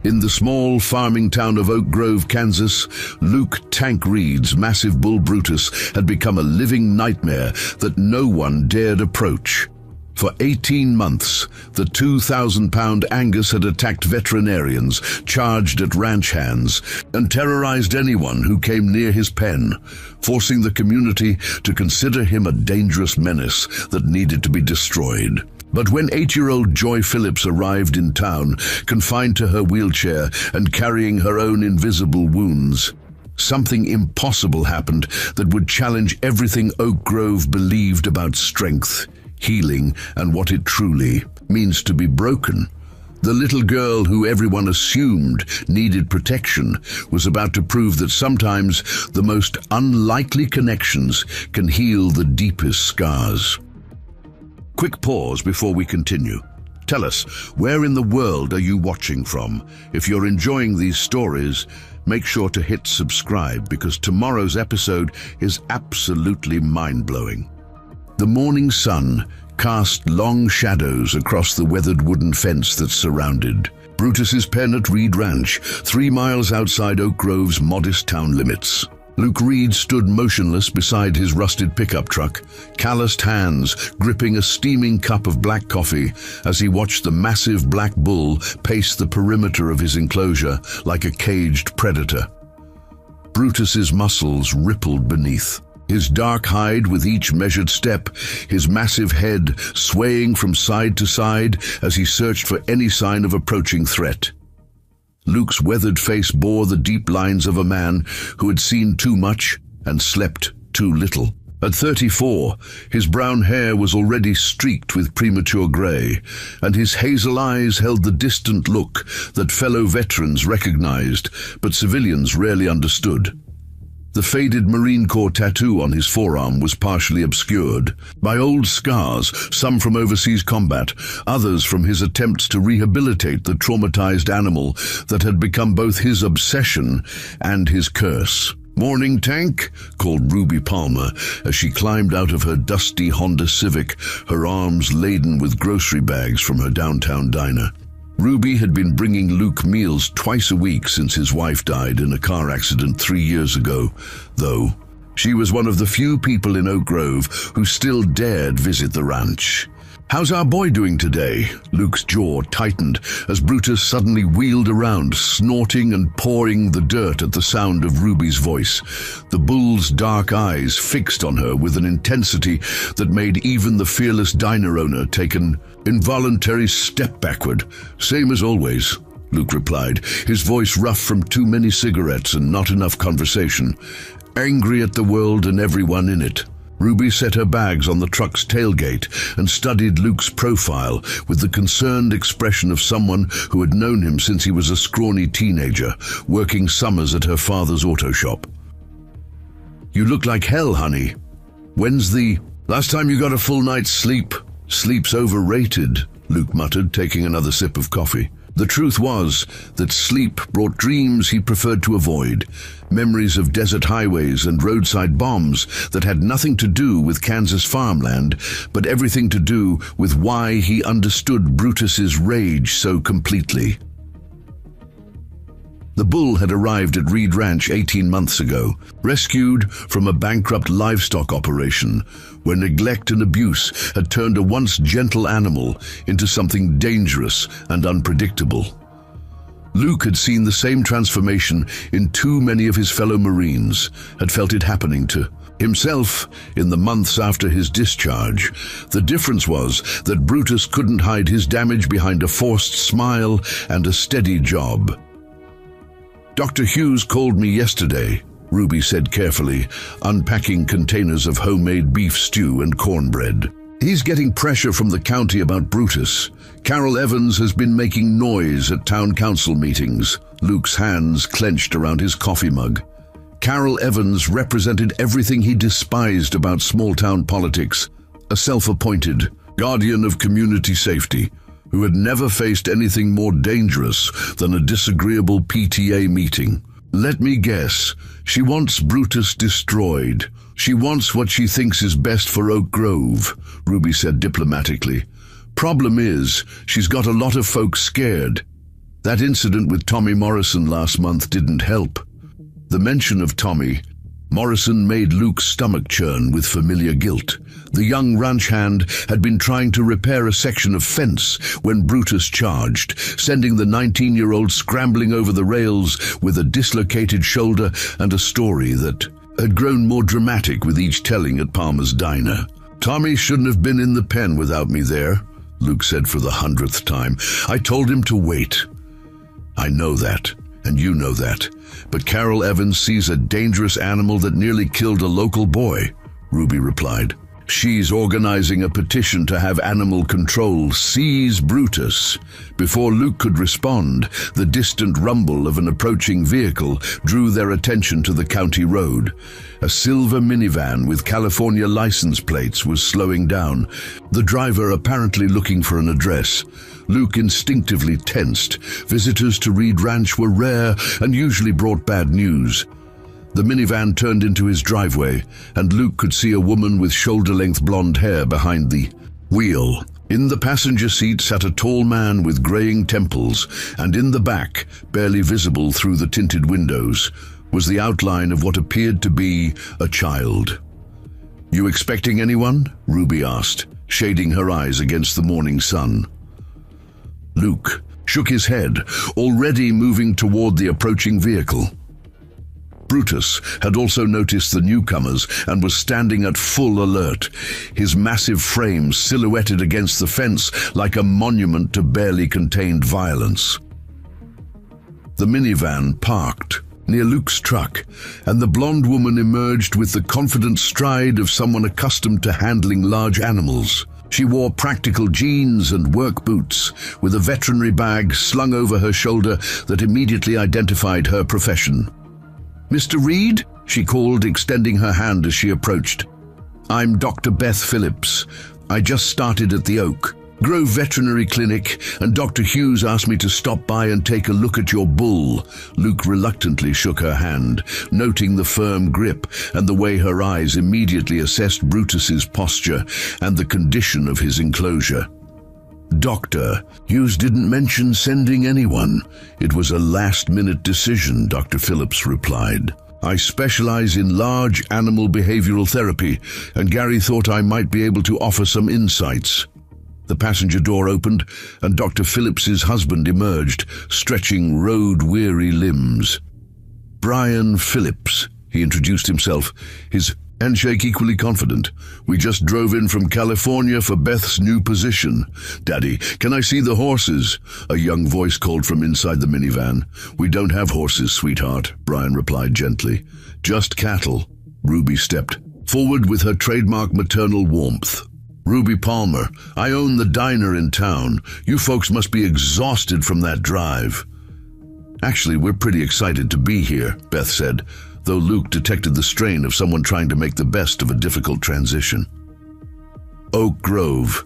In the small farming town of Oak Grove, Kansas, Luke "Tank" Reed's massive bull Brutus had become a living nightmare that no one dared approach. For 18 months, the 2,000-pound Angus had attacked veterinarians, charged at ranch hands, and terrorized anyone who came near his pen, forcing the community to consider him a dangerous menace that needed to be destroyed. But when 8-year-old Joy Phillips arrived in town, confined to her wheelchair and carrying her own invisible wounds, something impossible happened that would challenge everything Oak Grove believed about strength, healing, and what it truly means to be broken. The little girl who everyone assumed needed protection was about to prove that sometimes the most unlikely connections can heal the deepest scars. Quick pause before we continue. Tell us, where in the world are you watching from? If you're enjoying these stories, make sure to hit subscribe because tomorrow's episode is absolutely mind-blowing. The morning sun cast long shadows across the weathered wooden fence that surrounded Brutus's pen at Reed Ranch, 3 miles outside Oak Grove's modest town limits. Luke Reed stood motionless beside his rusted pickup truck, calloused hands gripping a steaming cup of black coffee as he watched the massive black bull pace the perimeter of his enclosure like a caged predator. Brutus's muscles rippled beneath, his dark hide with each measured step, his massive head swaying from side to side as he searched for any sign of approaching threat. Luke's weathered face bore the deep lines of a man who had seen too much and slept too little. At 34, his brown hair was already streaked with premature gray, and his hazel eyes held the distant look that fellow veterans recognized, but civilians rarely understood. The faded Marine Corps tattoo on his forearm was partially obscured by old scars, some from overseas combat, others from his attempts to rehabilitate the traumatized animal that had become both his obsession and his curse. "Morning, Tank," called Ruby Palmer as she climbed out of her dusty Honda Civic, her arms laden with grocery bags from her downtown diner. Ruby had been bringing Luke meals twice a week since his wife died in a car accident 3 years ago, though she was one of the few people in Oak Grove who still dared visit the ranch. "How's our boy doing today?" Luke's jaw tightened as Brutus suddenly wheeled around, snorting and pawing the dirt at the sound of Ruby's voice, the bull's dark eyes fixed on her with an intensity that made even the fearless diner owner take an involuntary step backward. "Same as always," Luke replied, his voice rough from too many cigarettes and not enough conversation. "Angry at the world and everyone in it." Ruby set her bags on the truck's tailgate and studied Luke's profile with the concerned expression of someone who had known him since he was a scrawny teenager, working summers at her father's auto shop. "You look like hell, honey. When's the last time you got a full night's sleep?" "Sleep's overrated," Luke muttered, taking another sip of coffee. The truth was that sleep brought dreams he preferred to avoid, memories of desert highways and roadside bombs that had nothing to do with Kansas farmland, but everything to do with why he understood Brutus's rage so completely. The bull had arrived at Reed Ranch 18 months ago, rescued from a bankrupt livestock operation where neglect and abuse had turned a once gentle animal into something dangerous and unpredictable. Luke had seen the same transformation in too many of his fellow Marines, had felt it happening to himself in the months after his discharge. The difference was that Brutus couldn't hide his damage behind a forced smile and a steady job. "Dr. Hughes called me yesterday," Ruby said carefully, unpacking containers of homemade beef stew and cornbread. "He's getting pressure from the county about Brutus. Carol Evans has been making noise at town council meetings." Luke's hands clenched around his coffee mug. Carol Evans represented everything he despised about small-town politics, a self-appointed guardian of community safety, who had never faced anything more dangerous than a disagreeable PTA meeting. "Let me guess, she wants Brutus destroyed. She wants what she thinks is best for Oak Grove," Ruby said diplomatically. "Problem is, she's got a lot of folks scared." That incident with Tommy Morrison last month didn't help. The mention of Tommy Morrison made Luke's stomach churn with familiar guilt. The young ranch hand had been trying to repair a section of fence when Brutus charged, sending the 19-year-old scrambling over the rails with a dislocated shoulder and a story that had grown more dramatic with each telling at Palmer's diner. "Tommy shouldn't have been in the pen without me there," Luke said for the 100th time. "I told him to wait." "I know that, and you know that. But Carol Evans sees a dangerous animal that nearly killed a local boy," Ruby replied. "She's organizing a petition to have animal control seize Brutus." Before Luke could respond, the distant rumble of an approaching vehicle drew their attention to the county road. A silver minivan with California license plates was slowing down, the driver apparently looking for an address. Luke instinctively tensed. Visitors to Reed Ranch were rare and usually brought bad news. The minivan turned into his driveway, and Luke could see a woman with shoulder-length blonde hair behind the wheel. In the passenger seat sat a tall man with graying temples, and in the back, barely visible through the tinted windows, was the outline of what appeared to be a child. "You expecting anyone?" Ruby asked, shading her eyes against the morning sun. Luke shook his head, already moving toward the approaching vehicle. Brutus had also noticed the newcomers and was standing at full alert, his massive frame silhouetted against the fence like a monument to barely contained violence. The minivan parked near Luke's truck, and the blonde woman emerged with the confident stride of someone accustomed to handling large animals. She wore practical jeans and work boots, with a veterinary bag slung over her shoulder that immediately identified her profession. "Mr. Reed?" she called, extending her hand as she approached. "I'm Dr. Beth Phillips. I just started at the Oak Grove Veterinary Clinic, and Dr. Hughes asked me to stop by and take a look at your bull." Luke reluctantly shook her hand, noting the firm grip and the way her eyes immediately assessed Brutus's posture and the condition of his enclosure. "Doctor, Hughes didn't mention sending anyone. It was a last-minute decision," Dr. Phillips replied. "I specialize in large animal behavioral therapy, and Gary thought I might be able to offer some insights." The passenger door opened, and Dr. Phillips's husband emerged, stretching road-weary limbs. "Brian Phillips," he introduced himself, his handshake equally confident. "We just drove in from California for Beth's new position. Daddy, can I see the horses?" A young voice called from inside the minivan. "We don't have horses, sweetheart," Brian replied gently. "Just cattle." Ruby stepped forward with her trademark maternal warmth. "Ruby Palmer, I own the diner in town. You folks must be exhausted from that drive." "Actually, we're pretty excited to be here," Beth said, though Luke detected the strain of someone trying to make the best of a difficult transition. "Oak Grove.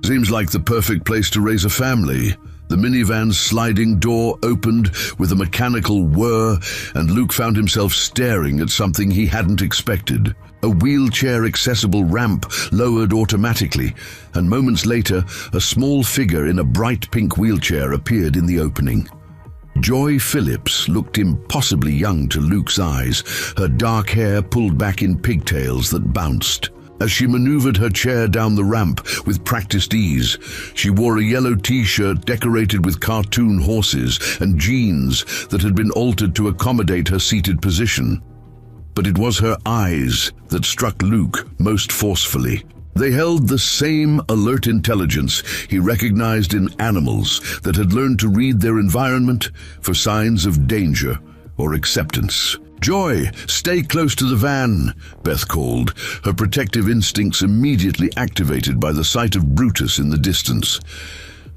Seems like the perfect place to raise a family." The minivan's sliding door opened with a mechanical whir, and Luke found himself staring at something he hadn't expected. A wheelchair-accessible ramp lowered automatically, and moments later, a small figure in a bright pink wheelchair appeared in the opening. Joy Phillips looked impossibly young to Luke's eyes, her dark hair pulled back in pigtails that bounced. As she maneuvered her chair down the ramp with practiced ease, she wore a yellow t-shirt decorated with cartoon horses and jeans that had been altered to accommodate her seated position. But it was her eyes that struck Luke most forcefully. They held the same alert intelligence he recognized in animals that had learned to read their environment for signs of danger or acceptance. "Joy, stay close to the van," Beth called, her protective instincts immediately activated by the sight of Brutus in the distance.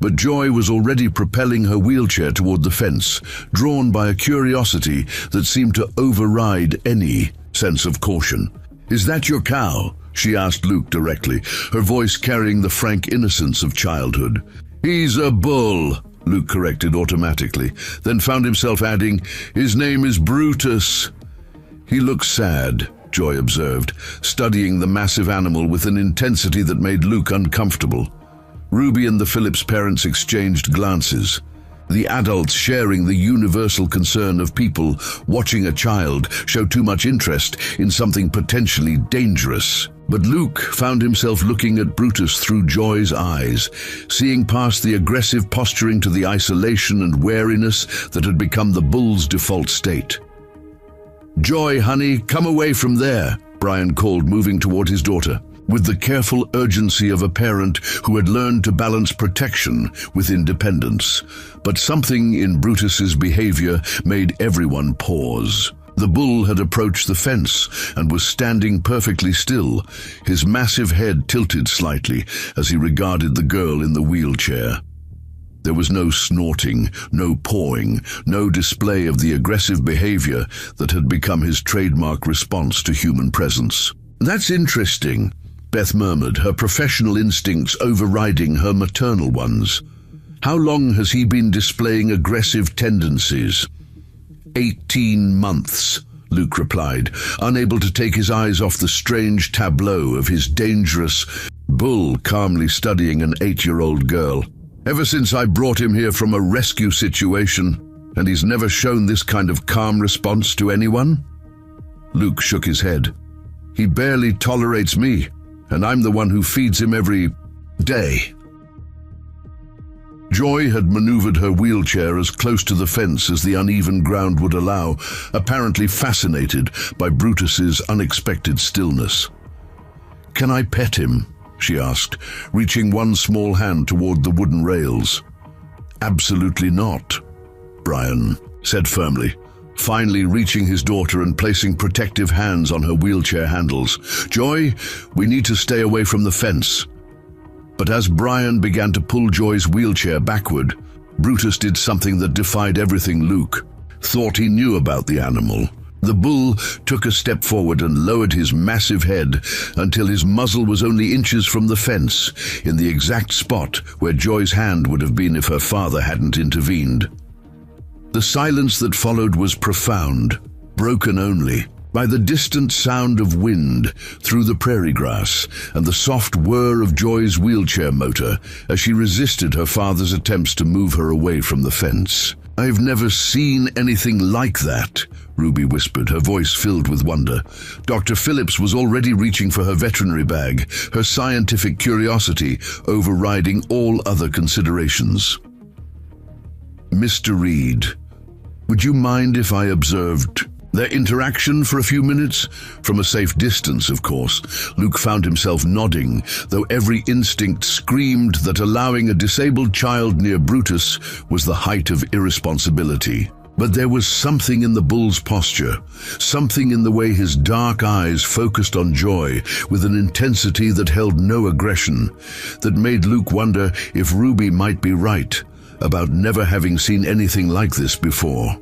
But Joy was already propelling her wheelchair toward the fence, drawn by a curiosity that seemed to override any sense of caution. "Is that your cow?" she asked Luke directly, her voice carrying the frank innocence of childhood. "He's a bull," Luke corrected automatically, then found himself adding, "His name is Brutus." "He looks sad," Joy observed, studying the massive animal with an intensity that made Luke uncomfortable. Ruby and the Phillips parents exchanged glances. The adults, sharing the universal concern of people watching a child show too much interest in something potentially dangerous. But Luke found himself looking at Brutus through Joy's eyes, seeing past the aggressive posturing to the isolation and wariness that had become the bull's default state. "Joy, honey, come away from there," Brian called, moving toward his daughter, with the careful urgency of a parent who had learned to balance protection with independence. But something in Brutus's behavior made everyone pause. The bull had approached the fence and was standing perfectly still, his massive head tilted slightly as he regarded the girl in the wheelchair. There was no snorting, no pawing, no display of the aggressive behavior that had become his trademark response to human presence. "That's interesting," Beth murmured, her professional instincts overriding her maternal ones. "How long has he been displaying aggressive tendencies?" 18 months, Luke replied, unable to take his eyes off the strange tableau of his dangerous bull calmly studying an 8-year-old girl. "Ever since I brought him here from a rescue situation, and he's never shown this kind of calm response to anyone?" Luke shook his head. "He barely tolerates me, and I'm the one who feeds him every day." Joy had maneuvered her wheelchair as close to the fence as the uneven ground would allow, apparently fascinated by Brutus's unexpected stillness. "Can I pet him?" she asked, reaching one small hand toward the wooden rails. "Absolutely not," Brian said firmly, finally reaching his daughter and placing protective hands on her wheelchair handles. "Joy, we need to stay away from the fence." But as Brian began to pull Joy's wheelchair backward, Brutus did something that defied everything Luke thought he knew about the animal. The bull took a step forward and lowered his massive head until his muzzle was only inches from the fence, in the exact spot where Joy's hand would have been if her father hadn't intervened. The silence that followed was profound, broken only by the distant sound of wind through the prairie grass and the soft whir of Joy's wheelchair motor as she resisted her father's attempts to move her away from the fence. "I've never seen anything like that," Ruby whispered, her voice filled with wonder. Dr. Phillips was already reaching for her veterinary bag, her scientific curiosity overriding all other considerations. "Mr. Reed, would you mind if I observed their interaction for a few minutes?" From a safe distance, of course. Luke found himself nodding, though every instinct screamed that allowing a disabled child near Brutus was the height of irresponsibility. But there was something in the bull's posture, something in the way his dark eyes focused on Joy with an intensity that held no aggression, that made Luke wonder if Ruby might be right about never having seen anything like this before.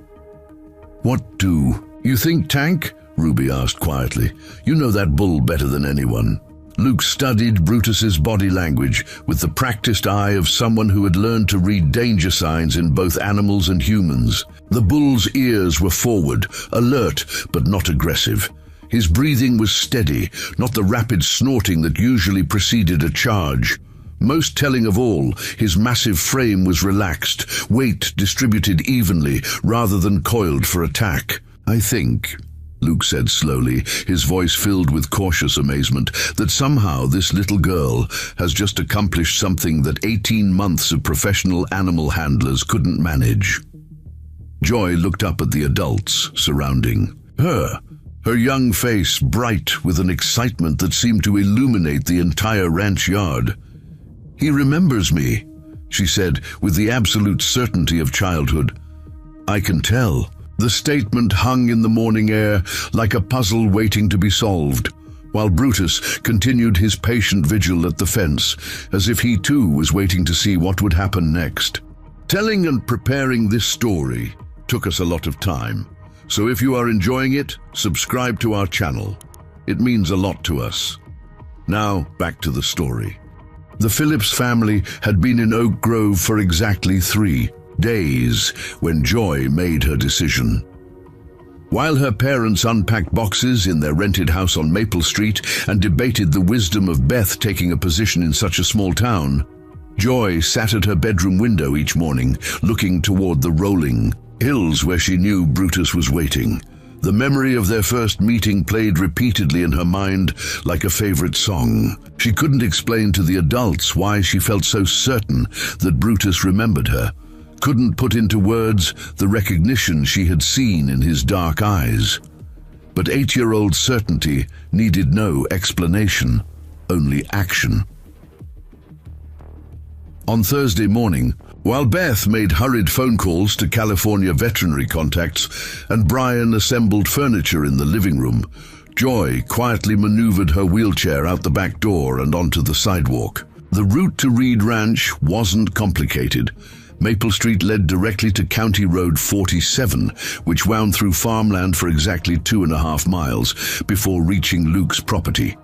"What do you think, Tank?" Ruby asked quietly. "You know that bull better than anyone." Luke studied Brutus's body language with the practiced eye of someone who had learned to read danger signs in both animals and humans. The bull's ears were forward, alert but not aggressive. His breathing was steady, not the rapid snorting that usually preceded a charge. Most telling of all, his massive frame was relaxed, weight distributed evenly rather than coiled for attack. "I think," Luke said slowly, his voice filled with cautious amazement, "that somehow this little girl has just accomplished something that 18 months of professional animal handlers couldn't manage." Joy looked up at the adults surrounding her, her young face bright with an excitement that seemed to illuminate the entire ranch yard. "He remembers me," she said with the absolute certainty of childhood. "I can tell." The statement hung in the morning air like a puzzle waiting to be solved, while Brutus continued his patient vigil at the fence, as if he too was waiting to see what would happen next. Telling and preparing this story took us a lot of time, so if you are enjoying it, subscribe to our channel. It means a lot to us. Now, back to the story. The Phillips family had been in Oak Grove for exactly 3 days when Joy made her decision. While her parents unpacked boxes in their rented house on Maple Street and debated the wisdom of Beth taking a position in such a small town, Joy sat at her bedroom window each morning, looking toward the rolling hills where she knew Brutus was waiting. The memory of their first meeting played repeatedly in her mind like a favorite song. She couldn't explain to the adults why she felt so certain that Brutus remembered her, couldn't put into words the recognition she had seen in his dark eyes. But 8-year-old certainty needed no explanation, only action. On Thursday morning, while Beth made hurried phone calls to California veterinary contacts and Brian assembled furniture in the living room, Joy quietly maneuvered her wheelchair out the back door and onto the sidewalk. The route to Reed Ranch wasn't complicated. Maple Street led directly to County Road 47, which wound through farmland for exactly 2.5 miles before reaching Luke's property.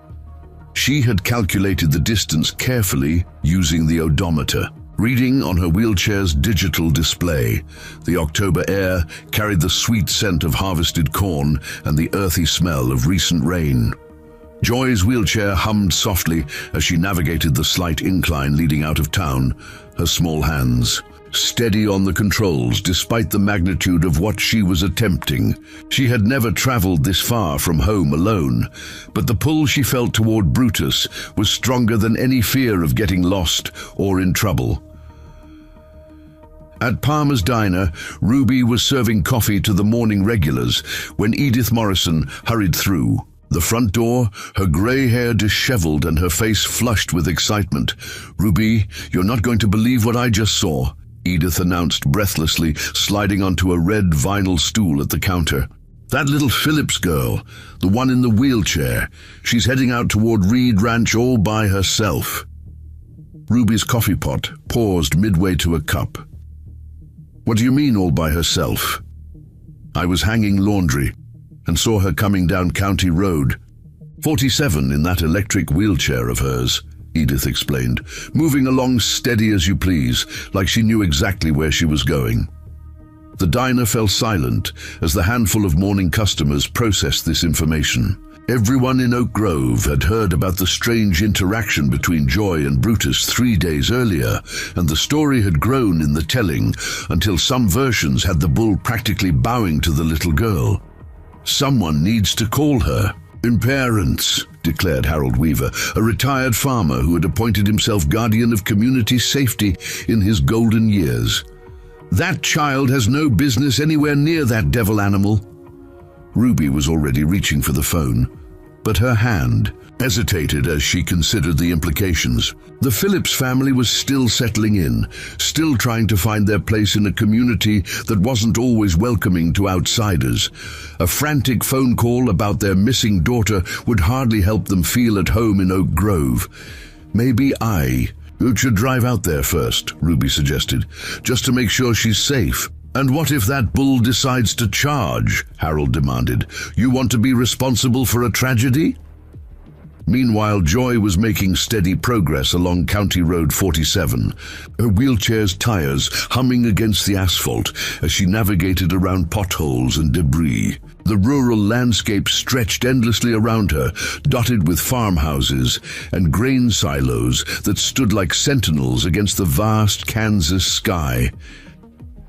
She had calculated the distance carefully using the odometer. Reading on her wheelchair's digital display, the October air carried the sweet scent of harvested corn and the earthy smell of recent rain. Joy's wheelchair hummed softly as she navigated the slight incline leading out of town, her small hands steady on the controls despite the magnitude of what she was attempting. She had never traveled this far from home alone, but the pull she felt toward Brutus was stronger than any fear of getting lost or in trouble. At Palmer's Diner, Ruby was serving coffee to the morning regulars when Edith Morrison hurried through. The front door, her grey hair disheveled and her face flushed with excitement. "Ruby, you're not going to believe what I just saw," Edith announced breathlessly, sliding onto a red vinyl stool at the counter. "That little Phillips girl, the one in the wheelchair, she's heading out toward Reed Ranch all by herself." Ruby's coffee pot paused midway to a cup. "What do you mean all by herself?" "I was hanging laundry and saw her coming down County Road 47 in that electric wheelchair of hers," Edith explained, "moving along steady as you please, like she knew exactly where she was going." The diner fell silent as the handful of morning customers processed this information. Everyone in Oak Grove had heard about the strange interaction between Joy and Brutus 3 days earlier, and the story had grown in the telling until some versions had the bull practically bowing to the little girl. "Someone needs to call her." "Parents," declared Harold Weaver, a retired farmer who had appointed himself guardian of community safety in his golden years. "That child has no business anywhere near that devil animal." Ruby was already reaching for the phone, but her hand hesitated as she considered the implications. The Phillips family was still settling in, still trying to find their place in a community that wasn't always welcoming to outsiders. A frantic phone call about their missing daughter would hardly help them feel at home in Oak Grove. "Maybe I should drive out there first," Ruby suggested, "just to make sure she's safe." "And what if that bull decides to charge?" Harold demanded. "You want to be responsible for a tragedy?" Meanwhile, Joy was making steady progress along County Road 47, her wheelchair's tires humming against the asphalt as she navigated around potholes and debris. The rural landscape stretched endlessly around her, dotted with farmhouses and grain silos that stood like sentinels against the vast Kansas sky.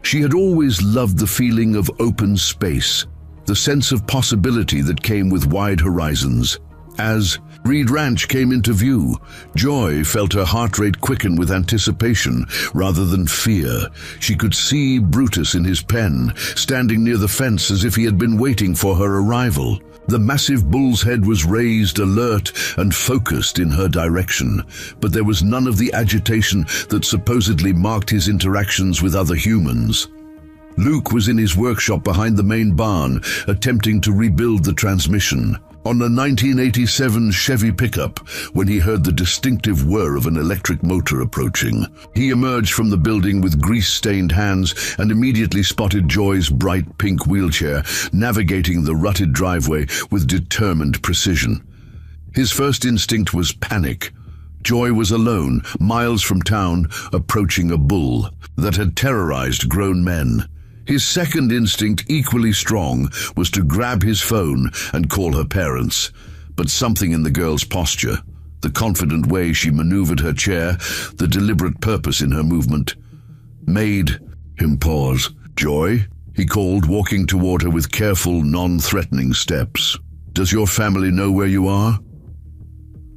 She had always loved the feeling of open space, the sense of possibility that came with wide horizons. As Reed Ranch came into view, Joy felt her heart rate quicken with anticipation rather than fear. She could see Brutus in his pen, standing near the fence as if he had been waiting for her arrival. The massive bull's head was raised, alert and focused in her direction, but there was none of the agitation that supposedly marked his interactions with other humans. Luke was in his workshop behind the main barn, attempting to rebuild the transmission. On a 1987 Chevy pickup, when he heard the distinctive whir of an electric motor approaching, he emerged from the building with grease-stained hands and immediately spotted Joy's bright pink wheelchair, navigating the rutted driveway with determined precision. His first instinct was panic. Joy was alone, miles from town, approaching a bull that had terrorized grown men. His second instinct, equally strong, was to grab his phone and call her parents. But something in the girl's posture, The confident way she maneuvered her chair, the deliberate purpose in her movement, made him pause. "Joy," he called, walking toward her with careful, non-threatening steps. "Does your family know where you are?"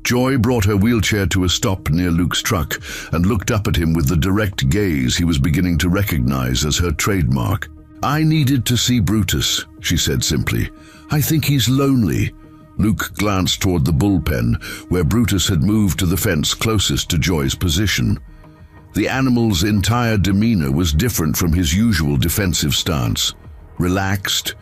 Joy brought her wheelchair to a stop near Luke's truck and looked up at him with the direct gaze he was beginning to recognize as her trademark. "I needed to see Brutus," she said simply. "I think he's lonely." Luke glanced toward the bullpen, where Brutus had moved to the fence closest to Joy's position. The animal's entire demeanor was different from his usual defensive stance. Relaxed,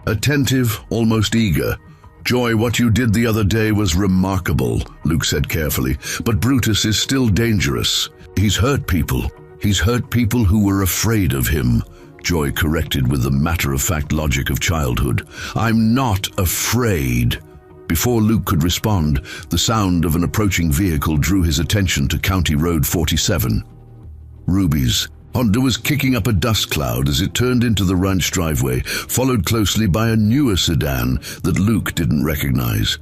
attentive, almost eager. "Joy, what you did the other day was remarkable," Luke said carefully, "but Brutus is still dangerous. He's hurt people. He's hurt people who were afraid of him," Joy corrected with the matter-of-fact logic of childhood. "I'm not afraid." Before Luke could respond, the sound of an approaching vehicle drew his attention to County Road 47. Ruby's Honda was kicking up a dust cloud as it turned into the ranch driveway, followed closely by a newer sedan that Luke didn't recognize.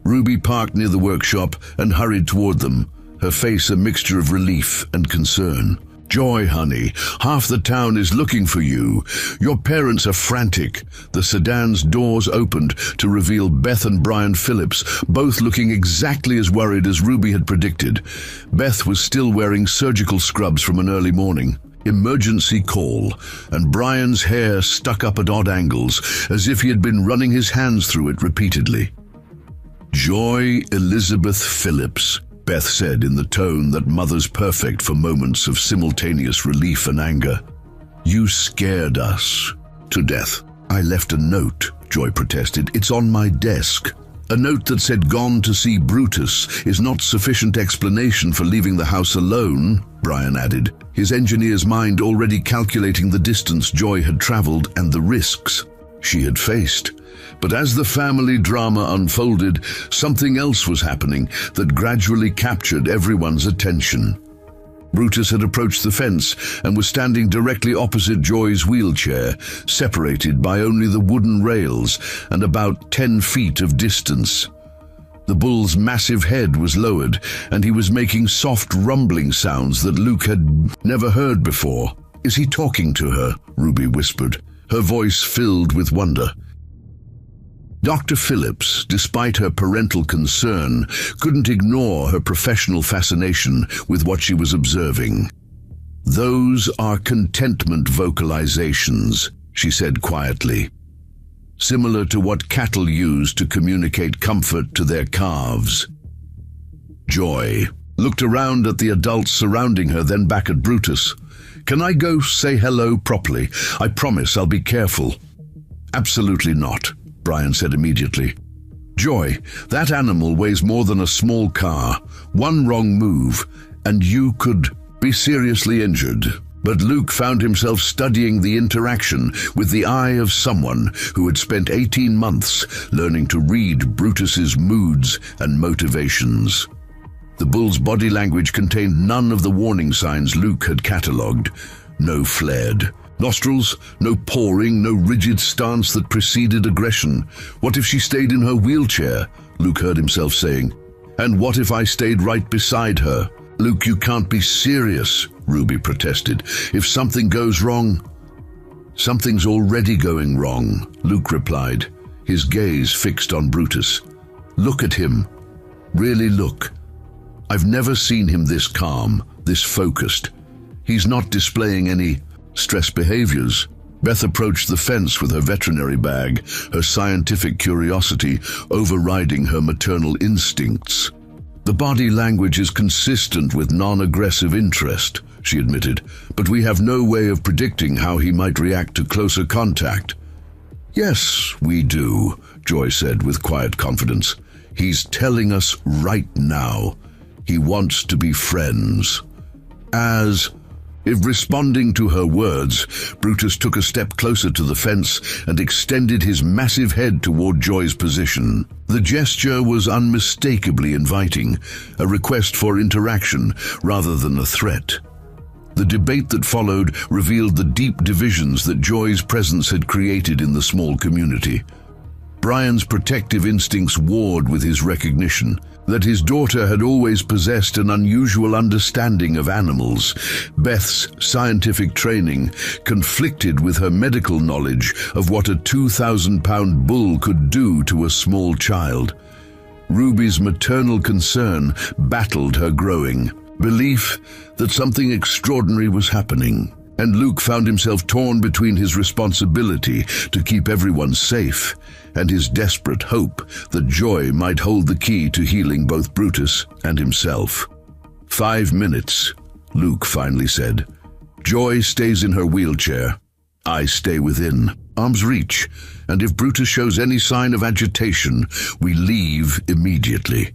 Ruby parked near the workshop and hurried toward them, her face a mixture of relief and concern. "Joy, honey, half the town is looking for you. Your parents are frantic." The sedan's doors opened to reveal Beth and Brian Phillips, both looking exactly as worried as Ruby had predicted. Beth was still wearing surgical scrubs from an early morning. Emergency call, and Brian's hair stuck up at odd angles, as if he had been running his hands through it repeatedly. "Joy Elizabeth Phillips," Beth said in the tone that mothers perfect for moments of simultaneous relief and anger. "You scared us to death." "I left a note," Joy protested. "It's on my desk." "A note that said gone to see Brutus is not sufficient explanation for leaving the house alone," Brian added, his engineer's mind already calculating the distance Joy had traveled and the risks she had faced. But as the family drama unfolded, something else was happening that gradually captured everyone's attention. Brutus had approached the fence and was standing directly opposite Joy's wheelchair, separated by only the wooden rails and about 10 feet of distance. The bull's massive head was lowered, and he was making soft rumbling sounds that Luke had never heard before. "Is he talking to her?" Ruby whispered, her voice filled with wonder. Dr. Phillips, despite her parental concern, couldn't ignore her professional fascination with what she was observing. "Those are contentment vocalizations," she said quietly, "similar to what cattle use to communicate comfort to their calves." Joy looked around at the adults surrounding her, then back at Brutus. "Can I go say hello properly? I promise I'll be careful." "Absolutely not," Brian said immediately. "Joy, that animal weighs more than a small car. One wrong move, and you could be seriously injured." But Luke found himself studying the interaction with the eye of someone who had spent 18 months learning to read Brutus's moods and motivations. The bull's body language contained none of the warning signs Luke had catalogued. No flared nostrils, no pawing, no rigid stance that preceded aggression. "What if she stayed in her wheelchair?" Luke heard himself saying. "And what if I stayed right beside her?" "Luke, you can't be serious," Ruby protested. "If something goes wrong..." "Something's already going wrong," Luke replied, his gaze fixed on Brutus. "Look at him. Really look. I've never seen him this calm, this focused. He's not displaying any stress behaviors." Beth approached the fence with her veterinary bag, her scientific curiosity overriding her maternal instincts. "The body language is consistent with non-aggressive interest," she admitted, "but we have no way of predicting how he might react to closer contact." "Yes, we do," Joy said with quiet confidence. "He's telling us right now. He wants to be friends." If responding to her words, Brutus took a step closer to the fence and extended his massive head toward Joy's position. The gesture was unmistakably inviting, a request for interaction rather than a threat. The debate that followed revealed the deep divisions that Joy's presence had created in the small community. Brian's protective instincts warred with his recognition, that his daughter had always possessed an unusual understanding of animals. Beth's scientific training conflicted with her medical knowledge of what a 2,000-pound bull could do to a small child. Ruby's maternal concern battled her growing belief that something extraordinary was happening, and Luke found himself torn between his responsibility to keep everyone safe and his desperate hope that Joy might hold the key to healing both Brutus and himself. 5 minutes, Luke finally said. Joy stays in her wheelchair. I stay within arm's reach, and if Brutus shows any sign of agitation, we leave immediately.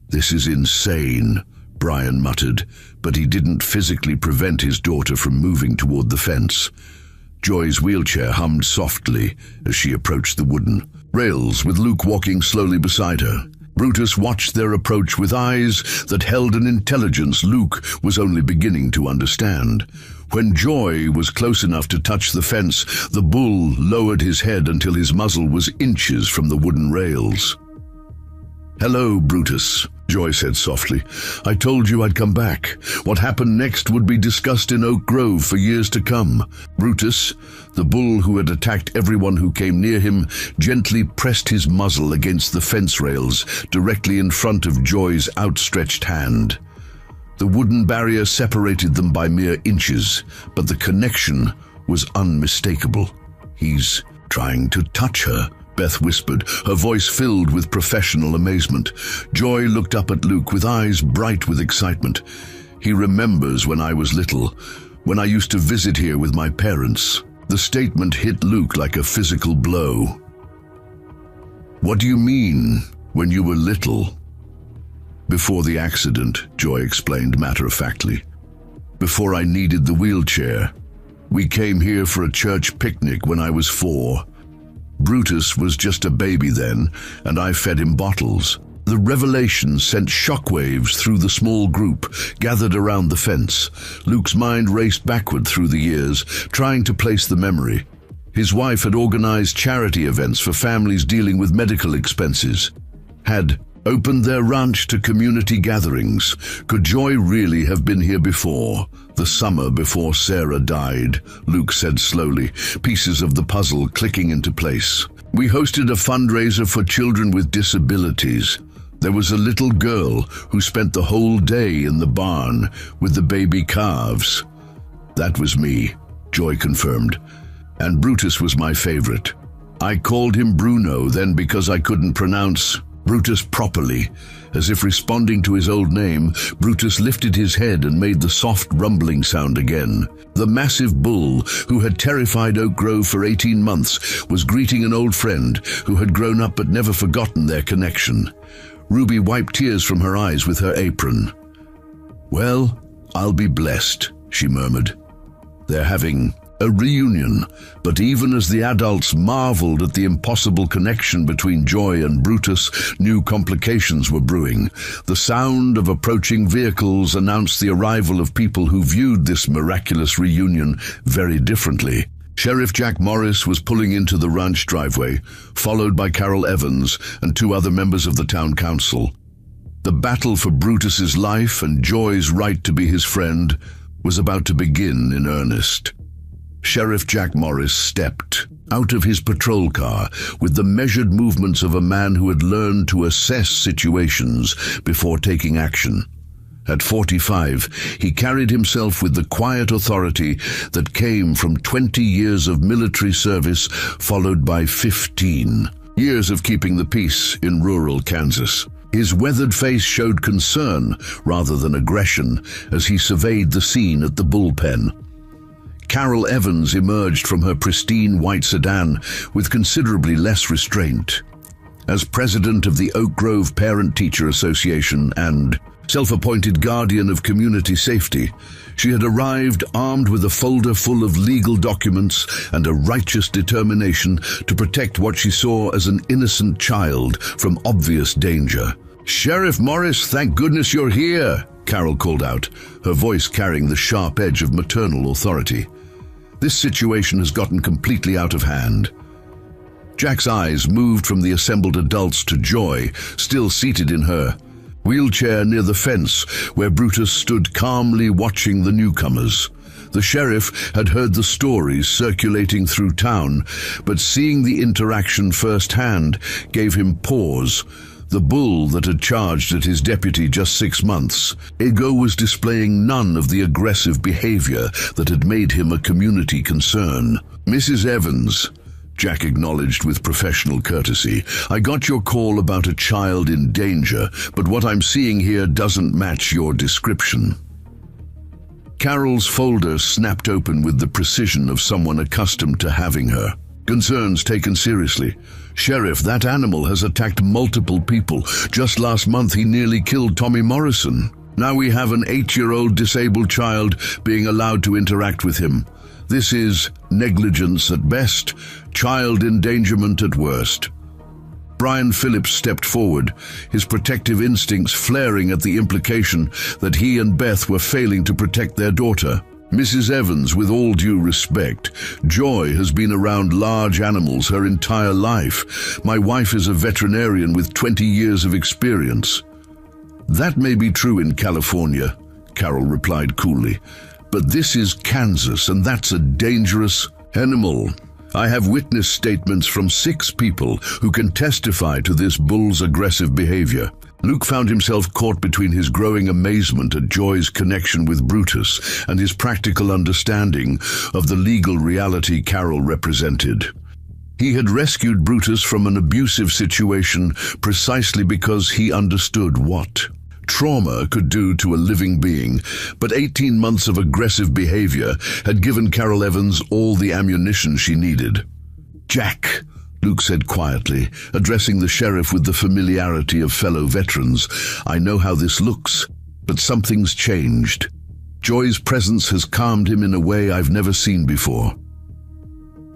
This is insane, Brian muttered, but he didn't physically prevent his daughter from moving toward the fence. Joy's wheelchair hummed softly as she approached the wooden rails, with Luke walking slowly beside her. Brutus watched their approach with eyes that held an intelligence Luke was only beginning to understand. When Joy was close enough to touch the fence, the bull lowered his head until his muzzle was inches from the wooden rails. "Hello, Brutus," Joy said softly. "I told you I'd come back. What happened next would be discussed in Oak Grove for years to come." Brutus, the bull who had attacked everyone who came near him, gently pressed his muzzle against the fence rails directly in front of Joy's outstretched hand. The wooden barrier separated them by mere inches, but the connection was unmistakable. "He's trying to touch her," Beth whispered, her voice filled with professional amazement. Joy looked up at Luke with eyes bright with excitement. "He remembers when I was little, when I used to visit here with my parents." The statement hit Luke like a physical blow. "What do you mean, when you were little?" "Before the accident," Joy explained matter-of-factly. "Before I needed the wheelchair. We came here for a church picnic when I was 4. Brutus was just a baby then, and I fed him bottles." The revelation sent shockwaves through the small group gathered around the fence. Luke's mind raced backward through the years, trying to place the memory. His wife had organized charity events for families dealing with medical expenses, had opened their ranch to community gatherings. Could Joy really have been here before? "The summer before Sarah died," Luke said slowly, pieces of the puzzle clicking into place. "We hosted a fundraiser for children with disabilities. There was a little girl who spent the whole day in the barn with the baby calves." "That was me," Joy confirmed. "And Brutus was my favorite. I called him Bruno then because I couldn't pronounce Brutus properly." As if responding to his old name, Brutus lifted his head and made the soft rumbling sound again. The massive bull, who had terrified Oak Grove for 18 months, was greeting an old friend who had grown up but never forgotten their connection. Ruby wiped tears from her eyes with her apron. "Well, I'll be blessed," she murmured. "They're having a reunion," but even as the adults marveled at the impossible connection between Joy and Brutus, new complications were brewing. The sound of approaching vehicles announced the arrival of people who viewed this miraculous reunion very differently. Sheriff Jack Morris was pulling into the ranch driveway, followed by Carol Evans and 2 other members of the town council. The battle for Brutus's life and Joy's right to be his friend was about to begin in earnest. Sheriff Jack Morris stepped out of his patrol car with the measured movements of a man who had learned to assess situations before taking action. At 45, he carried himself with the quiet authority that came from 20 years of military service, followed by 15 years of keeping the peace in rural Kansas. His weathered face showed concern rather than aggression as he surveyed the scene at the bullpen. Carol Evans emerged from her pristine white sedan with considerably less restraint. As president of the Oak Grove Parent-Teacher Association and self-appointed guardian of community safety, she had arrived armed with a folder full of legal documents and a righteous determination to protect what she saw as an innocent child from obvious danger. "Sheriff Morris, thank goodness you're here," Carol called out, her voice carrying the sharp edge of maternal authority. "This situation has gotten completely out of hand." Jack's eyes moved from the assembled adults to Joy, still seated in her wheelchair near the fence, where Brutus stood calmly watching the newcomers. The sheriff had heard the stories circulating through town, but seeing the interaction firsthand gave him pause. The bull that had charged at his deputy just 6 months ago was displaying none of the aggressive behavior that had made him a community concern. "Mrs. Evans," Jack acknowledged with professional courtesy, "I got your call about a child in danger, but what I'm seeing here doesn't match your description." Carol's folder snapped open with the precision of someone accustomed to having her concerns taken seriously. "Sheriff, that animal has attacked multiple people. Just last month he nearly killed Tommy Morrison. Now we have an 8-year-old disabled child being allowed to interact with him. This is negligence at best, child endangerment at worst." Brian Phillips stepped forward, his protective instincts flaring at the implication that he and Beth were failing to protect their daughter. "Mrs. Evans, with all due respect, Joy has been around large animals her entire life. My wife is a veterinarian with 20 years of experience." "That may be true in California," Carol replied coolly, "but this is Kansas, and that's a dangerous animal. I have witness statements from 6 people who can testify to this bull's aggressive behavior." Luke found himself caught between his growing amazement at Joy's connection with Brutus and his practical understanding of the legal reality Carol represented. He had rescued Brutus from an abusive situation precisely because he understood what trauma could do to a living being, but 18 months of aggressive behavior had given Carol Evans all the ammunition she needed. "Jack," Luke said quietly, addressing the sheriff with the familiarity of fellow veterans, "I know how this looks, but something's changed. Joy's presence has calmed him in a way I've never seen before."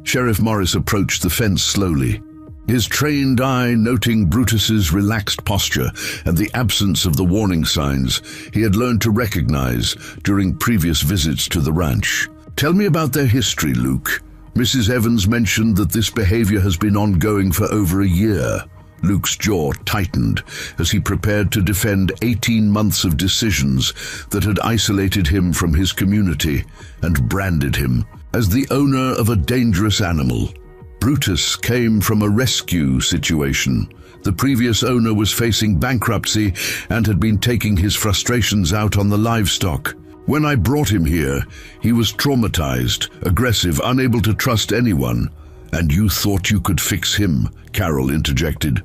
Sheriff Morris approached the fence slowly, his trained eye noting Brutus's relaxed posture and the absence of the warning signs he had learned to recognize during previous visits to the ranch. "Tell me about their history, Luke. Mrs. Evans mentioned that this behavior has been ongoing for over a year." Luke's jaw tightened as he prepared to defend 18 months of decisions that had isolated him from his community and branded him as the owner of a dangerous animal. Brutus came from a rescue situation. The previous owner was facing bankruptcy and had been taking his frustrations out on the livestock. "When I brought him here, he was traumatized, aggressive, unable to trust anyone. And you thought you could fix him," Carol interjected.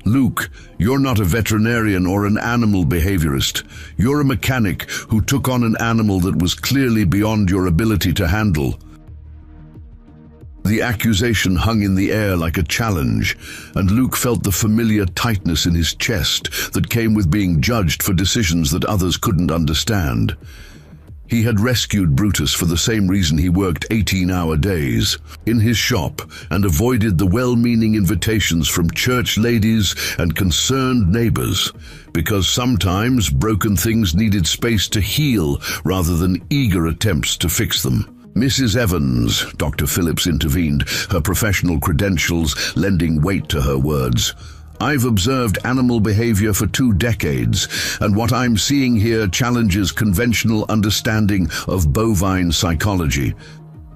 "Luke, you're not a veterinarian or an animal behaviorist. You're a mechanic who took on an animal that was clearly beyond your ability to handle." The accusation hung in the air like a challenge, and Luke felt the familiar tightness in his chest that came with being judged for decisions that others couldn't understand. He had rescued Brutus for the same reason he worked 18-hour days in his shop and avoided the well-meaning invitations from church ladies and concerned neighbors, because sometimes broken things needed space to heal rather than eager attempts to fix them. "Mrs. Evans," Dr. Phillips intervened, her professional credentials lending weight to her words, "I've observed animal behavior for 2 decades, and what I'm seeing here challenges conventional understanding of bovine psychology.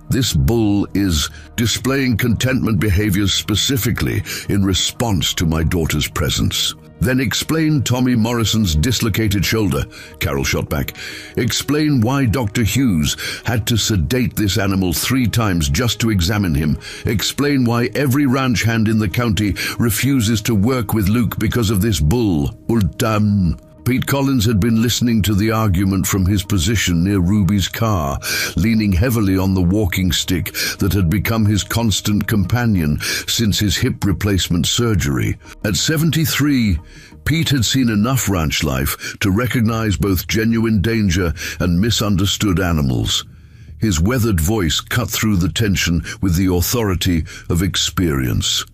This bull is displaying contentment behaviors specifically in response to my daughter's presence." "Then explain Tommy Morrison's dislocated shoulder," Carol shot back. "Explain why Dr. Hughes had to sedate this animal 3 times just to examine him. Explain why every ranch hand in the county refuses to work with Luke because of this bull." Pete Collins had been listening to the argument from his position near Ruby's car, leaning heavily on the walking stick that had become his constant companion since his hip replacement surgery. At 73, Pete had seen enough ranch life to recognize both genuine danger and misunderstood animals. His weathered voice cut through the tension with the authority of experience.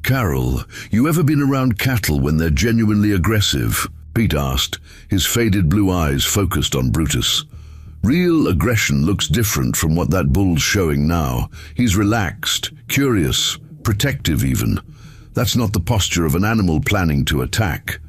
"Carol, you ever been around cattle when they're genuinely aggressive?" Pete asked, his faded blue eyes focused on Brutus. "Real aggression looks different from what that bull's showing now. He's relaxed, curious, protective even. That's not the posture of an animal planning to attack.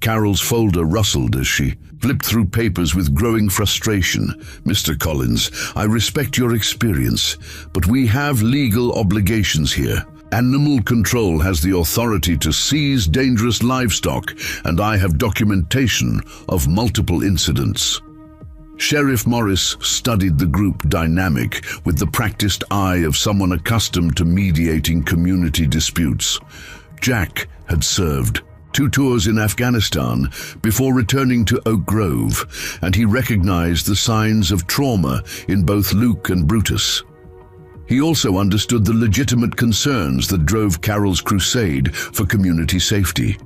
Carol's folder rustled as she flipped through papers with growing frustration. Mr. Collins, I respect your experience, but we have legal obligations here. Animal control has the authority to seize dangerous livestock, and I have documentation of multiple incidents. Sheriff Morris studied the group dynamic with the practiced eye of someone accustomed to mediating community disputes. Jack had served 2 tours in Afghanistan before returning to Oak Grove, and he recognized the signs of trauma in both Luke and Brutus. He also understood the legitimate concerns that drove Carol's crusade for community safety.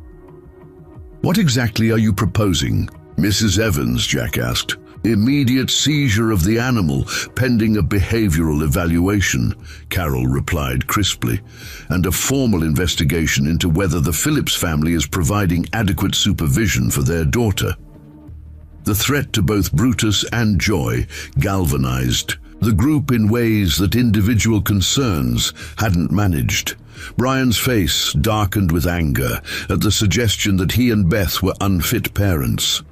What exactly are you proposing, Mrs. Evans? Jack asked. Immediate seizure of the animal, pending a behavioral evaluation, Carol replied crisply, and a formal investigation into whether the Phillips family is providing adequate supervision for their daughter. The threat to both Brutus and Joy galvanized the group in ways that individual concerns hadn't managed. Brian's face darkened with anger at the suggestion that he and Beth were unfit parents.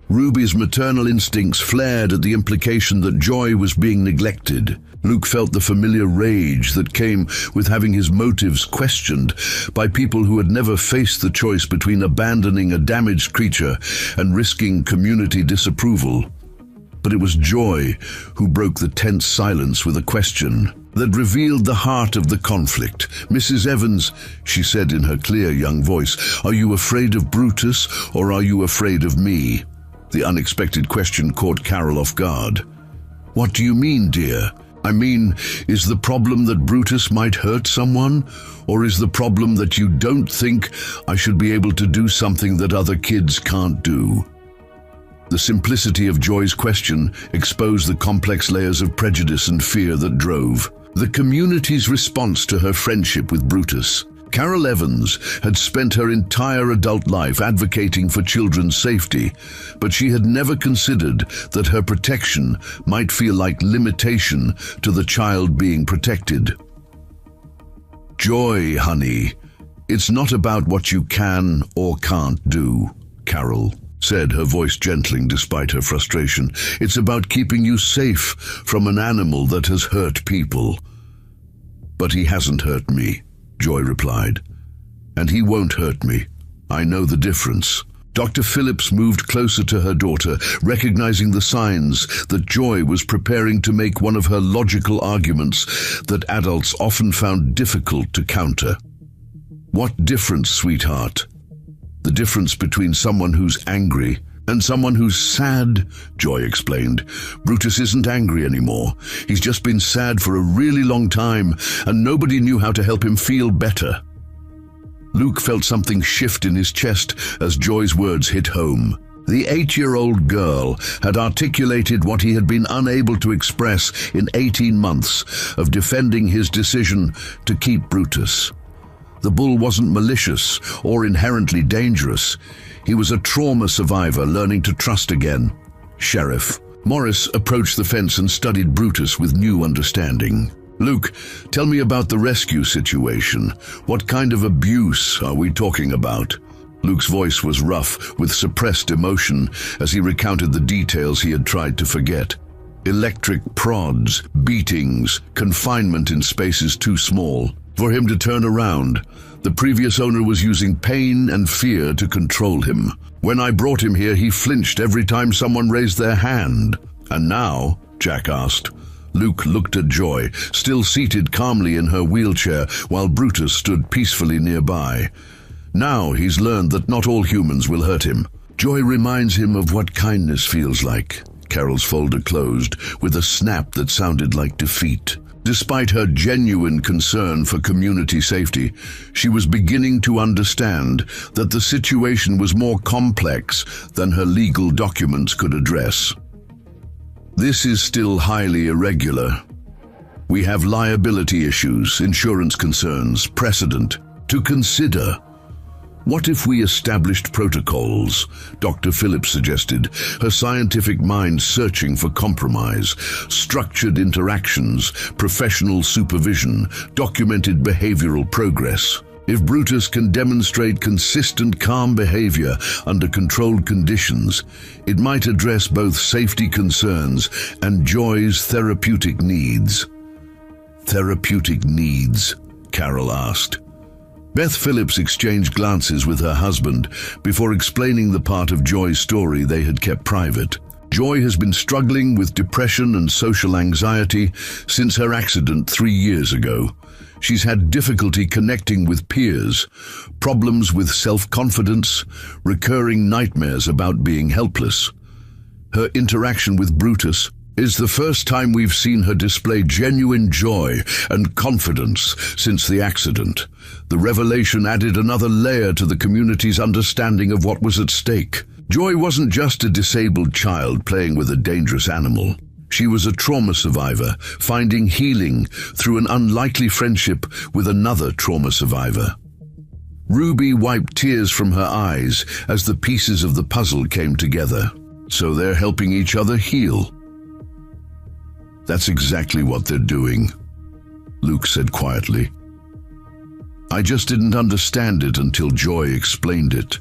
Ruby's maternal instincts flared at the implication that Joy was being neglected. Luke felt the familiar rage that came with having his motives questioned by people who had never faced the choice between abandoning a damaged creature and risking community disapproval. But it was Joy who broke the tense silence with a question that revealed the heart of the conflict. Mrs. Evans, she said in her clear young voice, are you afraid of Brutus or are you afraid of me? The unexpected question caught Carol off guard. What do you mean, dear? I mean, is the problem that Brutus might hurt someone? Or is the problem that you don't think I should be able to do something that other kids can't do? The simplicity of Joy's question exposed the complex layers of prejudice and fear that drove the community's response to her friendship with Brutus. Carol Evans had spent her entire adult life advocating for children's safety, but she had never considered that her protection might feel like limitation to the child being protected. Joy, honey, it's not about what you can or can't do, Carol said, her voice gentling despite her frustration. It's about keeping you safe from an animal that has hurt people. But he hasn't hurt me, Joy replied. And he won't hurt me. I know the difference. Dr. Phillips moved closer to her daughter, recognizing the signs that Joy was preparing to make one of her logical arguments that adults often found difficult to counter. What difference, sweetheart? The difference between someone who's angry and someone who's sad, Joy explained. Brutus isn't angry anymore. He's just been sad for a really long time, and nobody knew how to help him feel better. Luke felt something shift in his chest as Joy's words hit home. The 8-year-old girl had articulated what he had been unable to express in 18 months of defending his decision to keep Brutus. The bull wasn't malicious or inherently dangerous. He was a trauma survivor learning to trust again. Sheriff Morris approached the fence and studied Brutus with new understanding. Luke, tell me about the rescue situation. What kind of abuse are we talking about? Luke's voice was rough with suppressed emotion as he recounted the details he had tried to forget. Electric prods, beatings, confinement in spaces too small for him to turn around. The previous owner was using pain and fear to control him. When I brought him here, he flinched every time someone raised their hand. And now, Jack asked. Luke looked at Joy, still seated calmly in her wheelchair, while Brutus stood peacefully nearby. Now he's learned that not all humans will hurt him. Joy reminds him of what kindness feels like. Carol's folder closed with a snap that sounded like defeat. Despite her genuine concern for community safety, she was beginning to understand that the situation was more complex than her legal documents could address. This is still highly irregular. We have liability issues, insurance concerns, precedent to consider. What if we established protocols? Dr. Phillips suggested, her scientific mind searching for compromise, structured interactions, professional supervision, documented behavioral progress. If Brutus can demonstrate consistent calm behavior under controlled conditions, it might address both safety concerns and Joy's therapeutic needs. Therapeutic needs? Carol asked. Beth Phillips exchanged glances with her husband before explaining the part of Joy's story they had kept private. Joy has been struggling with depression and social anxiety since her accident 3 years ago. She's had difficulty connecting with peers, problems with self-confidence, recurring nightmares about being helpless. Her interaction with Brutus is the first time we've seen her display genuine joy and confidence since the accident. The revelation added another layer to the community's understanding of what was at stake. Joy wasn't just a disabled child playing with a dangerous animal. She was a trauma survivor, finding healing through an unlikely friendship with another trauma survivor. Ruby wiped tears from her eyes as the pieces of the puzzle came together. So they're helping each other heal. That's exactly what they're doing, Luke said quietly. I just didn't understand it until Joy explained it.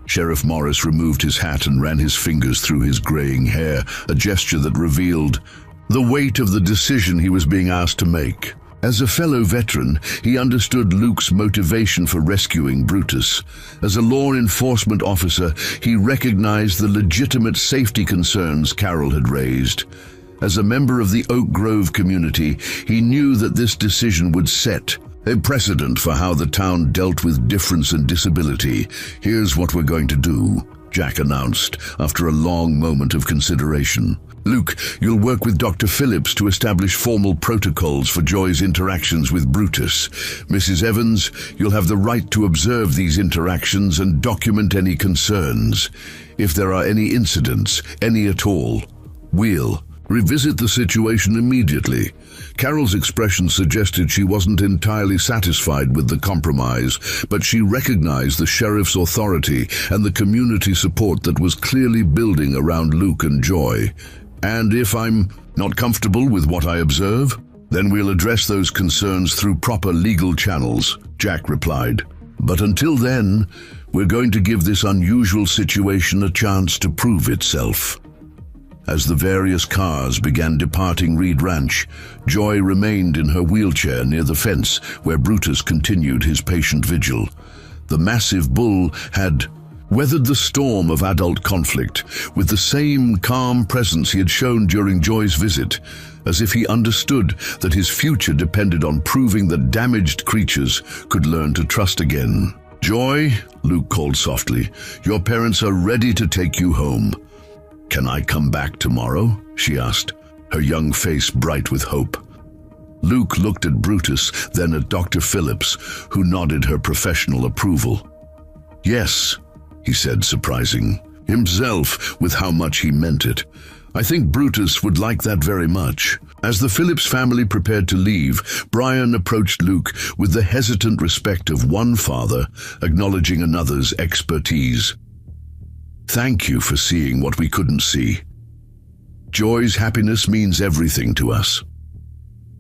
Sheriff Morris removed his hat and ran his fingers through his graying hair, a gesture that revealed the weight of the decision he was being asked to make. As a fellow veteran, he understood Luke's motivation for rescuing Brutus. As a law enforcement officer, he recognized the legitimate safety concerns Carol had raised. As a member of the Oak Grove community, he knew that this decision would set a precedent for how the town dealt with difference and disability. Here's what we're going to do, Jack announced after a long moment of consideration. Luke, you'll work with Dr. Phillips to establish formal protocols for Joy's interactions with Brutus. Mrs. Evans, you'll have the right to observe these interactions and document any concerns. If there are any incidents, any at all, we'll revisit the situation immediately. Carol's expression suggested she wasn't entirely satisfied with the compromise, but she recognized the sheriff's authority and the community support that was clearly building around Luke and Joy. And if I'm not comfortable with what I observe, then we'll address those concerns through proper legal channels, Jack replied. But until then, we're going to give this unusual situation a chance to prove itself. As the various cars began departing Reed Ranch, Joy remained in her wheelchair near the fence where Brutus continued his patient vigil. The massive bull had weathered the storm of adult conflict with the same calm presence he had shown during Joy's visit, as if he understood that his future depended on proving that damaged creatures could learn to trust again. Joy, Luke called softly, your parents are ready to take you home. Can I come back tomorrow? She asked, her young face bright with hope. Luke looked at Brutus, then at Dr. Phillips, who nodded her professional approval. Yes, he said, surprising himself with how much he meant it. I think Brutus would like that very much. As the Phillips family prepared to leave, Brian approached Luke with the hesitant respect of one father, acknowledging another's expertise. Thank you for seeing what we couldn't see. Joy's happiness means everything to us.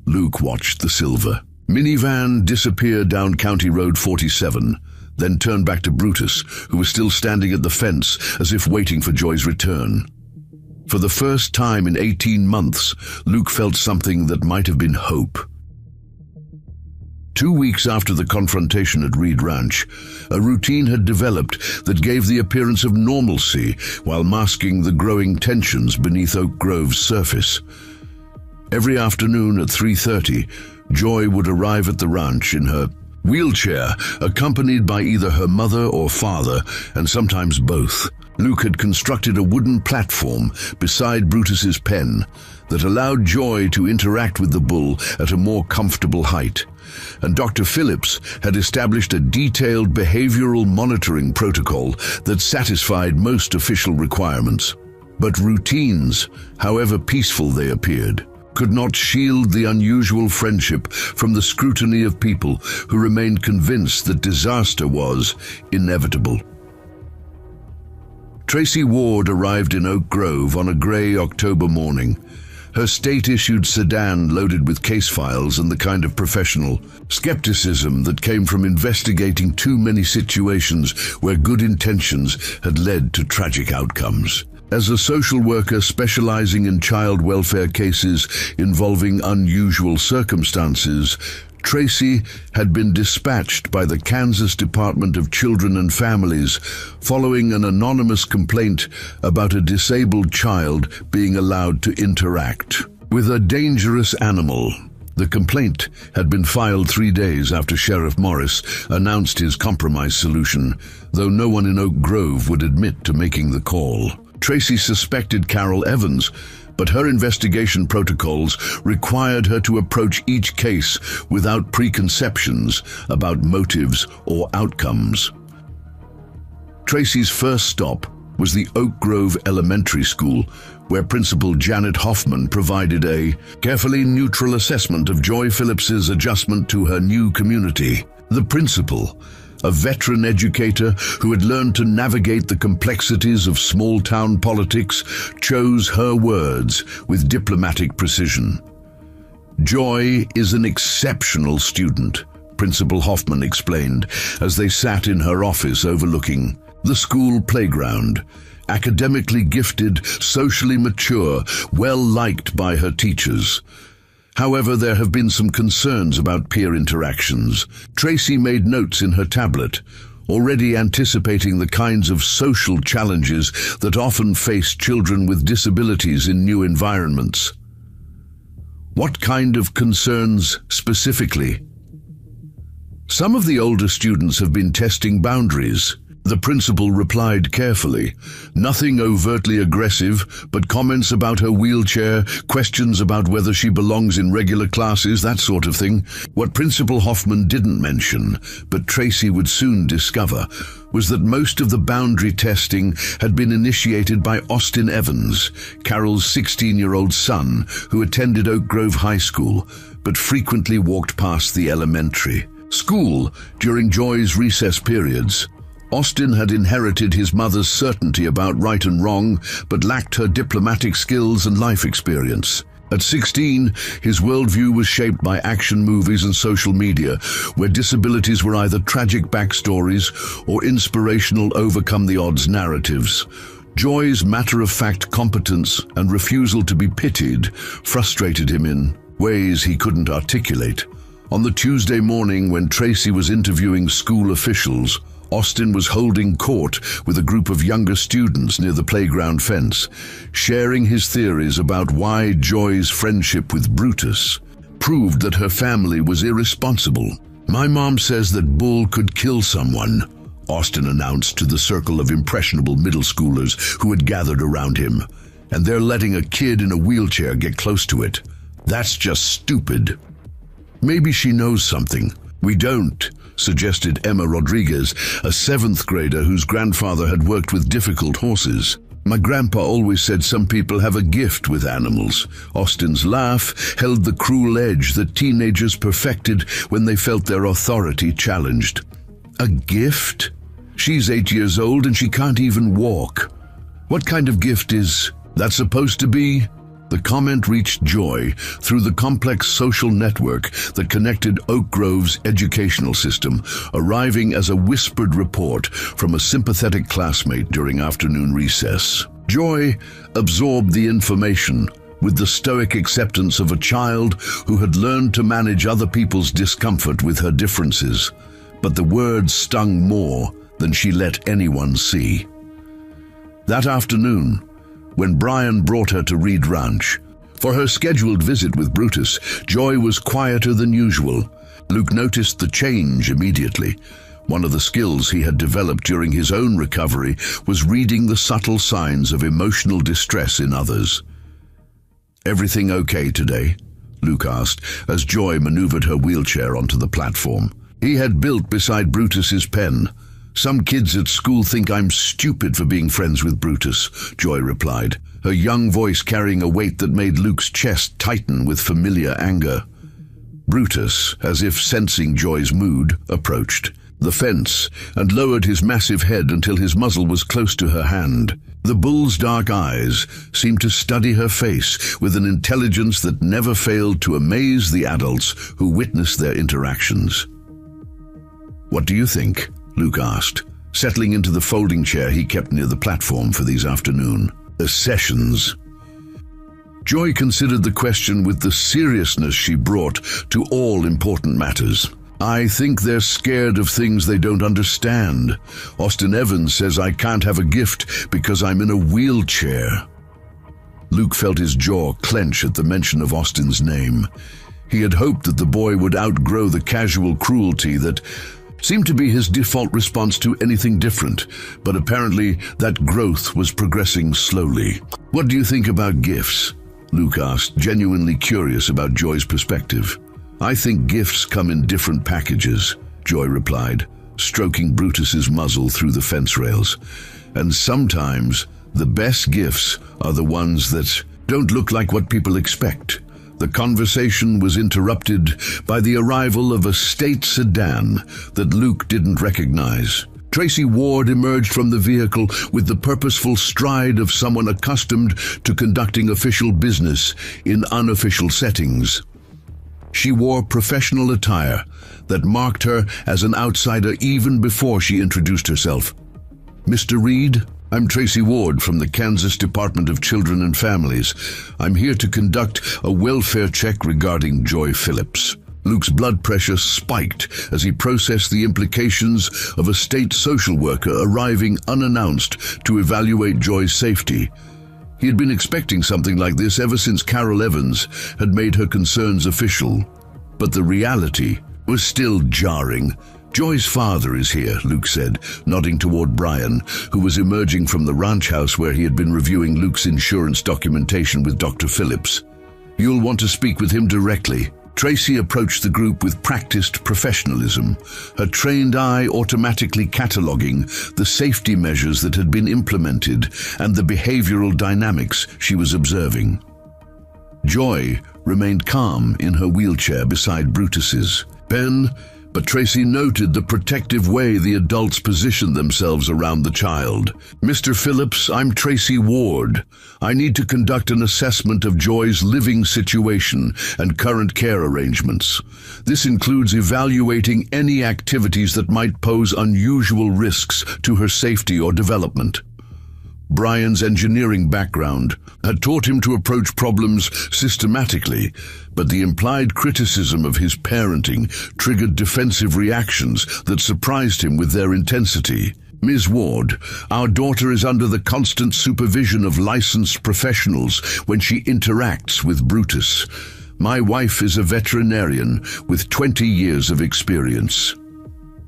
Luke watched the silver minivan disappear down County Road 47, then turned back to Brutus, who was still standing at the fence as if waiting for Joy's return. For the first time in 18 months, Luke felt something that might have been hope. 2 weeks after the confrontation at Reed Ranch, a routine had developed that gave the appearance of normalcy while masking the growing tensions beneath Oak Grove's surface. Every afternoon at 3:30, Joy would arrive at the ranch in her wheelchair, accompanied by either her mother or father, and sometimes both. Luke had constructed a wooden platform beside Brutus's pen that allowed Joy to interact with the bull at a more comfortable height. And Dr. Phillips had established a detailed behavioral monitoring protocol that satisfied most official requirements. But routines, however peaceful they appeared, could not shield the unusual friendship from the scrutiny of people who remained convinced that disaster was inevitable. Tracy Ward arrived in Oak Grove on a grey October morning, her state-issued sedan loaded with case files and the kind of professional skepticism that came from investigating too many situations where good intentions had led to tragic outcomes. As a social worker specializing in child welfare cases involving unusual circumstances, Tracy had been dispatched by the Kansas Department of Children and Families following an anonymous complaint about a disabled child being allowed to interact with a dangerous animal. The complaint had been filed 3 days after Sheriff Morris announced his compromise solution, though no one in Oak Grove would admit to making the call. Tracy suspected Carol Evans, but her investigation protocols required her to approach each case without preconceptions about motives or outcomes. Tracy's first stop was the Oak Grove Elementary School, where Principal Janet Hoffman provided a carefully neutral assessment of Joy Phillips's adjustment to her new community. The principal, a veteran educator who had learned to navigate the complexities of small-town politics, chose her words with diplomatic precision. Joy is an exceptional student, Principal Hoffman explained as they sat in her office overlooking the school playground. Academically gifted, socially mature, well-liked by her teachers. However, there have been some concerns about peer interactions. Tracy made notes in her tablet, already anticipating the kinds of social challenges that often face children with disabilities in new environments. What kind of concerns specifically? Some of the older students have been testing boundaries. The principal replied carefully. Nothing overtly aggressive, but comments about her wheelchair, questions about whether she belongs in regular classes, that sort of thing. What Principal Hoffman didn't mention, but Tracy would soon discover, was that most of the boundary testing had been initiated by Austin Evans, Carol's 16-year-old son, who attended Oak Grove High School, but frequently walked past the elementary school during Joy's recess periods. Austin had inherited his mother's certainty about right and wrong, but lacked her diplomatic skills and life experience. At 16, his worldview was shaped by action movies and social media, where disabilities were either tragic backstories or inspirational overcome-the-odds narratives. Joy's matter-of-fact competence and refusal to be pitied frustrated him in ways he couldn't articulate. On the Tuesday morning when Tracy was interviewing school officials, Austin was holding court with a group of younger students near the playground fence, sharing his theories about why Joy's friendship with Brutus proved that her family was irresponsible. "My mom says that Bull could kill someone," Austin announced to the circle of impressionable middle schoolers who had gathered around him, "and they're letting a kid in a wheelchair get close to it. That's just stupid." "Maybe she knows something we don't," suggested Emma Rodriguez, a 7th grader whose grandfather had worked with difficult horses. "My grandpa always said some people have a gift with animals." Austin's laugh held the cruel edge that teenagers perfected when they felt their authority challenged. "A gift? She's 8 years old and she can't even walk. What kind of gift is that supposed to be?" The comment reached Joy through the complex social network that connected Oak Grove's educational system, arriving as a whispered report from a sympathetic classmate during afternoon recess. Joy absorbed the information with the stoic acceptance of a child who had learned to manage other people's discomfort with her differences, but the words stung more than she let anyone see. That afternoon, when Brian brought her to Reed Ranch for her scheduled visit with Brutus, Joy was quieter than usual. Luke noticed the change immediately. One of the skills he had developed during his own recovery was reading the subtle signs of emotional distress in others. "Everything okay today?" Luke asked as Joy maneuvered her wheelchair onto the platform. He had built beside Brutus's pen, "Some kids at school think I'm stupid for being friends with Brutus," Joy replied, her young voice carrying a weight that made Luke's chest tighten with familiar anger. Brutus, as if sensing Joy's mood, approached the fence and lowered his massive head until his muzzle was close to her hand. The bull's dark eyes seemed to study her face with an intelligence that never failed to amaze the adults who witnessed their interactions. "What do you think?" Luke asked, settling into the folding chair he kept near the platform for these afternoon sessions. Joy considered the question with the seriousness she brought to all important matters. "I think they're scared of things they don't understand. Austin Evans says I can't have a gift because I'm in a wheelchair." Luke felt his jaw clench at the mention of Austin's name. He had hoped that the boy would outgrow the casual cruelty that seemed to be his default response to anything different, but apparently that growth was progressing slowly. "What do you think about gifts?" Luke asked, genuinely curious about Joy's perspective. "I think gifts come in different packages," Joy replied, stroking Brutus's muzzle through the fence rails. "And sometimes the best gifts are the ones that don't look like what people expect." The conversation was interrupted by the arrival of a state sedan that Luke didn't recognize. Tracy Ward emerged from the vehicle with the purposeful stride of someone accustomed to conducting official business in unofficial settings. She wore professional attire that marked her as an outsider even before she introduced herself. "Mr. Reed, I'm Tracy Ward from the Kansas Department of Children and Families. I'm here to conduct a welfare check regarding Joy Phillips." Luke's blood pressure spiked as he processed the implications of a state social worker arriving unannounced to evaluate Joy's safety. He had been expecting something like this ever since Carol Evans had made her concerns official. But the reality was still jarring. "Joy's father is here," Luke said, nodding toward Brian, who was emerging from the ranch house where he had been reviewing Luke's insurance documentation with Dr. Phillips. "You'll want to speak with him directly." Tracy approached the group with practiced professionalism, her trained eye automatically cataloging the safety measures that had been implemented and the behavioral dynamics she was observing. Joy remained calm in her wheelchair beside Brutus's. But Tracy noted the protective way the adults positioned themselves around the child. "Mr. Phillips, I'm Tracy Ward. I need to conduct an assessment of Joy's living situation and current care arrangements. This includes evaluating any activities that might pose unusual risks to her safety or development." Brian's engineering background had taught him to approach problems systematically, but the implied criticism of his parenting triggered defensive reactions that surprised him with their intensity. "Ms. Ward, our daughter is under the constant supervision of licensed professionals when she interacts with Brutus. My wife is a veterinarian with 20 years of experience."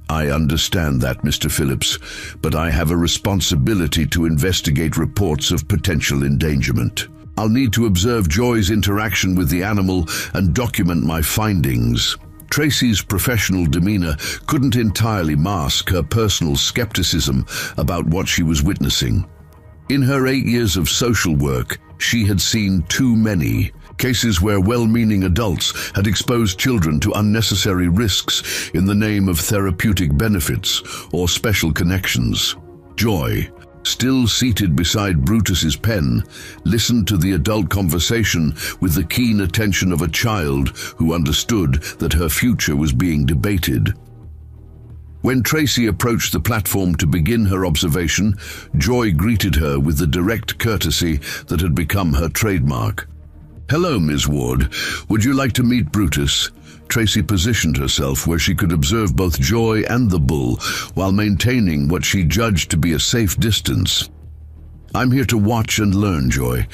"I understand that, Mr. Phillips, but I have a responsibility to investigate reports of potential endangerment. I'll need to observe Joy's interaction with the animal and document my findings." Tracy's professional demeanor couldn't entirely mask her personal skepticism about what she was witnessing. In her 8 years of social work, she had seen too many cases where well-meaning adults had exposed children to unnecessary risks in the name of therapeutic benefits or special connections. Joy, still seated beside Brutus's pen, listened to the adult conversation with the keen attention of a child who understood that her future was being debated. When Tracy approached the platform to begin her observation, Joy greeted her with the direct courtesy that had become her trademark. "Hello, Ms. Ward. Would you like to meet Brutus?" Tracy positioned herself where she could observe both Joy and the bull while maintaining what she judged to be a safe distance. "I'm here to watch and learn, Joy.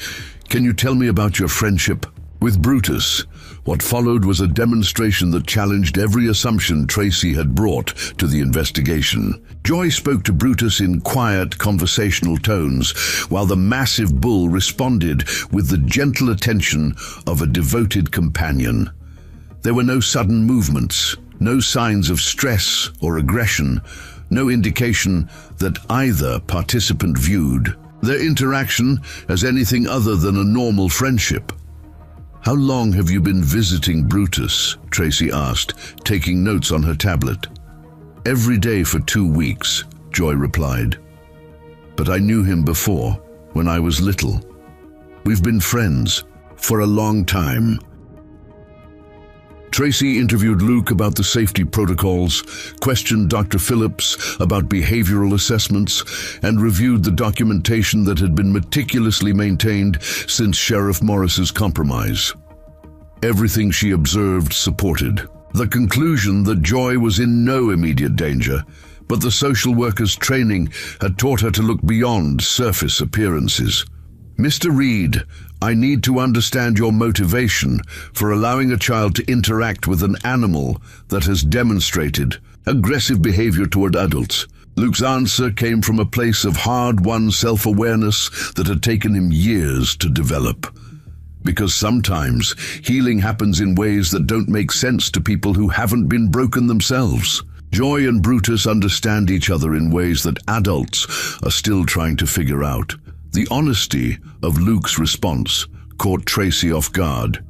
Can you tell me about your friendship with Brutus?" What followed was a demonstration that challenged every assumption Tracy had brought to the investigation. Joy spoke to Brutus in quiet, conversational tones, while the massive bull responded with the gentle attention of a devoted companion. There were no sudden movements, no signs of stress or aggression, no indication that either participant viewed their interaction as anything other than a normal friendship. "How long have you been visiting Brutus?" Tracy asked, taking notes on her tablet. "Every day for 2 weeks," Joy replied. "But I knew him before, when I was little. We've been friends for a long time." Tracy interviewed Luke about the safety protocols, questioned Dr. Phillips about behavioral assessments, and reviewed the documentation that had been meticulously maintained since Sheriff Morris's compromise. Everything she observed supported the conclusion that Joy was in no immediate danger, but the social worker's training had taught her to look beyond surface appearances. "Mr. Reed, I need to understand your motivation for allowing a child to interact with an animal that has demonstrated aggressive behavior toward adults." Luke's answer came from a place of hard-won self-awareness that had taken him years to develop. Because sometimes healing happens in ways that don't make sense to people who haven't been broken themselves. Joy and Brutus understand each other in ways that adults are still trying to figure out. The honesty of Luke's response caught Tracy off guard.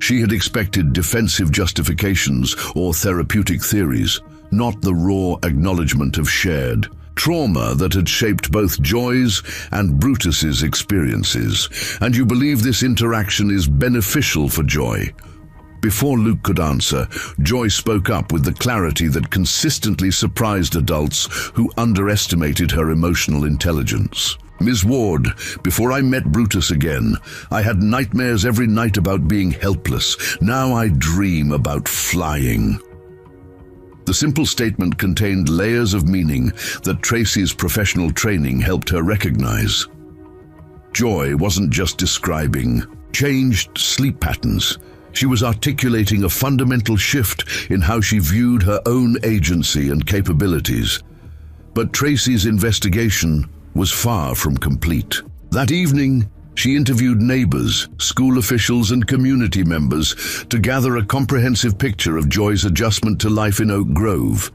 She had expected defensive justifications or therapeutic theories, not the raw acknowledgement of shared trauma that had shaped both Joy's and Brutus's experiences. "And you believe this interaction is beneficial for Joy?" Before Luke could answer, Joy spoke up with the clarity that consistently surprised adults who underestimated her emotional intelligence. "Ms. Ward, before I met Brutus again, I had nightmares every night about being helpless. Now I dream about flying." The simple statement contained layers of meaning that Tracy's professional training helped her recognize. Joy wasn't just describing changed sleep patterns. She was articulating a fundamental shift in how she viewed her own agency and capabilities. But Tracy's investigation was far from complete. That evening, she interviewed neighbors, school officials, and community members to gather a comprehensive picture of Joy's adjustment to life in Oak Grove.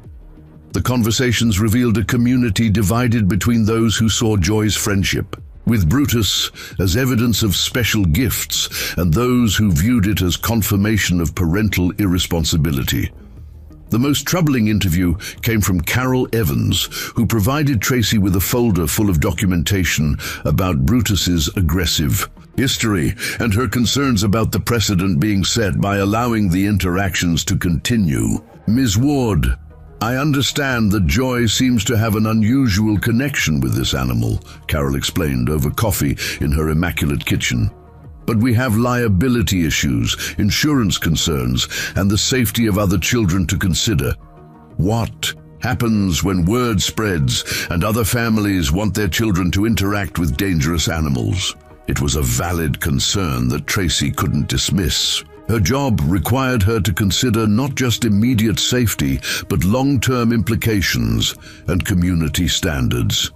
The conversations revealed a community divided between those who saw Joy's friendship with Brutus as evidence of special gifts and those who viewed it as confirmation of parental irresponsibility. The most troubling interview came from Carol Evans, who provided Tracy with a folder full of documentation about Brutus's aggressive history and her concerns about the precedent being set by allowing the interactions to continue. "Ms. Ward, I understand that Joy seems to have an unusual connection with this animal," Carol explained over coffee in her immaculate kitchen. "But we have liability issues, insurance concerns, and the safety of other children to consider. What happens when word spreads and other families want their children to interact with dangerous animals?" It was a valid concern that Tracy couldn't dismiss. Her job required her to consider not just immediate safety, but long-term implications and community standards.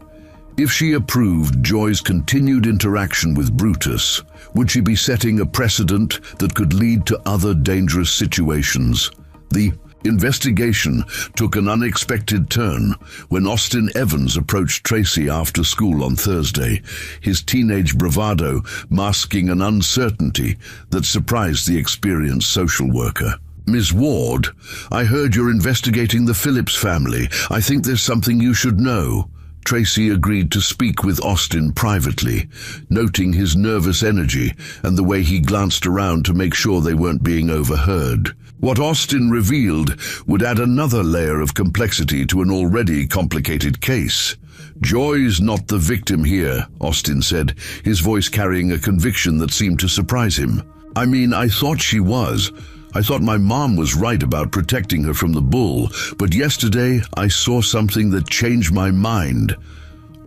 If she approved Joy's continued interaction with Brutus, would she be setting a precedent that could lead to other dangerous situations? The investigation took an unexpected turn when Austin Evans approached Tracy after school on Thursday, his teenage bravado masking an uncertainty that surprised the experienced social worker. "Ms. Ward, I heard you're investigating the Phillips family. I think there's something you should know." Tracy agreed to speak with Austin privately, noting his nervous energy and the way he glanced around to make sure they weren't being overheard. What Austin revealed would add another layer of complexity to an already complicated case. "Joy's not the victim here," Austin said, his voice carrying a conviction that seemed to surprise him. I thought she was. I thought my mom was right about protecting her from the bull, but yesterday I saw something that changed my mind."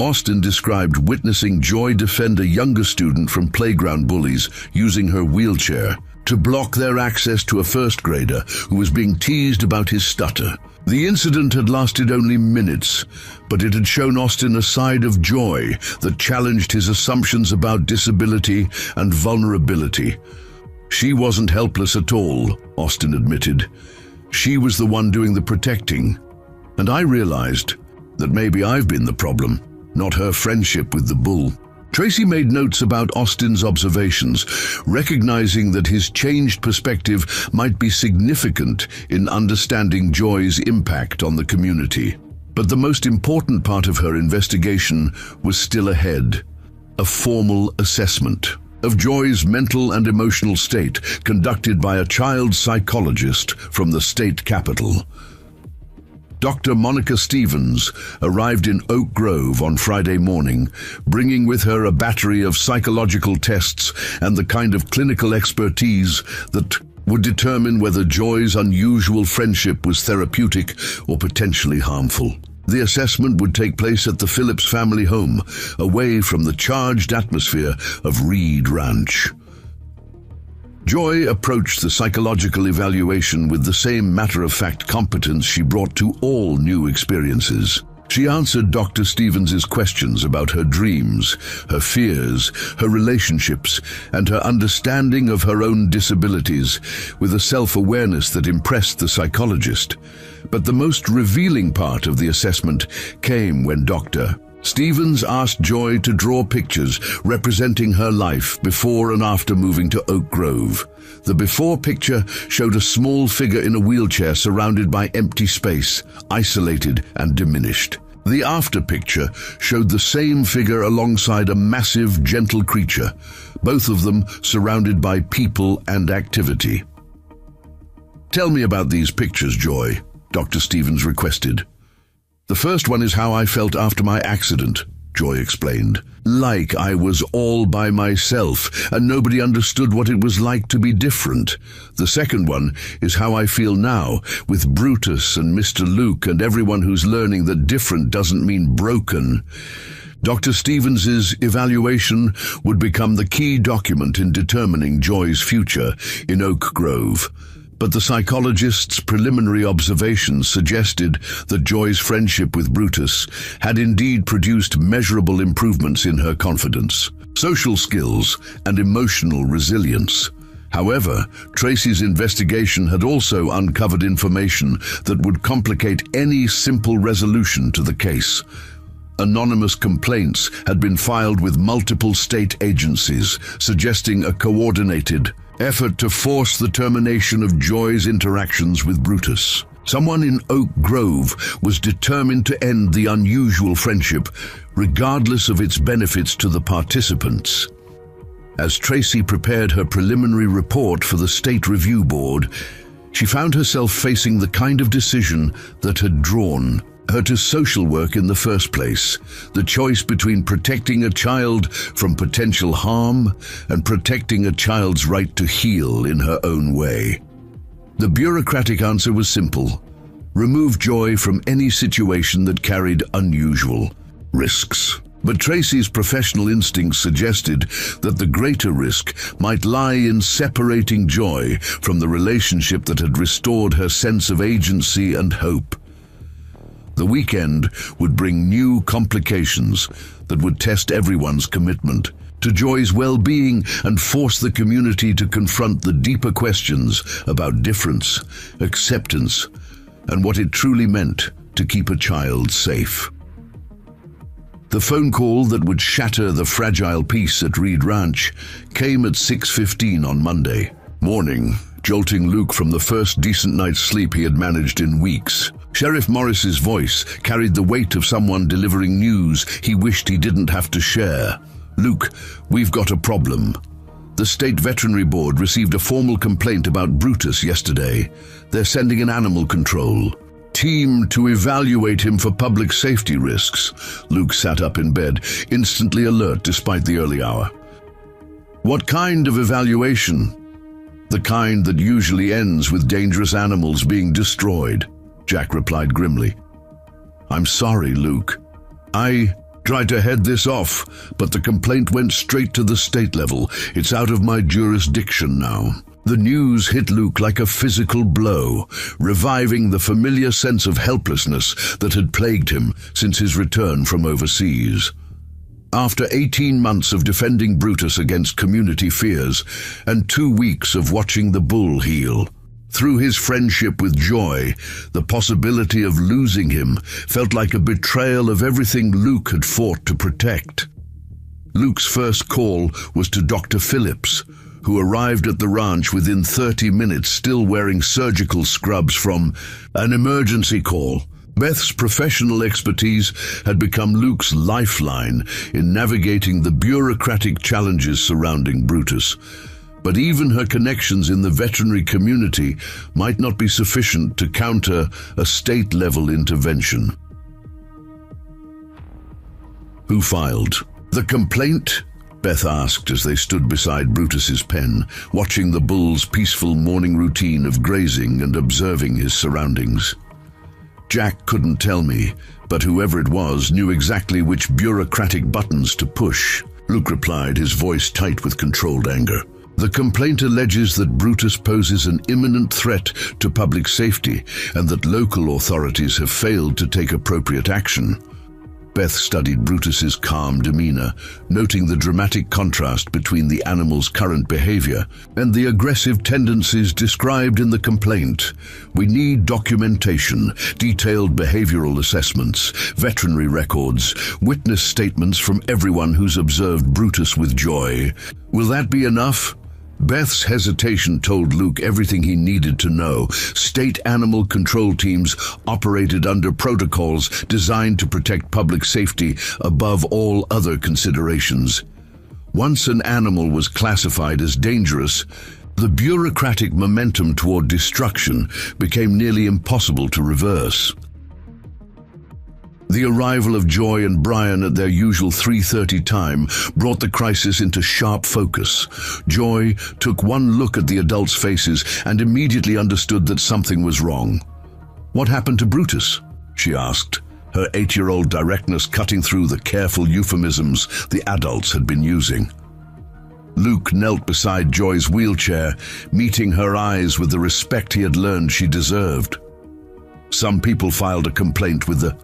Austin described witnessing Joy defend a younger student from playground bullies using her wheelchair to block their access to a first grader who was being teased about his stutter. The incident had lasted only minutes, but it had shown Austin a side of Joy that challenged his assumptions about disability and vulnerability. "She wasn't helpless at all," Austin admitted. "She was the one doing the protecting. And I realized that maybe I've been the problem, not her friendship with the bull. Tracy made notes about Austin's observations, recognizing that his changed perspective might be significant in understanding Joy's impact on the community. But the most important part of her investigation was still ahead: a formal assessment of Joy's mental and emotional state, conducted by a child psychologist from the state capital. Dr. Monica Stevens arrived in Oak Grove on Friday morning, bringing with her a battery of psychological tests and the kind of clinical expertise that would determine whether Joy's unusual friendship was therapeutic or potentially harmful. The assessment would take place at the Phillips family home, away from the charged atmosphere of Reed Ranch. Joy approached the psychological evaluation with the same matter-of-fact competence she brought to all new experiences. She answered Dr. Stevens's questions about her dreams, her fears, her relationships, and her understanding of her own disabilities with a self-awareness that impressed the psychologist. But the most revealing part of the assessment came when Dr. Stevens asked Joy to draw pictures representing her life before and after moving to Oak Grove. The before picture showed a small figure in a wheelchair surrounded by empty space, isolated and diminished. The after picture showed the same figure alongside a massive, gentle creature, both of them surrounded by people and activity. "Tell me about these pictures, Joy," Dr. Stevens requested. "The first one is how I felt after my accident," Joy explained. "Like I was all by myself and nobody understood what it was like to be different. The second one is how I feel now, with Brutus and Mr. Luke and everyone who's learning that different doesn't mean broken." Dr. Stevens's evaluation would become the key document in determining Joy's future in Oak Grove. But the psychologist's preliminary observations suggested that Joy's friendship with Brutus had indeed produced measurable improvements in her confidence, social skills, and emotional resilience. However, Tracy's investigation had also uncovered information that would complicate any simple resolution to the case. Anonymous complaints had been filed with multiple state agencies, suggesting a coordinated effort to force the termination of Joy's interactions with Brutus. Someone in Oak Grove was determined to end the unusual friendship, regardless of its benefits to the participants. As Tracy prepared her preliminary report for the State Review Board, she found herself facing the kind of decision that had drawn her to social work in the first place: the choice between protecting a child from potential harm and protecting a child's right to heal in her own way. The bureaucratic answer was simple: remove Joy from any situation that carried unusual risks. But Tracy's professional instincts suggested that the greater risk might lie in separating Joy from the relationship that had restored her sense of agency and hope. The weekend would bring new complications that would test everyone's commitment to Joy's well-being and force the community to confront the deeper questions about difference, acceptance, and what it truly meant to keep a child safe. The phone call that would shatter the fragile peace at Reed Ranch came at 6:15 on Monday morning, jolting Luke from the first decent night's sleep he had managed in weeks. Sheriff Morris's voice carried the weight of someone delivering news he wished he didn't have to share. "Luke, we've got a problem. The State Veterinary Board received a formal complaint about Brutus yesterday. They're sending an animal control team to evaluate him for public safety risks." Luke sat up in bed, instantly alert despite the early hour. "What kind of evaluation?" "The kind that usually ends with dangerous animals being destroyed," Jack replied grimly. "I'm sorry, Luke. I tried to head this off, but the complaint went straight to the state level. It's out of my jurisdiction now." The news hit Luke like a physical blow, reviving the familiar sense of helplessness that had plagued him since his return from overseas. After 18 months of defending Brutus against community fears and 2 weeks of watching the bull heal, Through his friendship with Joy, the possibility of losing him felt like a betrayal of everything Luke had fought to protect. Luke's first call was to Dr. Phillips, who arrived at the ranch within 30 minutes still wearing surgical scrubs from an emergency call. Beth's professional expertise had become Luke's lifeline in navigating the bureaucratic challenges surrounding Brutus. But even her connections in the veterinary community might not be sufficient to counter a state-level intervention. Who filed the complaint? Beth asked as they stood beside Brutus's pen, watching the bull's peaceful morning routine of grazing and observing his surroundings. Jack couldn't tell me, but whoever it was knew exactly which bureaucratic buttons to push, Luke replied, his voice tight with controlled anger. The complaint alleges that Brutus poses an imminent threat to public safety and that local authorities have failed to take appropriate action. Beth studied Brutus's calm demeanor, noting the dramatic contrast between the animal's current behavior and the aggressive tendencies described in the complaint. We need documentation, detailed behavioral assessments, veterinary records, witness statements from everyone who's observed Brutus with Joy. Will that be enough? Beth's hesitation told Luke everything he needed to know. State animal control teams operated under protocols designed to protect public safety above all other considerations. Once an animal was classified as dangerous, the bureaucratic momentum toward destruction became nearly impossible to reverse. The arrival of Joy and Brian at their usual 3:30 time brought the crisis into sharp focus. Joy took one look at the adults' faces and immediately understood that something was wrong. "What happened to Brutus?" she asked, her 8-year-old directness cutting through the careful euphemisms the adults had been using. Luke knelt beside Joy's wheelchair, meeting her eyes with the respect he had learned she deserved. "Some people filed a complaint with the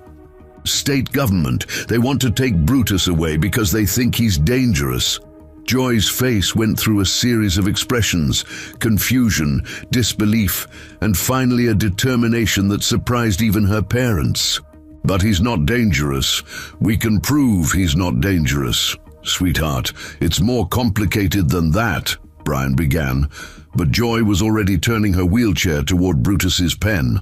state government. They want to take Brutus away because they think he's dangerous." Joy's face went through a series of expressions: confusion, disbelief, and finally a determination that surprised even her parents. "But he's not dangerous. We can prove he's not dangerous." "Sweetheart, it's more complicated than that," Brian began, but Joy was already turning her wheelchair toward Brutus's pen.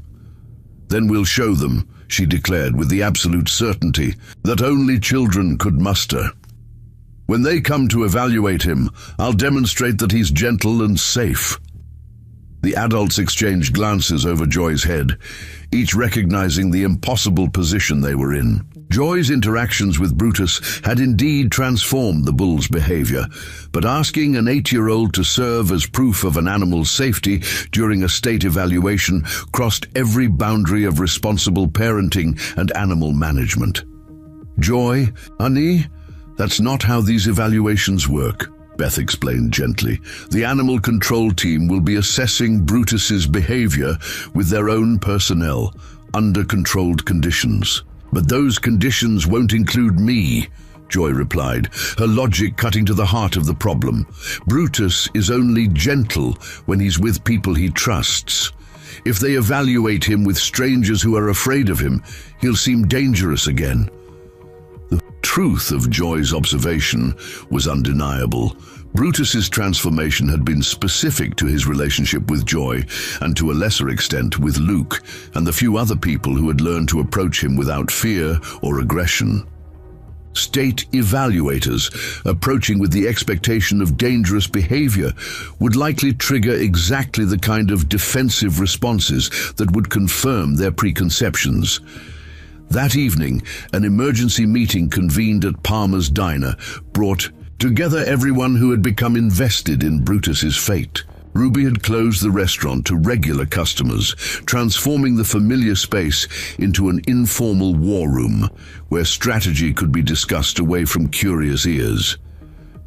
"Then we'll show them," she declared with the absolute certainty that only children could muster. "When they come to evaluate him, I'll demonstrate that he's gentle and safe." The adults exchanged glances over Joy's head, each recognizing the impossible position they were in. Joy's interactions with Brutus had indeed transformed the bull's behavior, but asking an 8-year-old to serve as proof of an animal's safety during a state evaluation crossed every boundary of responsible parenting and animal management. "Joy, honey, that's not how these evaluations work," Beth explained gently. "The animal control team will be assessing Brutus's behavior with their own personnel under controlled conditions. But those conditions won't include me," Joy replied, her logic cutting to the heart of the problem. "Brutus is only gentle when he's with people he trusts. If they evaluate him with strangers who are afraid of him, he'll seem dangerous again." The truth of Joy's observation was undeniable. Brutus's transformation had been specific to his relationship with Joy, and to a lesser extent with Luke and the few other people who had learned to approach him without fear or aggression. State evaluators approaching with the expectation of dangerous behavior would likely trigger exactly the kind of defensive responses that would confirm their preconceptions. That evening, an emergency meeting convened at Palmer's Diner brought together everyone who had become invested in Brutus's fate. Ruby had closed the restaurant to regular customers, transforming the familiar space into an informal war room where strategy could be discussed away from curious ears.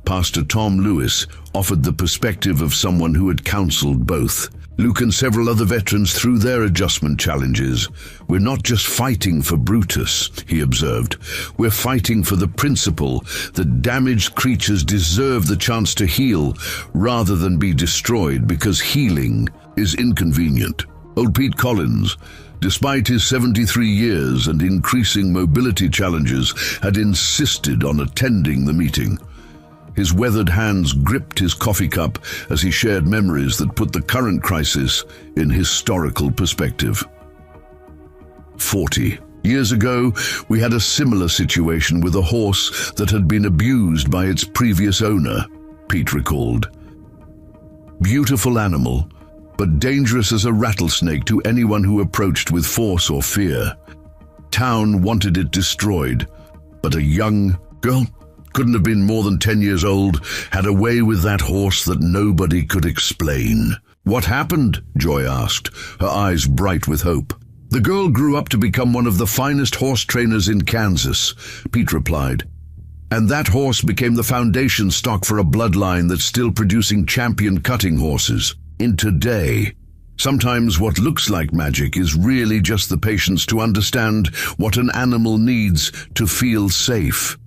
Pastor Tom Lewis offered the perspective of someone who had counseled both. Luke and several other veterans threw their adjustment challenges. "We're not just fighting for Brutus," he observed. "We're fighting for the principle that damaged creatures deserve the chance to heal rather than be destroyed, because healing is inconvenient. Old Pete Collins, despite his 73 years and increasing mobility challenges, had insisted on attending the meeting. His weathered hands gripped his coffee cup as he shared memories that put the current crisis in historical perspective. 40 years ago, we had a similar situation with a horse that had been abused by its previous owner, Pete recalled. Beautiful animal, but dangerous as a rattlesnake to anyone who approached with force or fear. Town wanted it destroyed, but a young girl, couldn't have been more than 10 years old, had a way with that horse that nobody could explain. "What happened?" Joy asked, her eyes bright with hope. "The girl grew up to become one of the finest horse trainers in Kansas," Pete replied. "And that horse became the foundation stock for a bloodline that's still producing champion cutting horses. In today, sometimes what looks like magic is really just the patience to understand what an animal needs to feel safe."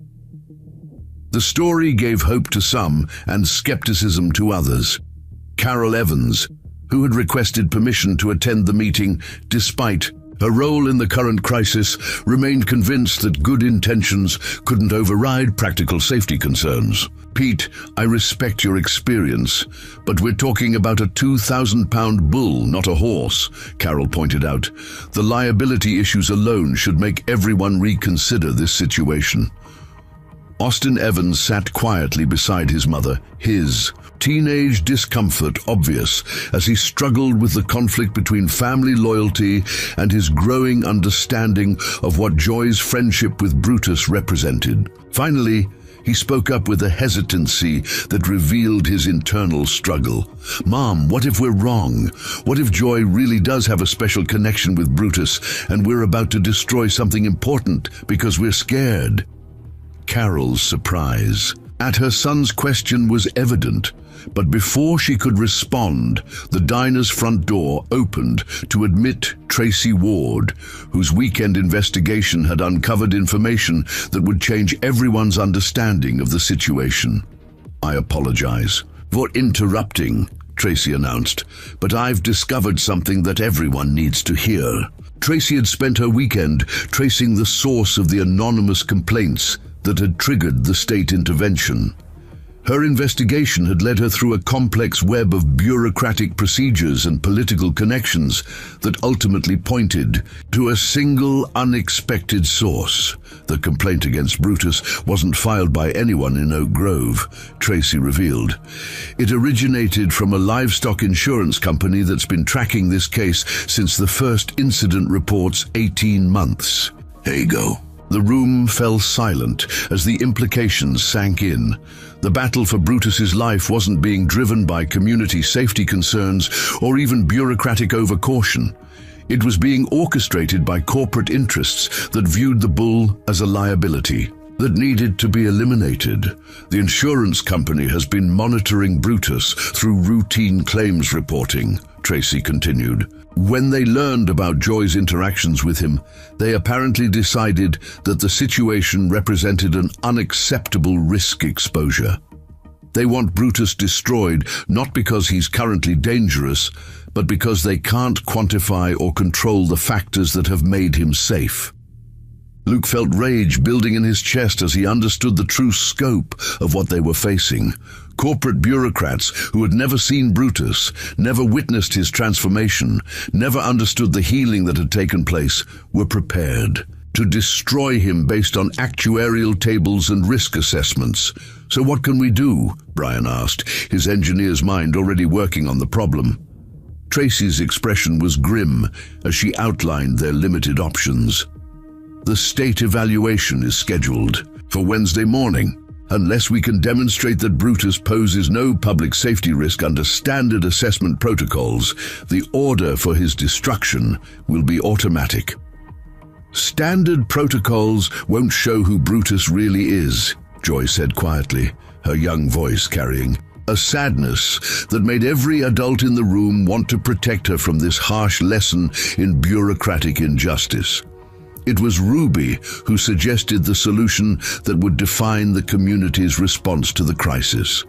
The story gave hope to some and skepticism to others. Carol Evans, who had requested permission to attend the meeting despite her role in the current crisis, remained convinced that good intentions couldn't override practical safety concerns. "Pete, I respect your experience, but we're talking about a 2,000-pound bull, not a horse," Carol pointed out. "The liability issues alone should make everyone reconsider this situation." Austin Evans sat quietly beside his mother, his teenage discomfort obvious as he struggled with the conflict between family loyalty and his growing understanding of what Joy's friendship with Brutus represented. Finally, he spoke up with a hesitancy that revealed his internal struggle. "Mom, what if we're wrong? What if Joy really does have a special connection with Brutus and we're about to destroy something important because we're scared?" Carol's surprise at her son's question was evident, but before she could respond, the diner's front door opened to admit Tracy Ward, whose weekend investigation had uncovered information that would change everyone's understanding of the situation. "I apologize for interrupting," Tracy announced, "but I've discovered something that everyone needs to hear." Tracy had spent her weekend tracing the source of the anonymous complaints that had triggered the state intervention. Her investigation had led her through a complex web of bureaucratic procedures and political connections that ultimately pointed to a single unexpected source. The complaint against Brutus wasn't filed by anyone in Oak Grove, Tracy revealed. It originated from a livestock insurance company that's been tracking this case since the first incident reports 18 months ago. The room fell silent as the implications sank in. The battle for Brutus's life wasn't being driven by community safety concerns or even bureaucratic overcaution. It was being orchestrated by corporate interests that viewed the bull as a liability that needed to be eliminated. The insurance company has been monitoring Brutus through routine claims reporting, Tracy continued. When they learned about Joy's interactions with him, they apparently decided that the situation represented an unacceptable risk exposure. They want Brutus destroyed not because he's currently dangerous, but because they can't quantify or control the factors that have made him safe. Luke felt rage building in his chest as he understood the true scope of what they were facing. Corporate bureaucrats who had never seen Brutus, never witnessed his transformation, never understood the healing that had taken place, were prepared to destroy him based on actuarial tables and risk assessments. "So what can we do?" Brian asked, his engineer's mind already working on the problem. Tracy's expression was grim as she outlined their limited options. "The state evaluation is scheduled for Wednesday morning. Unless we can demonstrate that Brutus poses no public safety risk under standard assessment protocols, the order for his destruction will be automatic." "Standard protocols won't show who Brutus really is," Joy said quietly, her young voice carrying a sadness that made every adult in the room want to protect her from this harsh lesson in bureaucratic injustice. It was Ruby who suggested the solution that would define the community's response to the crisis.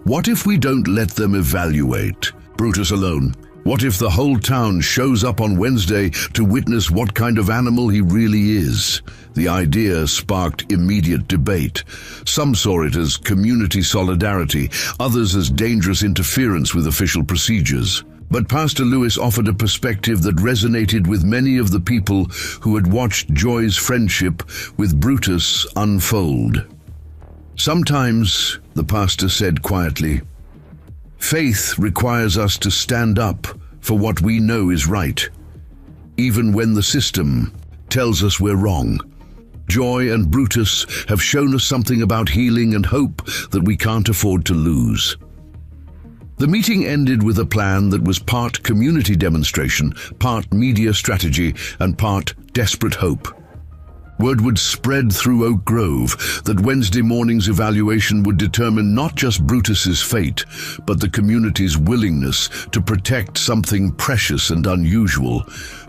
"What if we don't let them evaluate, Brutus alone? What if the whole town shows up on Wednesday to witness what kind of animal he really is? The idea sparked immediate debate. Some saw it as community solidarity, others as dangerous interference with official procedures. But Pastor Lewis offered a perspective that resonated with many of the people who had watched Joy's friendship with Brutus unfold. Sometimes, the pastor said quietly, faith requires us to stand up for what we know is right, even when the system tells us we're wrong. Joy and Brutus have shown us something about healing and hope that we can't afford to lose. The meeting ended with a plan that was part community demonstration, part media strategy, and part desperate hope. Word would spread through Oak Grove that Wednesday morning's evaluation would determine not just Brutus's fate, but the community's willingness to protect something precious and unusual.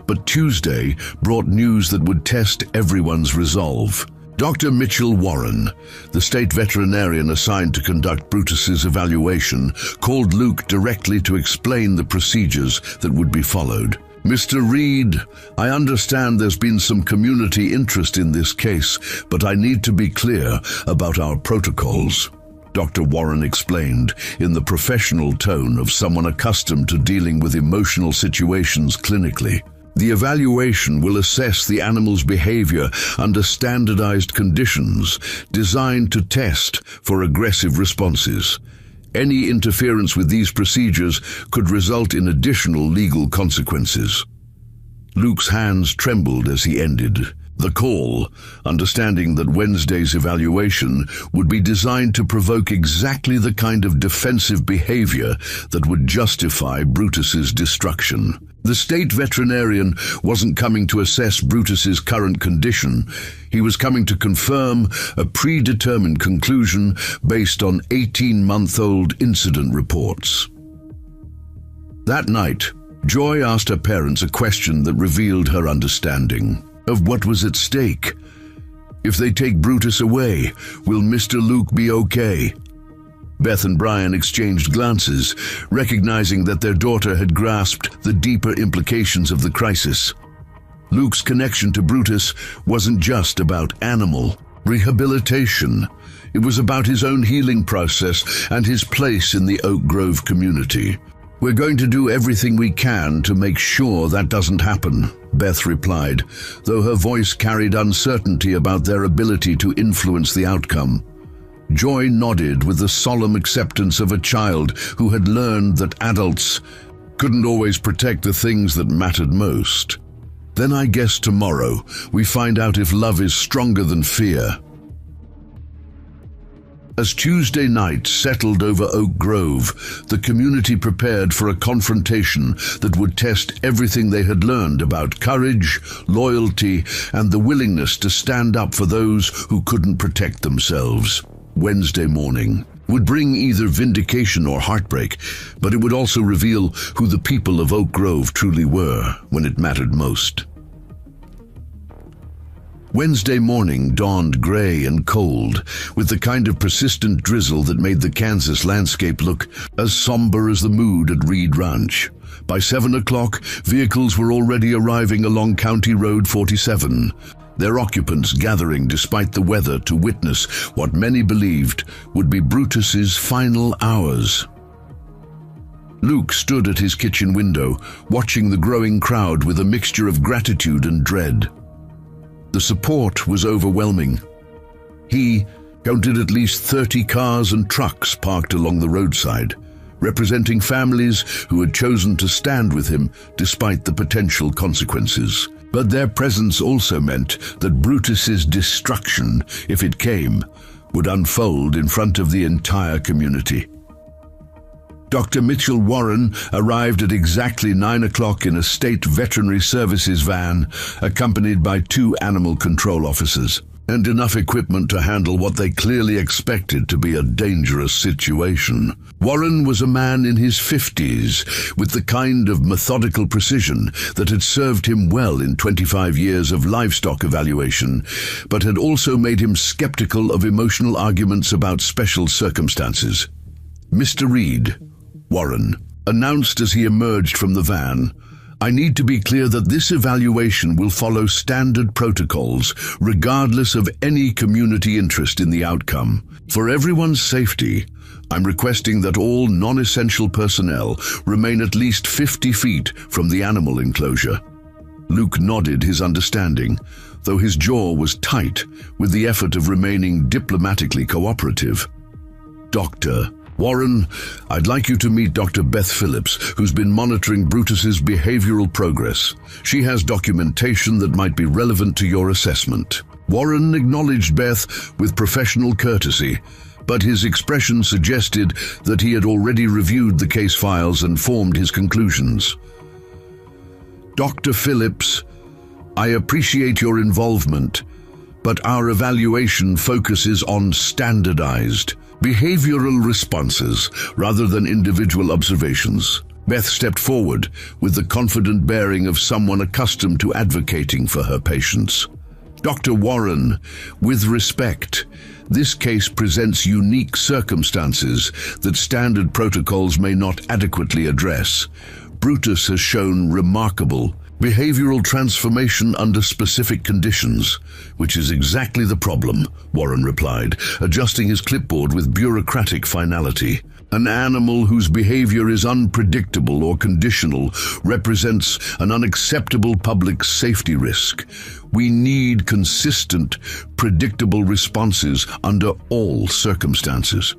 But Tuesday brought news that would test everyone's resolve. Dr. Mitchell Warren, the state veterinarian assigned to conduct Brutus's evaluation, called Luke directly to explain the procedures that would be followed. Mr. Reed, I understand there's been some community interest in this case, but I need to be clear about our protocols. Dr. Warren explained in the professional tone of someone accustomed to dealing with emotional situations clinically. The evaluation will assess the animal's behavior under standardized conditions designed to test for aggressive responses. Any interference with these procedures could result in additional legal consequences. Luke's hands trembled as he ended the call, understanding that Wednesday's evaluation would be designed to provoke exactly the kind of defensive behavior that would justify Brutus's destruction. The state veterinarian wasn't coming to assess Brutus's current condition. He was coming to confirm a predetermined conclusion based on 18-month-old incident reports. That night, Joy asked her parents a question that revealed her understanding of what was at stake. If they take Brutus away, will Mr. Luke be okay? Beth and Brian exchanged glances, recognizing that their daughter had grasped the deeper implications of the crisis. Luke's connection to Brutus wasn't just about animal rehabilitation. It was about his own healing process and his place in the Oak Grove community. We're going to do everything we can to make sure that doesn't happen, Beth replied, though her voice carried uncertainty about their ability to influence the outcome. Joy nodded with the solemn acceptance of a child who had learned that adults couldn't always protect the things that mattered most. Then I guess tomorrow we find out if love is stronger than fear. As Tuesday night settled over Oak Grove, the community prepared for a confrontation that would test everything they had learned about courage, loyalty, and the willingness to stand up for those who couldn't protect themselves. Wednesday morning would bring either vindication or heartbreak, but it would also reveal who the people of Oak Grove truly were when it mattered most. Wednesday morning dawned gray and cold, with the kind of persistent drizzle that made the Kansas landscape look as somber as the mood at Reed Ranch. By 7 o'clock, vehicles were already arriving along County Road 47, their occupants gathering despite the weather to witness what many believed would be Brutus's final hours. Luke stood at his kitchen window, watching the growing crowd with a mixture of gratitude and dread. The support was overwhelming. He counted at least 30 cars and trucks parked along the roadside, representing families who had chosen to stand with him despite the potential consequences. But their presence also meant that Brutus's destruction, if it came, would unfold in front of the entire community. Dr. Mitchell Warren arrived at exactly 9 o'clock in a state veterinary services van, accompanied by 2 animal control officers, and enough equipment to handle what they clearly expected to be a dangerous situation. Warren was a man in his 50s, with the kind of methodical precision that had served him well in 25 years of livestock evaluation, but had also made him skeptical of emotional arguments about special circumstances. Mr. Reed, Warren, announced as he emerged from the van. "I need to be clear that this evaluation will follow standard protocols, regardless of any community interest in the outcome. For everyone's safety, I'm requesting that all non-essential personnel remain at least 50 feet from the animal enclosure." Luke nodded his understanding, though his jaw was tight with the effort of remaining diplomatically cooperative. "Dr. Warren, I'd like you to meet Dr. Beth Phillips, who's been monitoring Brutus's behavioral progress. She has documentation that might be relevant to your assessment." Warren acknowledged Beth with professional courtesy, but his expression suggested that he had already reviewed the case files and formed his conclusions. "Dr. Phillips, I appreciate your involvement, but our evaluation focuses on standardized behavioral responses rather than individual observations." Beth stepped forward with the confident bearing of someone accustomed to advocating for her patients. "Dr. Warren, with respect, this case presents unique circumstances that standard protocols may not adequately address. Brutus has shown remarkable behavioral transformation under specific conditions, which is exactly the problem," Warren replied, adjusting his clipboard with bureaucratic finality. "An animal whose behavior is unpredictable or conditional represents an unacceptable public safety risk. We need consistent, predictable responses under all circumstances."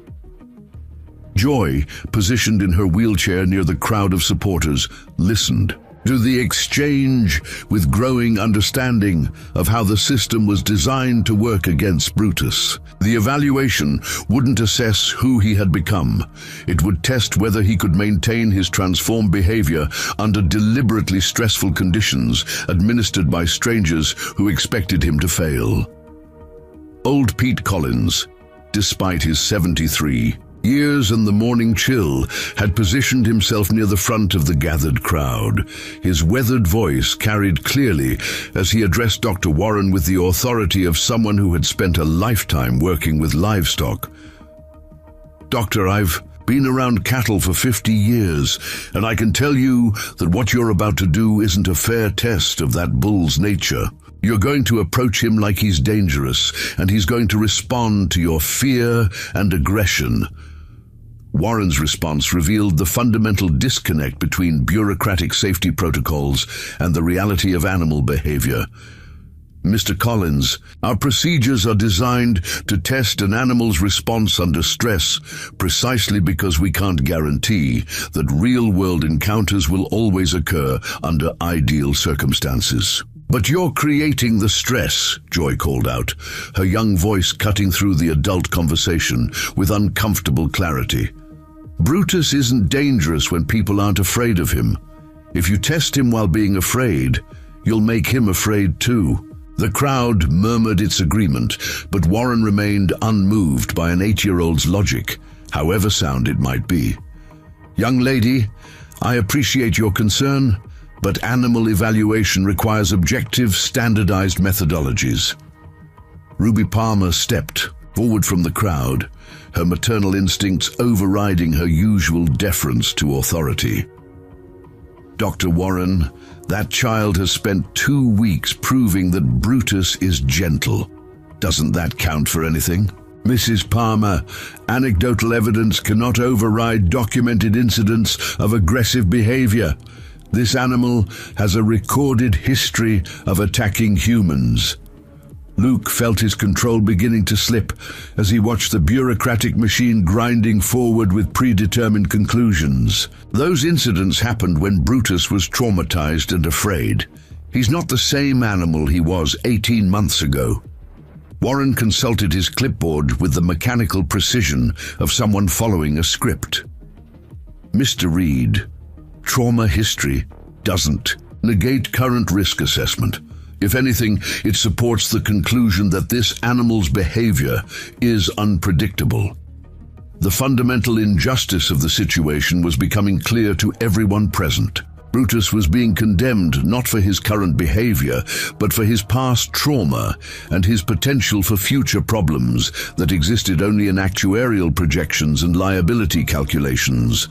Joy, positioned in her wheelchair near the crowd of supporters, listened to the exchange with growing understanding of how the system was designed to work against Brutus. The evaluation wouldn't assess who he had become. It would test whether he could maintain his transformed behavior under deliberately stressful conditions administered by strangers who expected him to fail. Old Pete Collins, despite his 73 years and the morning chill, had positioned himself near the front of the gathered crowd. His weathered voice carried clearly as he addressed Dr. Warren with the authority of someone who had spent a lifetime working with livestock. "Doctor, I've been around cattle for 50 years, and I can tell you that what you're about to do isn't a fair test of that bull's nature. You're going to approach him like he's dangerous, and he's going to respond to your fear and aggression." Warren's response revealed the fundamental disconnect between bureaucratic safety protocols and the reality of animal behavior. "Mr. Collins, our procedures are designed to test an animal's response under stress precisely because we can't guarantee that real-world encounters will always occur under ideal circumstances." "But you're creating the stress," Joy called out, her young voice cutting through the adult conversation with uncomfortable clarity. "Brutus isn't dangerous when people aren't afraid of him. If you test him while being afraid, you'll make him afraid too." The crowd murmured its agreement, but Warren remained unmoved by an 8-year-old's logic, however sound it might be. "Young lady, I appreciate your concern, but animal evaluation requires objective, standardized methodologies." Ruby Palmer stepped forward from the crowd, her maternal instincts overriding her usual deference to authority. "Dr. Warren, that child has spent 2 weeks proving that Brutus is gentle. Doesn't that count for anything?" "Mrs. Palmer, anecdotal evidence cannot override documented incidents of aggressive behavior. This animal has a recorded history of attacking humans." Luke felt his control beginning to slip as he watched the bureaucratic machine grinding forward with predetermined conclusions. Those incidents happened when Brutus was traumatized and afraid. He's not the same animal he was 18 months ago. Warren consulted his clipboard with the mechanical precision of someone following a script. "Mr. Reed, trauma history doesn't negate current risk assessment. If anything, it supports the conclusion that this animal's behavior is unpredictable." The fundamental injustice of the situation was becoming clear to everyone present. Brutus was being condemned not for his current behavior, but for his past trauma and his potential for future problems that existed only in actuarial projections and liability calculations.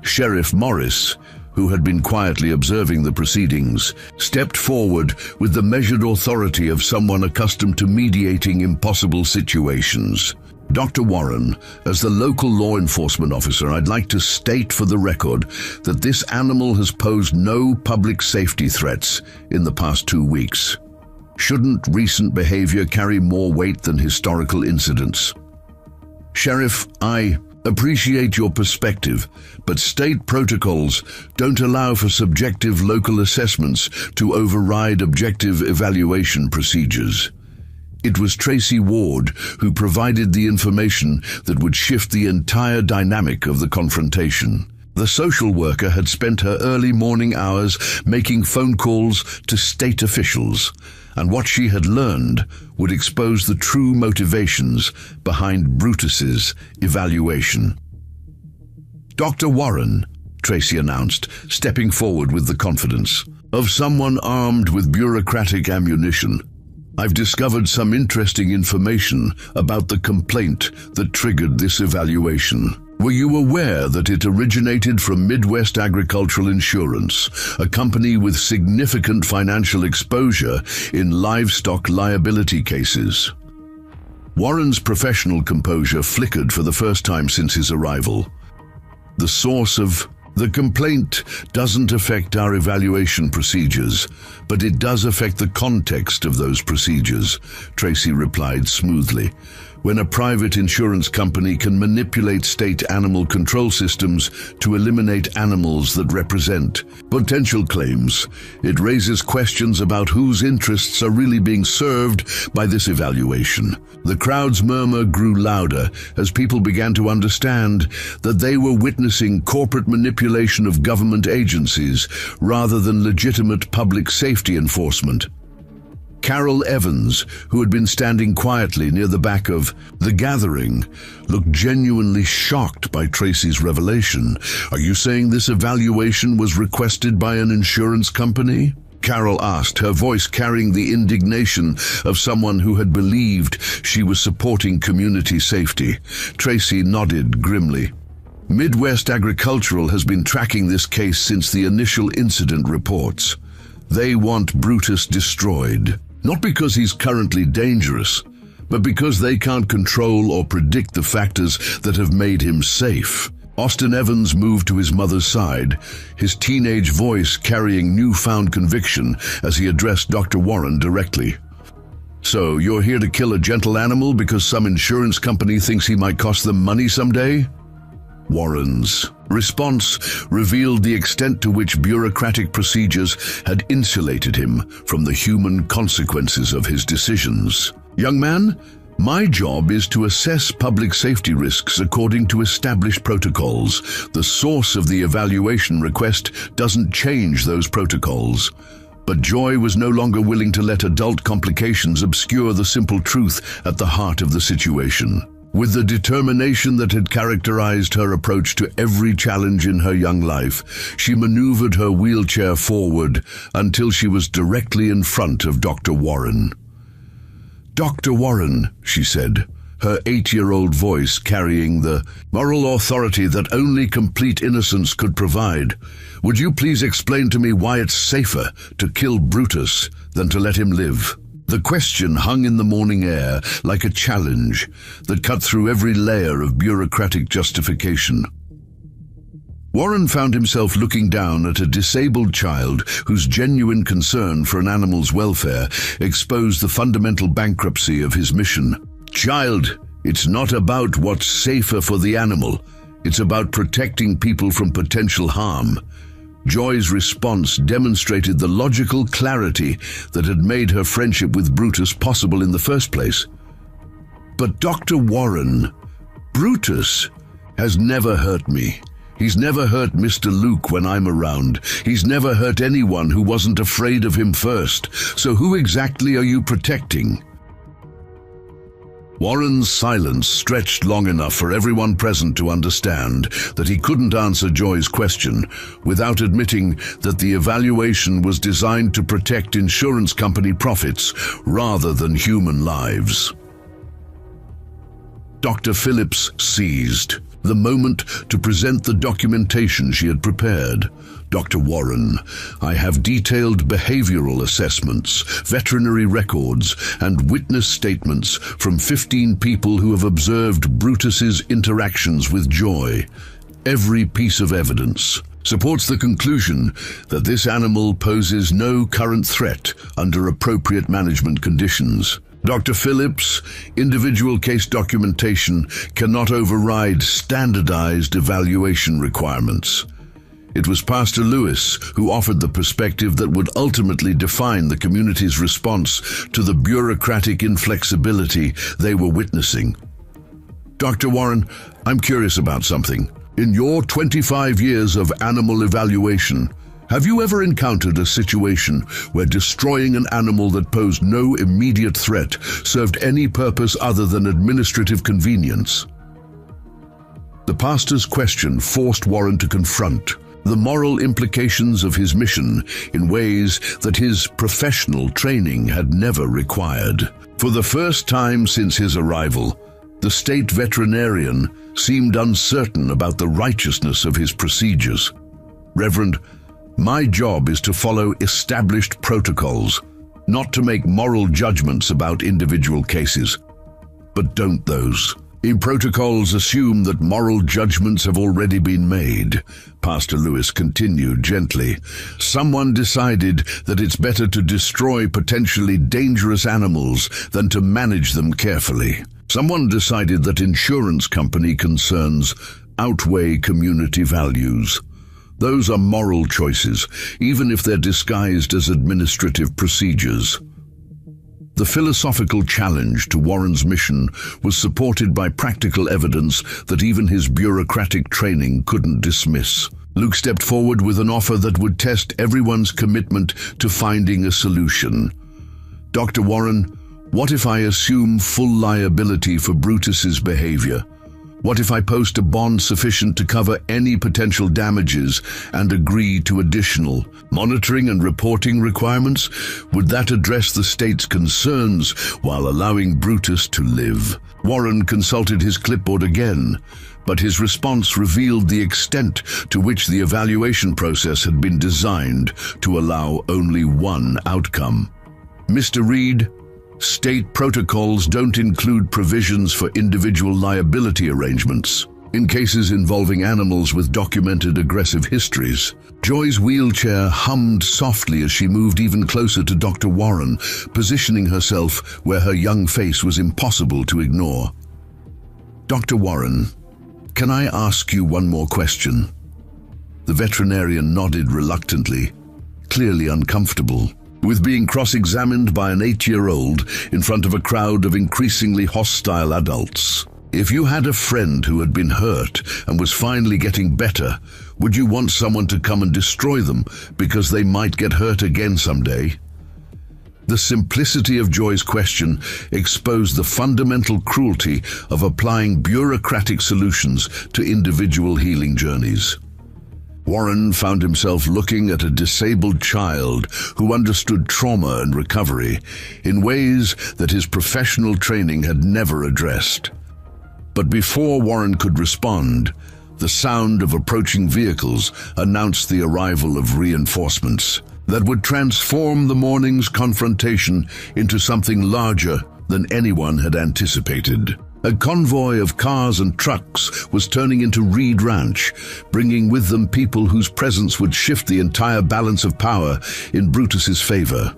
Sheriff Morris, who had been quietly observing the proceedings, stepped forward with the measured authority of someone accustomed to mediating impossible situations. Dr. Warren, as the local law enforcement officer, I'd like to state for the record that this animal has posed no public safety threats in the past 2 weeks. Shouldn't recent behavior carry more weight than historical incidents? Sheriff, I appreciate your perspective, but state protocols don't allow for subjective local assessments to override objective evaluation procedures. It was Tracy Ward who provided the information that would shift the entire dynamic of the confrontation. The social worker had spent her early morning hours making phone calls to state officials, and what she had learned would expose the true motivations behind Brutus's evaluation. Dr. Warren, Tracy announced, stepping forward with the confidence of someone armed with bureaucratic ammunition. I've discovered some interesting information about the complaint that triggered this evaluation. Were you aware that it originated from Midwest Agricultural Insurance, a company with significant financial exposure in livestock liability cases? Warren's professional composure flickered for the first time since his arrival. The source of the complaint doesn't affect our evaluation procedures, but it does affect the context of those procedures, Tracy replied smoothly. When a private insurance company can manipulate state animal control systems to eliminate animals that represent potential claims, it raises questions about whose interests are really being served by this evaluation. The crowd's murmur grew louder as people began to understand that they were witnessing corporate manipulation of government agencies rather than legitimate public safety enforcement. Carol Evans, who had been standing quietly near the back of the gathering, looked genuinely shocked by Tracy's revelation. Are you saying this evaluation was requested by an insurance company? Carol asked, her voice carrying the indignation of someone who had believed she was supporting community safety. Tracy nodded grimly. Midwest Agricultural has been tracking this case since the initial incident reports. They want Brutus destroyed. Not because he's currently dangerous, but because they can't control or predict the factors that have made him safe. Austin Evans moved to his mother's side, his teenage voice carrying newfound conviction as he addressed Dr. Warren directly. So, you're here to kill a gentle animal because some insurance company thinks he might cost them money someday? Warren's response revealed the extent to which bureaucratic procedures had insulated him from the human consequences of his decisions. Young man, my job is to assess public safety risks according to established protocols. The source of the evaluation request doesn't change those protocols. But Joy was no longer willing to let adult complications obscure the simple truth at the heart of the situation. With the determination that had characterized her approach to every challenge in her young life, she maneuvered her wheelchair forward until she was directly in front of Dr. Warren. Dr. Warren, she said, her 8-year-old voice carrying the moral authority that only complete innocence could provide. Would you please explain to me why it's safer to kill Brutus than to let him live? The question hung in the morning air like a challenge that cut through every layer of bureaucratic justification. Warren found himself looking down at a disabled child whose genuine concern for an animal's welfare exposed the fundamental bankruptcy of his mission. Child, it's not about what's safer for the animal. It's about protecting people from potential harm. Joy's response demonstrated the logical clarity that had made her friendship with Brutus possible in the first place. But Dr. Warren, Brutus has never hurt me. He's never hurt Mr. Luke when I'm around. He's never hurt anyone who wasn't afraid of him first. So who exactly are you protecting? Warren's silence stretched long enough for everyone present to understand that he couldn't answer Joy's question without admitting that the evaluation was designed to protect insurance company profits rather than human lives. Dr. Phillips seized. the moment to present the documentation she had prepared. Dr. Warren, I have detailed behavioral assessments, veterinary records, and witness statements from 15 people who have observed Brutus's interactions with Joy. Every piece of evidence supports the conclusion that this animal poses no current threat under appropriate management conditions. Dr. Phillips, individual case documentation cannot override standardized evaluation requirements. It was Pastor Lewis who offered the perspective that would ultimately define the community's response to the bureaucratic inflexibility they were witnessing. Dr. Warren, I'm curious about something. In your 25 years of animal evaluation, have you ever encountered a situation where destroying an animal that posed no immediate threat served any purpose other than administrative convenience? The pastor's question forced Warren to confront the moral implications of his mission in ways that his professional training had never required. For the first time since his arrival, the state veterinarian seemed uncertain about the righteousness of his procedures. Reverend, my job is to follow established protocols, not to make moral judgments about individual cases. But don't those protocols assume that moral judgments have already been made? Pastor Lewis continued gently. Someone decided that it's better to destroy potentially dangerous animals than to manage them carefully. Someone decided that insurance company concerns outweigh community values. Those are moral choices, even if they're disguised as administrative procedures. The philosophical challenge to Warren's mission was supported by practical evidence that even his bureaucratic training couldn't dismiss. Luke stepped forward with an offer that would test everyone's commitment to finding a solution. Dr. Warren, what if I assume full liability for Brutus's behavior? What if I post a bond sufficient to cover any potential damages and agree to additional monitoring and reporting requirements? Would that address the state's concerns while allowing Brutus to live? Warren consulted his clipboard again, but his response revealed the extent to which the evaluation process had been designed to allow only one outcome. Mr. Reed, state protocols don't include provisions for individual liability arrangements. In cases involving animals with documented aggressive histories, Joy's wheelchair hummed softly as she moved even closer to Dr. Warren, positioning herself where her young face was impossible to ignore. Dr. Warren, can I ask you one more question? The veterinarian nodded reluctantly, clearly uncomfortable with being cross-examined by an 8-year-old in front of a crowd of increasingly hostile adults. If you had a friend who had been hurt and was finally getting better, would you want someone to come and destroy them because they might get hurt again someday? The simplicity of Joy's question exposed the fundamental cruelty of applying bureaucratic solutions to individual healing journeys. Warren found himself looking at a disabled child who understood trauma and recovery in ways that his professional training had never addressed. But before Warren could respond, the sound of approaching vehicles announced the arrival of reinforcements that would transform the morning's confrontation into something larger than anyone had anticipated. A convoy of cars and trucks was turning into Reed Ranch, bringing with them people whose presence would shift the entire balance of power in Brutus's favor.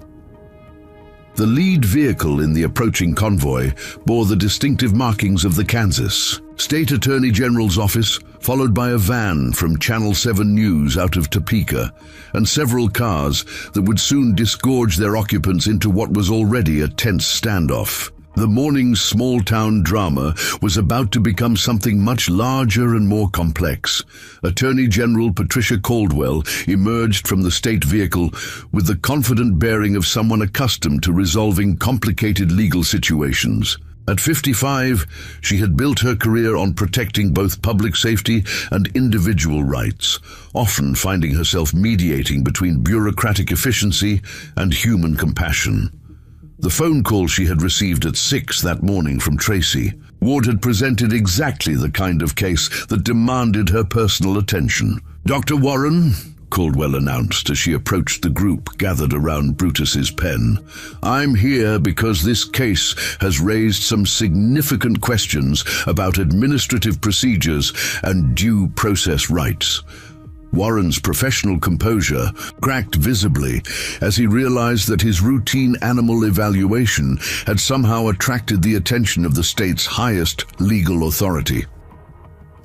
The lead vehicle in the approaching convoy bore the distinctive markings of the Kansas State Attorney General's office, followed by a van from Channel 7 News out of Topeka, and several cars that would soon disgorge their occupants into what was already a tense standoff. The morning's small-town drama was about to become something much larger and more complex. Attorney General Patricia Caldwell emerged from the state vehicle with the confident bearing of someone accustomed to resolving complicated legal situations. At 55, she had built her career on protecting both public safety and individual rights, often finding herself mediating between bureaucratic efficiency and human compassion. The phone call she had received at 6 that morning from Tracy Ward had presented exactly the kind of case that demanded her personal attention. "Dr. Warren," Caldwell announced as she approached the group gathered around Brutus's pen, "I'm here because this case has raised some significant questions about administrative procedures and due process rights." Warren's professional composure cracked visibly as he realized that his routine animal evaluation had somehow attracted the attention of the state's highest legal authority.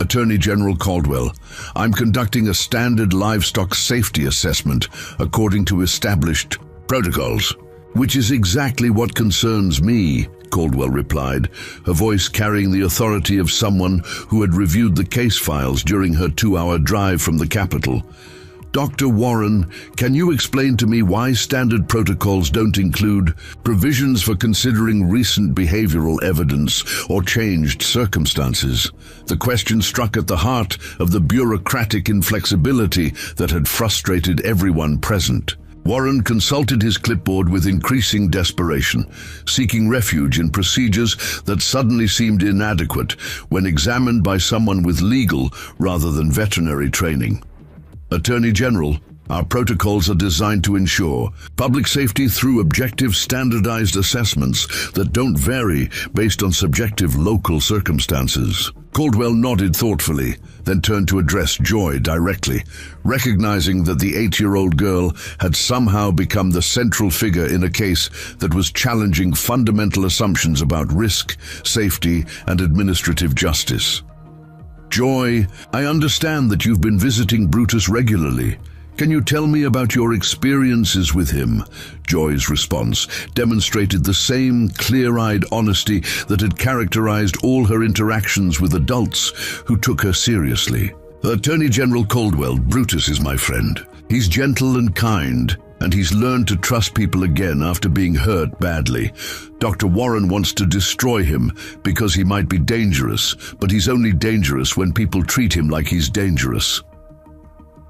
"Attorney General Caldwell, I'm conducting a standard livestock safety assessment according to established protocols." "Which is exactly what concerns me," Caldwell replied, her voice carrying the authority of someone who had reviewed the case files during her 2-hour drive from the Capitol. "Dr. Warren, can you explain to me why standard protocols don't include provisions for considering recent behavioral evidence or changed circumstances?" The question struck at the heart of the bureaucratic inflexibility that had frustrated everyone present. Warren consulted his clipboard with increasing desperation, seeking refuge in procedures that suddenly seemed inadequate when examined by someone with legal rather than veterinary training. "Attorney General, our protocols are designed to ensure public safety through objective standardized assessments that don't vary based on subjective local circumstances." Caldwell nodded thoughtfully, then turned to address Joy directly, recognizing that the 8-year-old girl had somehow become the central figure in a case that was challenging fundamental assumptions about risk, safety, and administrative justice. "Joy, I understand that you've been visiting Brutus regularly. Can you tell me about your experiences with him?" Joy's response demonstrated the same clear-eyed honesty that had characterized all her interactions with adults who took her seriously. "Attorney General Caldwell, Brutus is my friend. He's gentle and kind, and he's learned to trust people again after being hurt badly. Dr. Warren wants to destroy him because he might be dangerous, but he's only dangerous when people treat him like he's dangerous."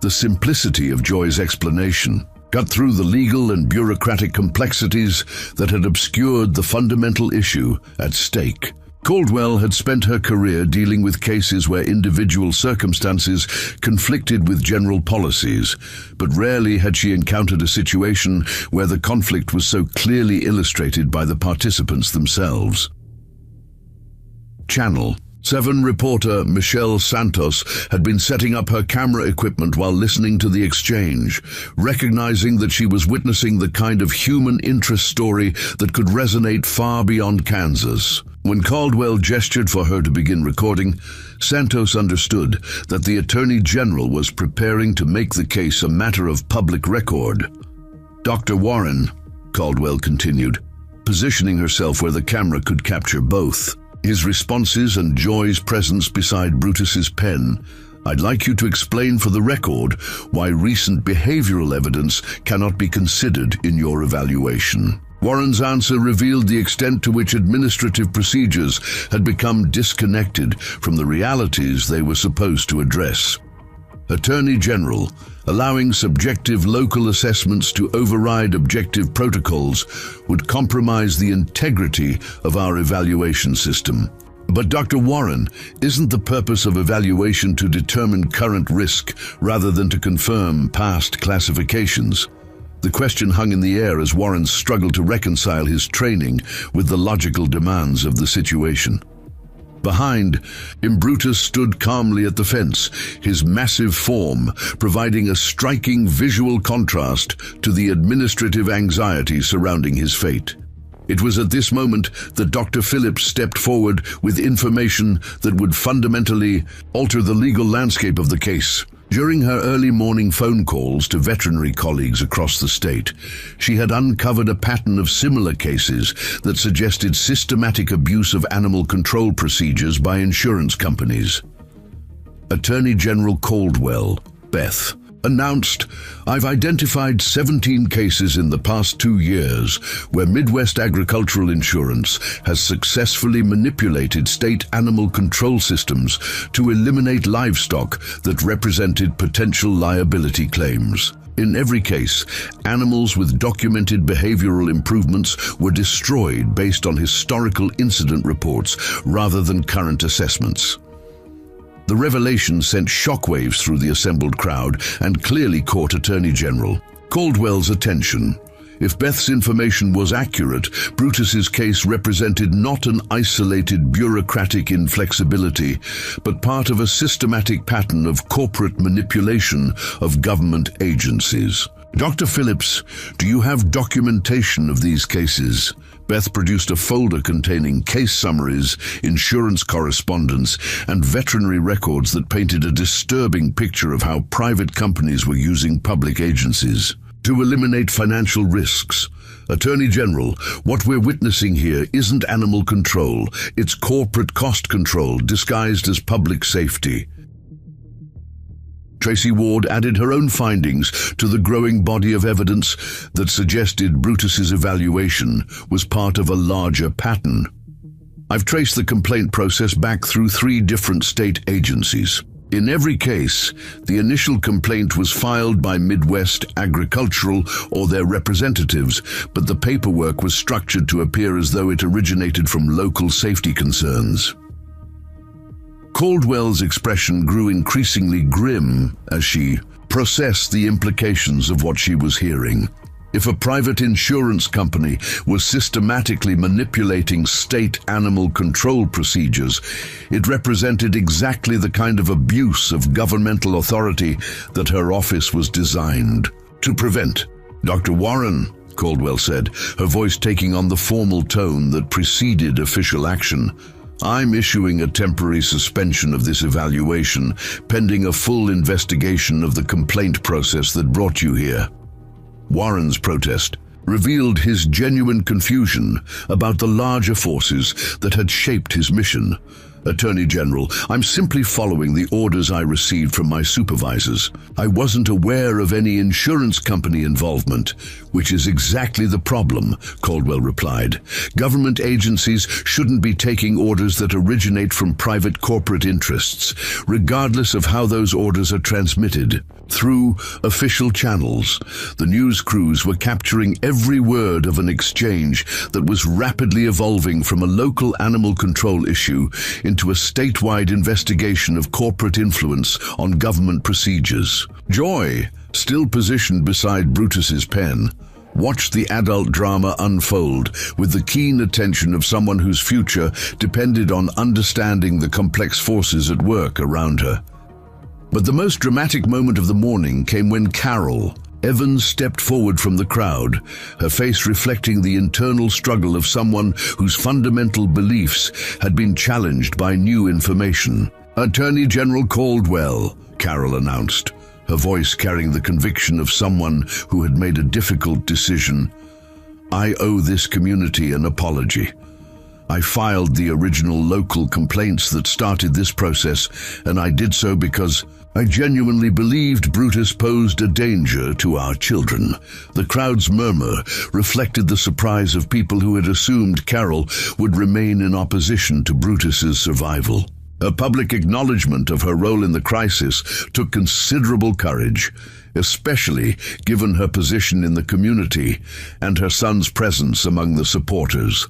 The simplicity of Joy's explanation cut through the legal and bureaucratic complexities that had obscured the fundamental issue at stake. Caldwell had spent her career dealing with cases where individual circumstances conflicted with general policies, but rarely had she encountered a situation where the conflict was so clearly illustrated by the participants themselves. Channel 7 reporter Michelle Santos had been setting up her camera equipment while listening to the exchange, recognizing that she was witnessing the kind of human interest story that could resonate far beyond Kansas. When Caldwell gestured for her to begin recording, Santos understood that the Attorney General was preparing to make the case a matter of public record. "Dr. Warren," Caldwell continued, positioning herself where the camera could capture both. His responses and Joy's presence beside Brutus's pen, "I'd like you to explain for the record why recent behavioral evidence cannot be considered in your evaluation." Warren's answer revealed the extent to which administrative procedures had become disconnected from the realities they were supposed to address. "Attorney General, allowing subjective local assessments to override objective protocols would compromise the integrity of our evaluation system." "But Dr. Warren, isn't the purpose of evaluation to determine current risk rather than to confirm past classifications?" The question hung in the air as Warren struggled to reconcile his training with the logical demands of the situation. Behind him, Brutus stood calmly at the fence, his massive form providing a striking visual contrast to the administrative anxiety surrounding his fate. It was at this moment that Dr. Phillips stepped forward with information that would fundamentally alter the legal landscape of the case. During her early morning phone calls to veterinary colleagues across the state, she had uncovered a pattern of similar cases that suggested systematic abuse of animal control procedures by insurance companies. Attorney General Caldwell, Beth, announced, "I've identified 17 cases in the past 2 years where Midwest Agricultural Insurance has successfully manipulated state animal control systems to eliminate livestock that represented potential liability claims. In every case, animals with documented behavioral improvements were destroyed based on historical incident reports rather than current assessments. The revelation sent shockwaves through the assembled crowd and clearly caught Attorney General Caldwell's attention. If Beth's information was accurate, Brutus's case represented not an isolated bureaucratic inflexibility, but part of a systematic pattern of corporate manipulation of government agencies. Dr. Phillips, do you have documentation of these cases? Beth produced a folder containing case summaries, insurance correspondence, and veterinary records that painted a disturbing picture of how private companies were using public agencies to eliminate financial risks. Attorney General, what we're witnessing here isn't animal control, it's corporate cost control disguised as public safety. Tracy Ward added her own findings to the growing body of evidence that suggested Brutus's evaluation was part of a larger pattern. I've traced the complaint process back through 3 different state agencies. In every case, the initial complaint was filed by Midwest Agricultural or their representatives, but the paperwork was structured to appear as though it originated from local safety concerns. Caldwell's expression grew increasingly grim as she processed the implications of what she was hearing. If a private insurance company was systematically manipulating state animal control procedures, it represented exactly the kind of abuse of governmental authority that her office was designed to prevent. Dr. Warren, Caldwell said, her voice taking on the formal tone that preceded official action, I'm issuing a temporary suspension of this evaluation, pending a full investigation of the complaint process that brought you here. Warren's protest revealed his genuine confusion about the larger forces that had shaped his mission. Attorney General, I'm simply following the orders I received from my supervisors. I wasn't aware of any insurance company involvement, which is exactly the problem, Caldwell replied. Government agencies shouldn't be taking orders that originate from private corporate interests, regardless of how those orders are transmitted. Through official channels, the news crews were capturing every word of an exchange that was rapidly evolving from a local animal control issue into a statewide investigation of corporate influence on government procedures. Joy, still positioned beside Brutus's pen, watched the adult drama unfold with the keen attention of someone whose future depended on understanding the complex forces at work around her. But the most dramatic moment of the morning came when Carol Evans stepped forward from the crowd, her face reflecting the internal struggle of someone whose fundamental beliefs had been challenged by new information. Attorney General Caldwell, Carol announced, her voice carrying the conviction of someone who had made a difficult decision. I owe this community an apology. I filed the original local complaints that started this process, and I did so because I genuinely believed Brutus posed a danger to our children. The crowd's murmur reflected the surprise of people who had assumed Carol would remain in opposition to Brutus's survival. A public acknowledgement of her role in the crisis took considerable courage, especially given her position in the community and her son's presence among the supporters.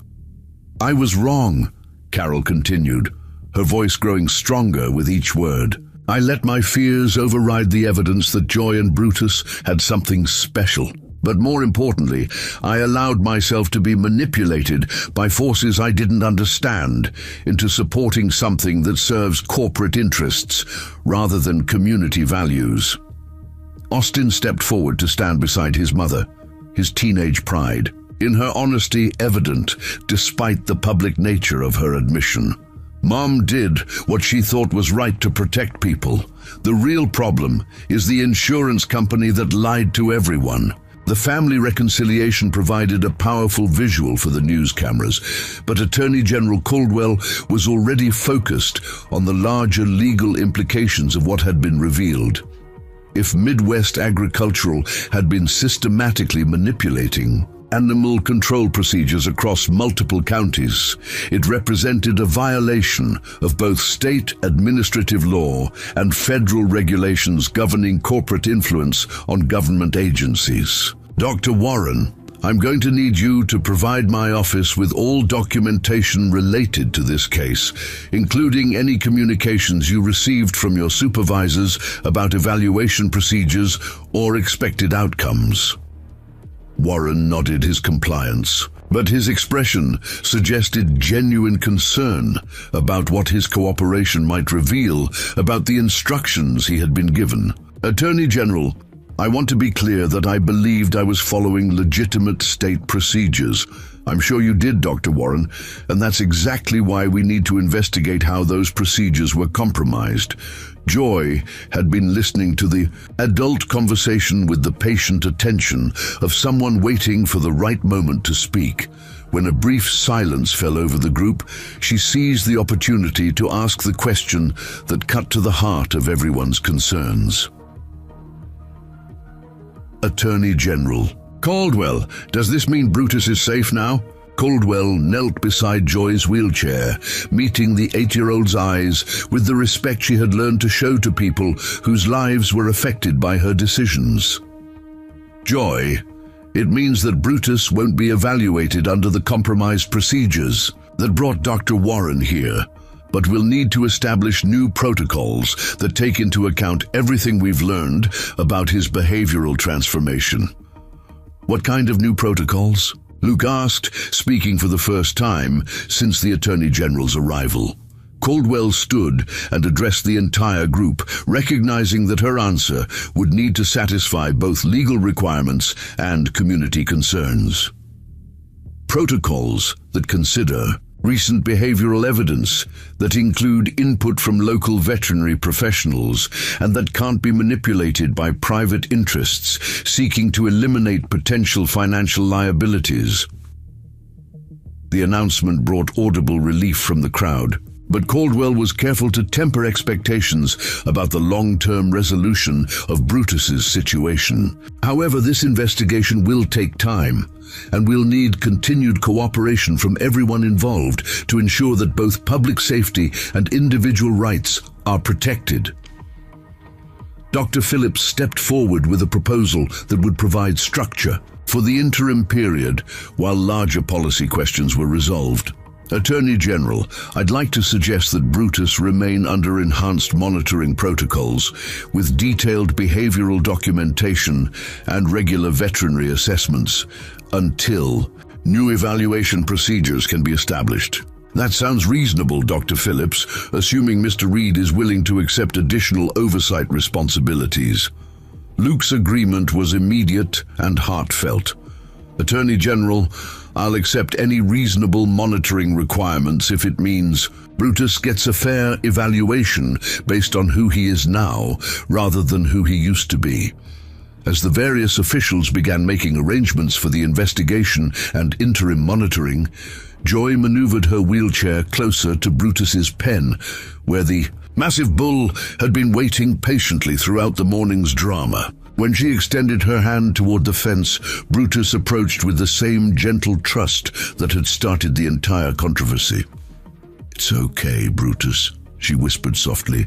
I was wrong, Carol continued, her voice growing stronger with each word. I let my fears override the evidence that Joy and Brutus had something special. But more importantly, I allowed myself to be manipulated by forces I didn't understand into supporting something that serves corporate interests rather than community values. Austin stepped forward to stand beside his mother, his teenage pride, in her honesty evident despite the public nature of her admission. Mom did what she thought was right to protect people. The real problem is the insurance company that lied to everyone. The family reconciliation provided a powerful visual for the news cameras, but Attorney General Caldwell was already focused on the larger legal implications of what had been revealed. If Midwest Agricultural had been systematically manipulating animal control procedures across multiple counties. It represented a violation of both state administrative law and federal regulations governing corporate influence on government agencies. Dr. Warren, I'm going to need you to provide my office with all documentation related to this case, including any communications you received from your supervisors about evaluation procedures or expected outcomes. Warren nodded his compliance, but his expression suggested genuine concern about what his cooperation might reveal about the instructions he had been given. Attorney General, I want to be clear that I believed I was following legitimate state procedures. I'm sure you did, Dr. Warren, and that's exactly why we need to investigate how those procedures were compromised. Joy had been listening to the adult conversation with the patient attention of someone waiting for the right moment to speak. When a brief silence fell over the group, she seized the opportunity to ask the question that cut to the heart of everyone's concerns. Attorney General. Caldwell, does this mean Brutus is safe now? Caldwell knelt beside Joy's wheelchair, meeting the 8-year-old's eyes with the respect she had learned to show to people whose lives were affected by her decisions. Joy, it means that Brutus won't be evaluated under the compromised procedures that brought Dr. Warren here, but we'll need to establish new protocols that take into account everything we've learned about his behavioral transformation. What kind of new protocols? Luke asked, speaking for the first time since the Attorney General's arrival. Caldwell stood and addressed the entire group, recognizing that her answer would need to satisfy both legal requirements and community concerns. Protocols that consider recent behavioral evidence, that include input from local veterinary professionals, and that can't be manipulated by private interests seeking to eliminate potential financial liabilities. The announcement brought audible relief from the crowd, but Caldwell was careful to temper expectations about the long-term resolution of Brutus's situation. However, this investigation will take time, and we'll need continued cooperation from everyone involved to ensure that both public safety and individual rights are protected. Dr. Phillips stepped forward with a proposal that would provide structure for the interim period while larger policy questions were resolved. Attorney General, I'd like to suggest that Brutus remain under enhanced monitoring protocols with detailed behavioral documentation and regular veterinary assessments until new evaluation procedures can be established. That sounds reasonable, Dr. Phillips, assuming Mr. Reed is willing to accept additional oversight responsibilities. Luke's agreement was immediate and heartfelt. Attorney General, I'll accept any reasonable monitoring requirements if it means Brutus gets a fair evaluation based on who he is now rather than who he used to be. As the various officials began making arrangements for the investigation and interim monitoring, Joy maneuvered her wheelchair closer to Brutus's pen, where the massive bull had been waiting patiently throughout the morning's drama. When she extended her hand toward the fence, Brutus approached with the same gentle trust that had started the entire controversy. "It's okay, Brutus," she whispered softly.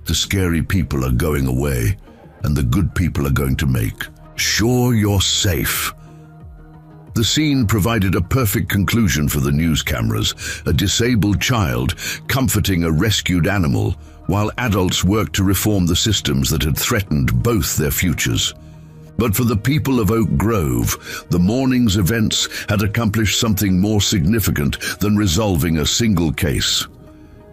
"The scary people are going away, and the good people are going to make sure you're safe." The scene provided a perfect conclusion for the news cameras, a disabled child comforting a rescued animal, while adults worked to reform the systems that had threatened both their futures. But for the people of Oak Grove, the morning's events had accomplished something more significant than resolving a single case.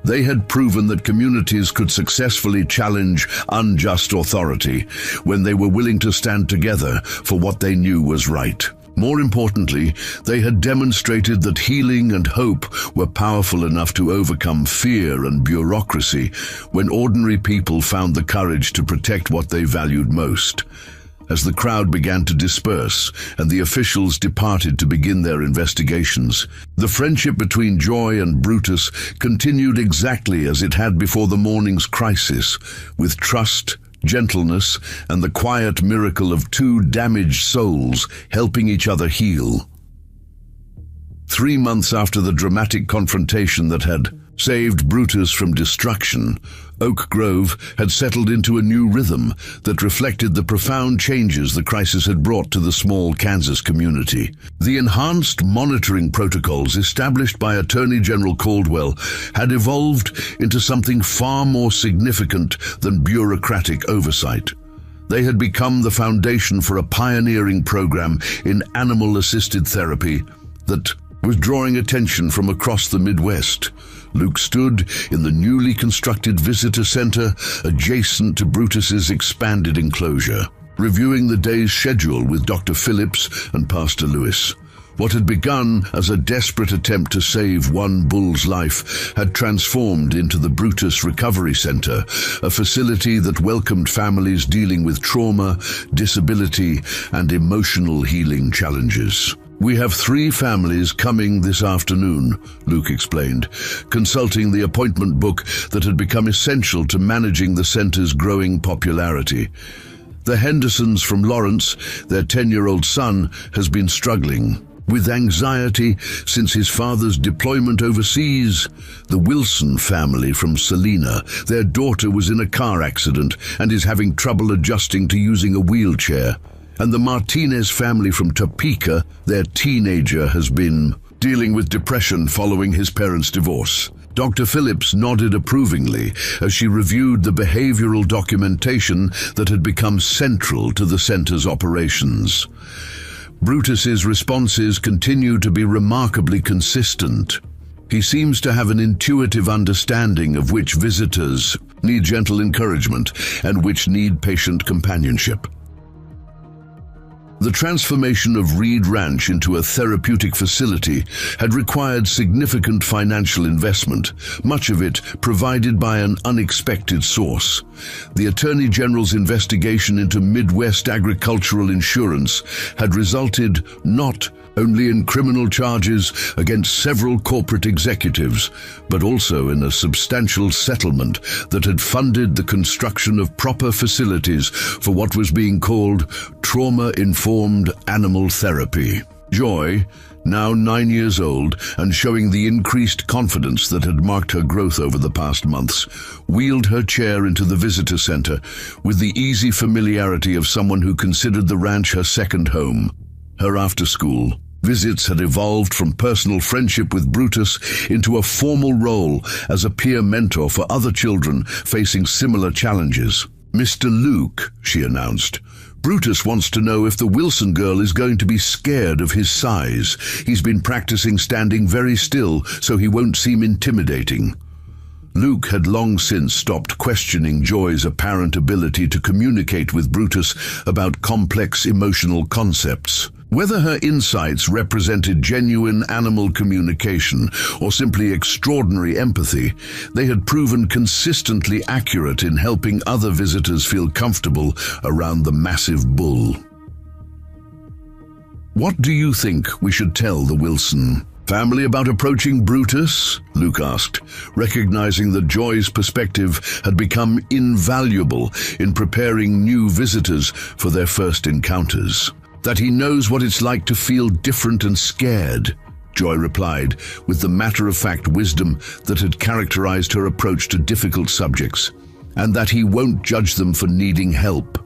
They had proven that communities could successfully challenge unjust authority when they were willing to stand together for what they knew was right. More importantly, they had demonstrated that healing and hope were powerful enough to overcome fear and bureaucracy when ordinary people found the courage to protect what they valued most. As the crowd began to disperse and the officials departed to begin their investigations, the friendship between Joy and Brutus continued exactly as it had before the morning's crisis, with trust, gentleness, and the quiet miracle of two damaged souls helping each other heal. 3 months after the dramatic confrontation that had saved Brutus from destruction, Oak Grove had settled into a new rhythm that reflected the profound changes the crisis had brought to the small Kansas community. The enhanced monitoring protocols established by Attorney General Caldwell had evolved into something far more significant than bureaucratic oversight. They had become the foundation for a pioneering program in animal-assisted therapy that was drawing attention from across the Midwest. Luke stood in the newly constructed visitor center adjacent to Brutus's expanded enclosure, reviewing the day's schedule with Dr. Phillips and Pastor Lewis. What had begun as a desperate attempt to save one bull's life had transformed into the Brutus Recovery Center, a facility that welcomed families dealing with trauma, disability, and emotional healing challenges. "We have 3 families coming this afternoon," Luke explained, consulting the appointment book that had become essential to managing the center's growing popularity. The Hendersons from Lawrence, their 10-year-old son, has been struggling with anxiety since his father's deployment overseas. The Wilson family from Salina, their daughter was in a car accident and is having trouble adjusting to using a wheelchair. And the Martinez family from Topeka, their teenager has been dealing with depression following his parents' divorce. Dr. Phillips nodded approvingly as she reviewed the behavioral documentation that had become central to the center's operations. Brutus's responses continue to be remarkably consistent. He seems to have an intuitive understanding of which visitors need gentle encouragement and which need patient companionship. The transformation of Reed Ranch into a therapeutic facility had required significant financial investment, much of it provided by an unexpected source. The Attorney General's investigation into Midwest agricultural insurance had resulted not only in criminal charges against several corporate executives, but also in a substantial settlement that had funded the construction of proper facilities for what was being called trauma-informed animal therapy. Joy, now 9 years old and showing the increased confidence that had marked her growth over the past months, wheeled her chair into the visitor center with the easy familiarity of someone who considered the ranch her second home. Her after-school visits had evolved from personal friendship with Brutus into a formal role as a peer mentor for other children facing similar challenges. "Mr. Luke," she announced, "Brutus wants to know if the Wilson girl is going to be scared of his size. He's been practicing standing very still so he won't seem intimidating." Luke had long since stopped questioning Joy's apparent ability to communicate with Brutus about complex emotional concepts. Whether her insights represented genuine animal communication or simply extraordinary empathy, they had proven consistently accurate in helping other visitors feel comfortable around the massive bull. "What do you think we should tell the Wilson family about approaching Brutus?" Luke asked, recognizing that Joy's perspective had become invaluable in preparing new visitors for their first encounters. "That he knows what it's like to feel different and scared," Joy replied, with the matter-of-fact wisdom that had characterized her approach to difficult subjects, "and that he won't judge them for needing help."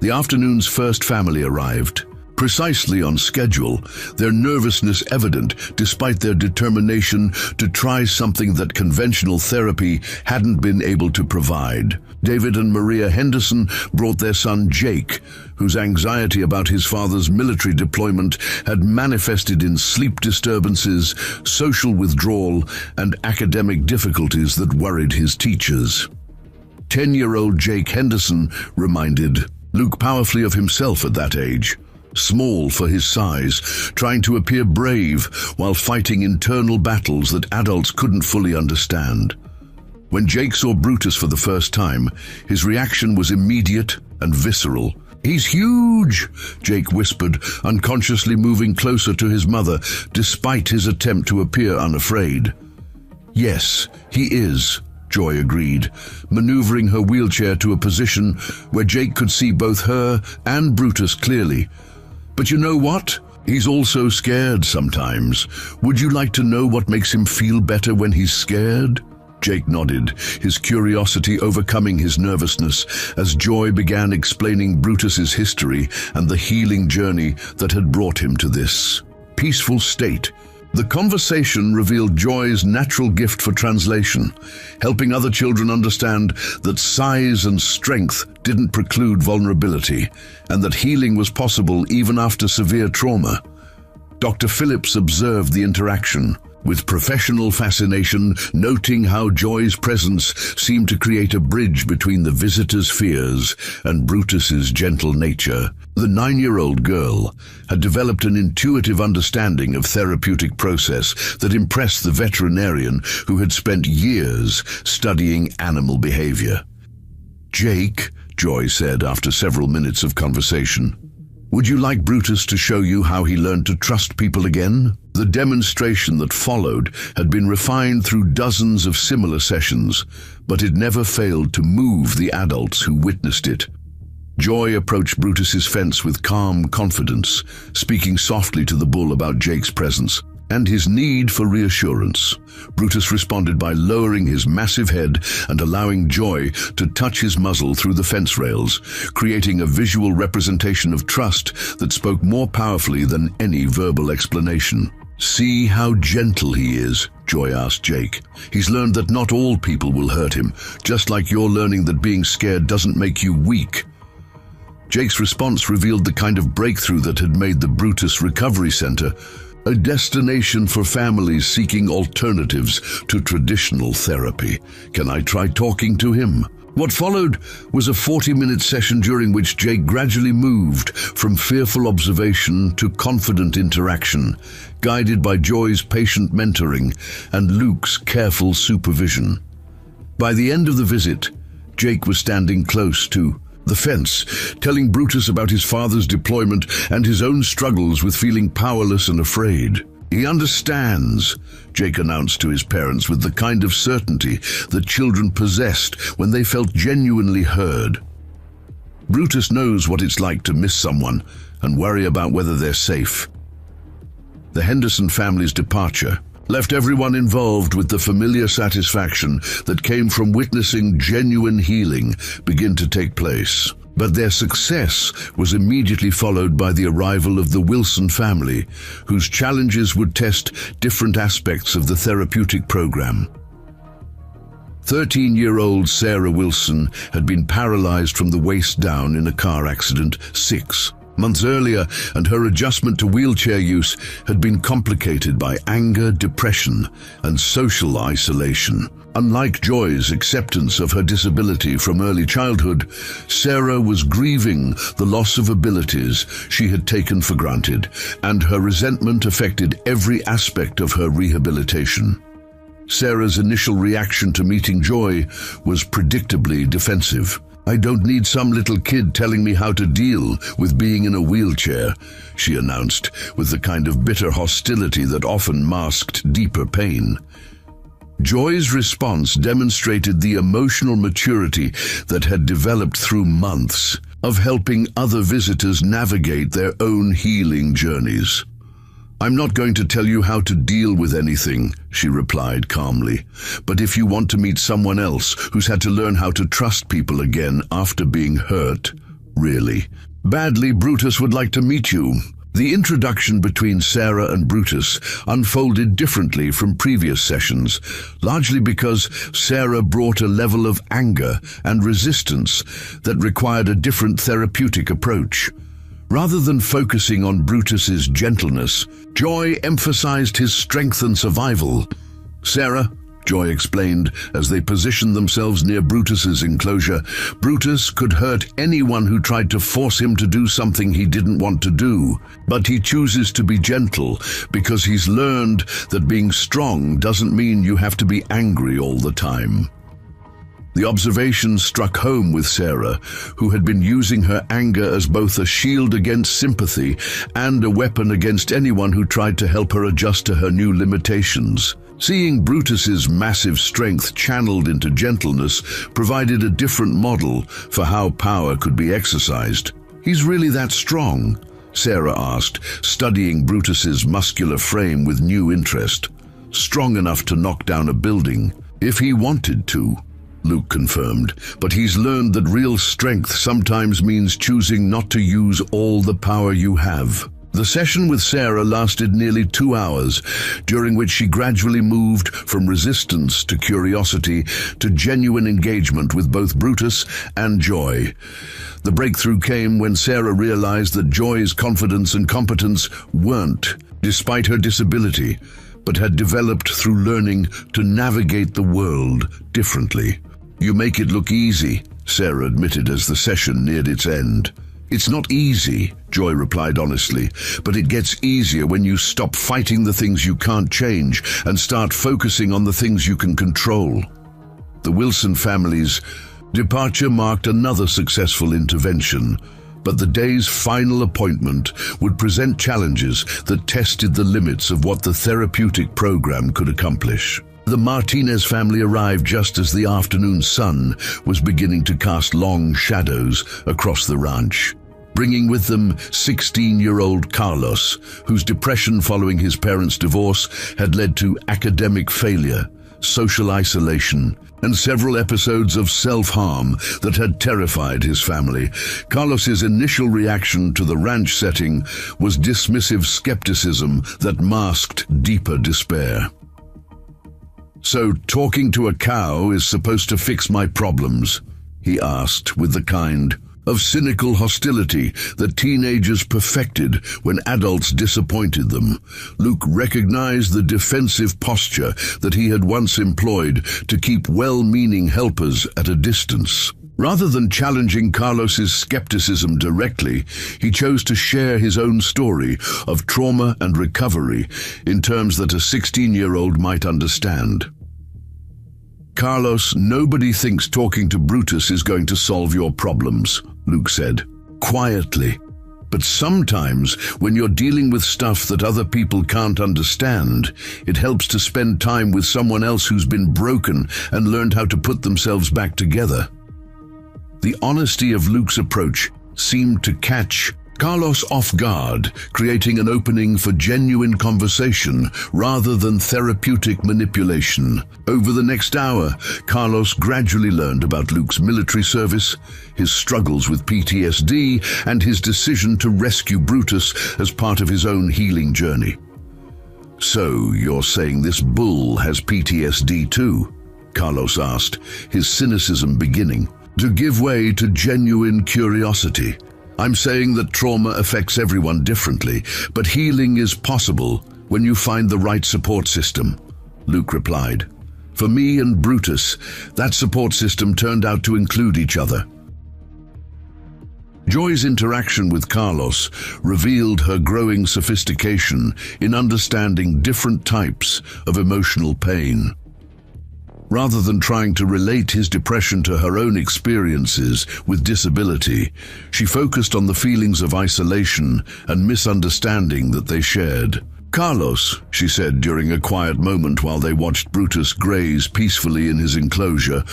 The afternoon's first family arrived, precisely on schedule, their nervousness evident despite their determination to try something that conventional therapy hadn't been able to provide. David and Maria Henderson brought their son Jake, whose anxiety about his father's military deployment had manifested in sleep disturbances, social withdrawal, and academic difficulties that worried his teachers. 10-year-old Jake Henderson reminded Luke powerfully of himself at that age. Small for his size, trying to appear brave while fighting internal battles that adults couldn't fully understand. When Jake saw Brutus for the first time, his reaction was immediate and visceral. "He's huge," Jake whispered, unconsciously moving closer to his mother despite his attempt to appear unafraid. "Yes, he is," Joy agreed, maneuvering her wheelchair to a position where Jake could see both her and Brutus clearly. But you know what? He's also scared sometimes. Would you like to know what makes him feel better when he's scared? Jake nodded, his curiosity overcoming his nervousness as Joy began explaining Brutus's history and the healing journey that had brought him to this peaceful state. The conversation revealed Joy's natural gift for translation, helping other children understand that size and strength didn't preclude vulnerability, and that healing was possible even after severe trauma. Dr. Phillips observed the interaction, with professional fascination, noting how Joy's presence seemed to create a bridge between the visitor's fears and Brutus's gentle nature. The 9-year-old girl had developed an intuitive understanding of therapeutic process that impressed the veterinarian who had spent years studying animal behavior. "Jake," Joy said after several minutes of conversation, "would you like Brutus to show you how he learned to trust people again?" The demonstration that followed had been refined through dozens of similar sessions, but it never failed to move the adults who witnessed it. Joy approached Brutus's fence with calm confidence, speaking softly to the bull about Jake's presence and his need for reassurance. Brutus responded by lowering his massive head and allowing Joy to touch his muzzle through the fence rails, creating a visual representation of trust that spoke more powerfully than any verbal explanation. "See how gentle he is," Joy asked Jake. "He's learned that not all people will hurt him, just like you're learning that being scared doesn't make you weak." Jake's response revealed the kind of breakthrough that had made the Brutus Recovery Center a destination for families seeking alternatives to traditional therapy. "Can I try talking to him?" What followed was a 40-minute session during which Jake gradually moved from fearful observation to confident interaction, guided by Joy's patient mentoring and Luke's careful supervision. By the end of the visit, Jake was standing close to the fence, telling Brutus about his father's deployment and his own struggles with feeling powerless and afraid. "He understands," Jake announced to his parents with the kind of certainty that children possessed when they felt genuinely heard. "Brutus knows what it's like to miss someone and worry about whether they're safe." The Henderson family's departure left everyone involved with the familiar satisfaction that came from witnessing genuine healing begin to take place. But their success was immediately followed by the arrival of the Wilson family, whose challenges would test different aspects of the therapeutic program. 13-year-old Sarah Wilson had been paralyzed from the waist down in a car accident 6 months earlier, and her adjustment to wheelchair use had been complicated by anger, depression, and social isolation. Unlike Joy's acceptance of her disability from early childhood, Sarah was grieving the loss of abilities she had taken for granted, and her resentment affected every aspect of her rehabilitation. Sarah's initial reaction to meeting Joy was predictably defensive. "I don't need some little kid telling me how to deal with being in a wheelchair," she announced, with the kind of bitter hostility that often masked deeper pain. Joy's response demonstrated the emotional maturity that had developed through months of helping other visitors navigate their own healing journeys. "I'm not going to tell you how to deal with anything," she replied calmly. "But if you want to meet someone else who's had to learn how to trust people again after being hurt, really badly, Brutus would like to meet you." The introduction between Sarah and Brutus unfolded differently from previous sessions, largely because Sarah brought a level of anger and resistance that required a different therapeutic approach. Rather than focusing on Brutus's gentleness, Joy emphasized his strength and survival. "Sarah," Joy explained as they positioned themselves near Brutus's enclosure, "Brutus could hurt anyone who tried to force him to do something he didn't want to do. But he chooses to be gentle because he's learned that being strong doesn't mean you have to be angry all the time." The observation struck home with Sarah, who had been using her anger as both a shield against sympathy and a weapon against anyone who tried to help her adjust to her new limitations. Seeing Brutus's massive strength channeled into gentleness provided a different model for how power could be exercised. "He's really that strong?" Sarah asked, studying Brutus's muscular frame with new interest. "Strong enough to knock down a building, if he wanted to," Luke confirmed, "but he's learned that real strength sometimes means choosing not to use all the power you have." The session with Sarah lasted nearly 2 hours, during which she gradually moved from resistance to curiosity to genuine engagement with both Brutus and Joy. The breakthrough came when Sarah realized that Joy's confidence and competence weren't, despite her disability, but had developed through learning to navigate the world differently. "You make it look easy," Sarah admitted as the session neared its end. "It's not easy," Joy replied honestly, "but it gets easier when you stop fighting the things you can't change and start focusing on the things you can control." The Wilson family's departure marked another successful intervention, but the day's final appointment would present challenges that tested the limits of what the therapeutic program could accomplish. The Martinez family arrived just as the afternoon sun was beginning to cast long shadows across the ranch, bringing with them 16-year-old Carlos, whose depression following his parents' divorce had led to academic failure, social isolation, and several episodes of self-harm that had terrified his family. Carlos's initial reaction to the ranch setting was dismissive skepticism that masked deeper despair. "So talking to a cow is supposed to fix my problems?" he asked with the kind of cynical hostility that teenagers perfected when adults disappointed them. Luke recognized the defensive posture that he had once employed to keep well-meaning helpers at a distance. Rather than challenging Carlos's skepticism directly, he chose to share his own story of trauma and recovery in terms that a 16-year-old might understand. "Carlos, nobody thinks talking to Brutus is going to solve your problems," Luke said, quietly. "But sometimes, when you're dealing with stuff that other people can't understand, it helps to spend time with someone else who's been broken and learned how to put themselves back together." The honesty of Luke's approach seemed to catch Carlos off guard, creating an opening for genuine conversation rather than therapeutic manipulation. Over the next hour, Carlos gradually learned about Luke's military service, his struggles with PTSD, and his decision to rescue Brutus as part of his own healing journey. "So, you're saying this bull has PTSD too?" Carlos asked, his cynicism beginning to give way to genuine curiosity. "I'm saying that trauma affects everyone differently, but healing is possible when you find the right support system," Luke replied. "For me and Brutus, that support system turned out to include each other." Joy's interaction with Carlos revealed her growing sophistication in understanding different types of emotional pain. Rather than trying to relate his depression to her own experiences with disability, she focused on the feelings of isolation and misunderstanding that they shared. "Carlos," she said during a quiet moment while they watched Brutus graze peacefully in his enclosure,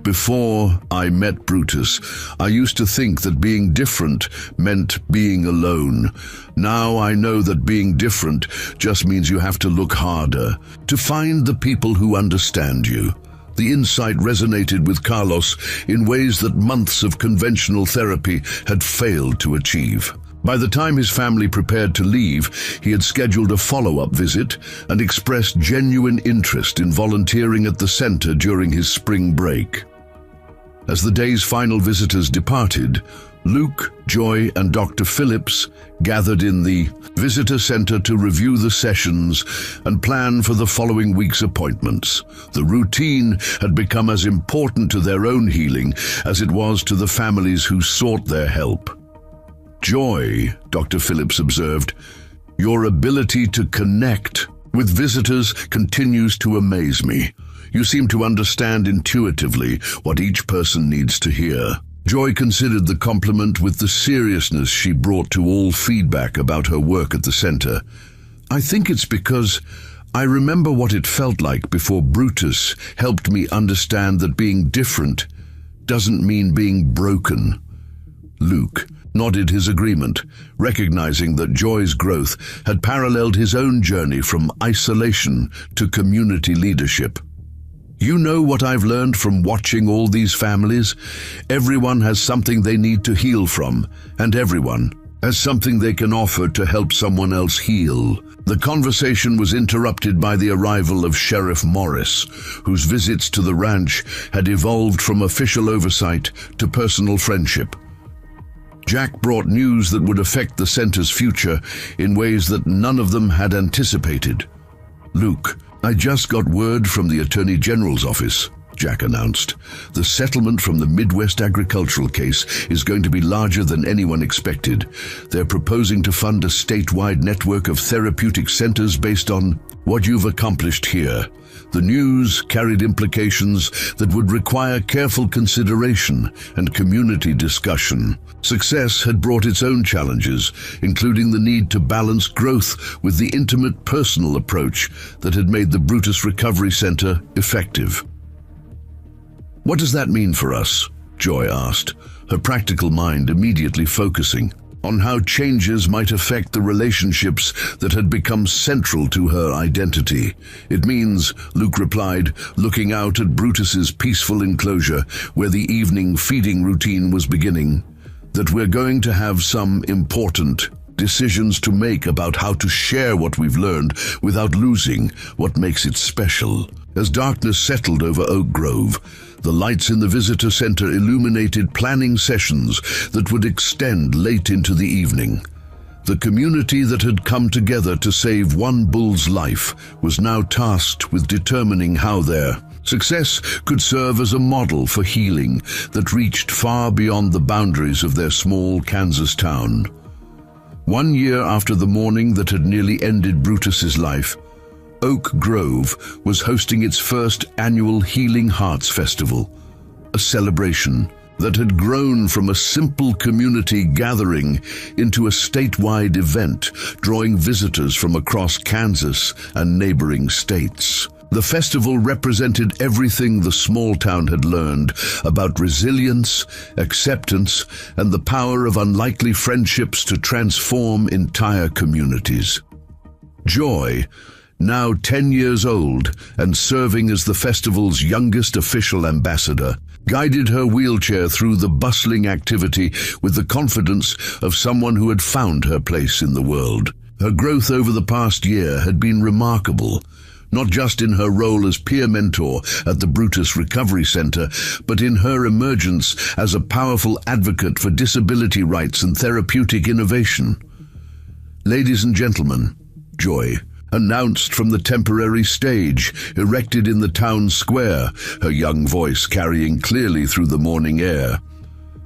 "before I met Brutus, I used to think that being different meant being alone. Now I know that being different just means you have to look harder to find the people who understand you." The insight resonated with Carlos in ways that months of conventional therapy had failed to achieve. By the time his family prepared to leave, he had scheduled a follow-up visit and expressed genuine interest in volunteering at the center during his spring break. As the day's final visitors departed, Luke, Joy, and Dr. Phillips gathered in the visitor center to review the sessions and plan for the following week's appointments. The routine had become as important to their own healing as it was to the families who sought their help. "Joy," Dr. Phillips observed, "your ability to connect with visitors continues to amaze me. You seem to understand intuitively what each person needs to hear." Joy considered the compliment with the seriousness she brought to all feedback about her work at the center. "I think it's because I remember what it felt like before Brutus helped me understand that being different doesn't mean being broken." Luke nodded his agreement, recognizing that Joy's growth had paralleled his own journey from isolation to community leadership. "You know what I've learned from watching all these families? Everyone has something they need to heal from, and everyone has something they can offer to help someone else heal." The conversation was interrupted by the arrival of Sheriff Morris, whose visits to the ranch had evolved from official oversight to personal friendship. Jack brought news that would affect the center's future in ways that none of them had anticipated. "Luke, I just got word from the Attorney General's office," Jack announced. "The settlement from the Midwest agricultural case is going to be larger than anyone expected. They're proposing to fund a statewide network of therapeutic centers based on what you've accomplished here." The news carried implications that would require careful consideration and community discussion. Success had brought its own challenges, including the need to balance growth with the intimate personal approach that had made the Brutus Recovery Center effective. "What does that mean for us?" Joy asked, her practical mind immediately focusing on how changes might affect the relationships that had become central to her identity. "It means," Luke replied, looking out at Brutus's peaceful enclosure where the evening feeding routine was beginning, "that we're going to have some important decisions to make about how to share what we've learned without losing what makes it special." As darkness settled over Oak Grove, the lights in the visitor center illuminated planning sessions that would extend late into the evening. The community that had come together to save one bull's life was now tasked with determining how their success could serve as a model for healing that reached far beyond the boundaries of their small Kansas town. 1 year after the morning that had nearly ended Brutus's life, Oak Grove was hosting its first annual Healing Hearts Festival, a celebration that had grown from a simple community gathering into a statewide event, drawing visitors from across Kansas and neighboring states. The festival represented everything the small town had learned about resilience, acceptance, and the power of unlikely friendships to transform entire communities. Joy, now 10 years old and serving as the festival's youngest official ambassador, guided her wheelchair through the bustling activity with the confidence of someone who had found her place in the world. Her growth over the past year had been remarkable, not just in her role as peer mentor at the Brutus Recovery Center, but in her emergence as a powerful advocate for disability rights and therapeutic innovation. "Ladies and gentlemen," Joy announced from the temporary stage erected in the town square, her young voice carrying clearly through the morning air,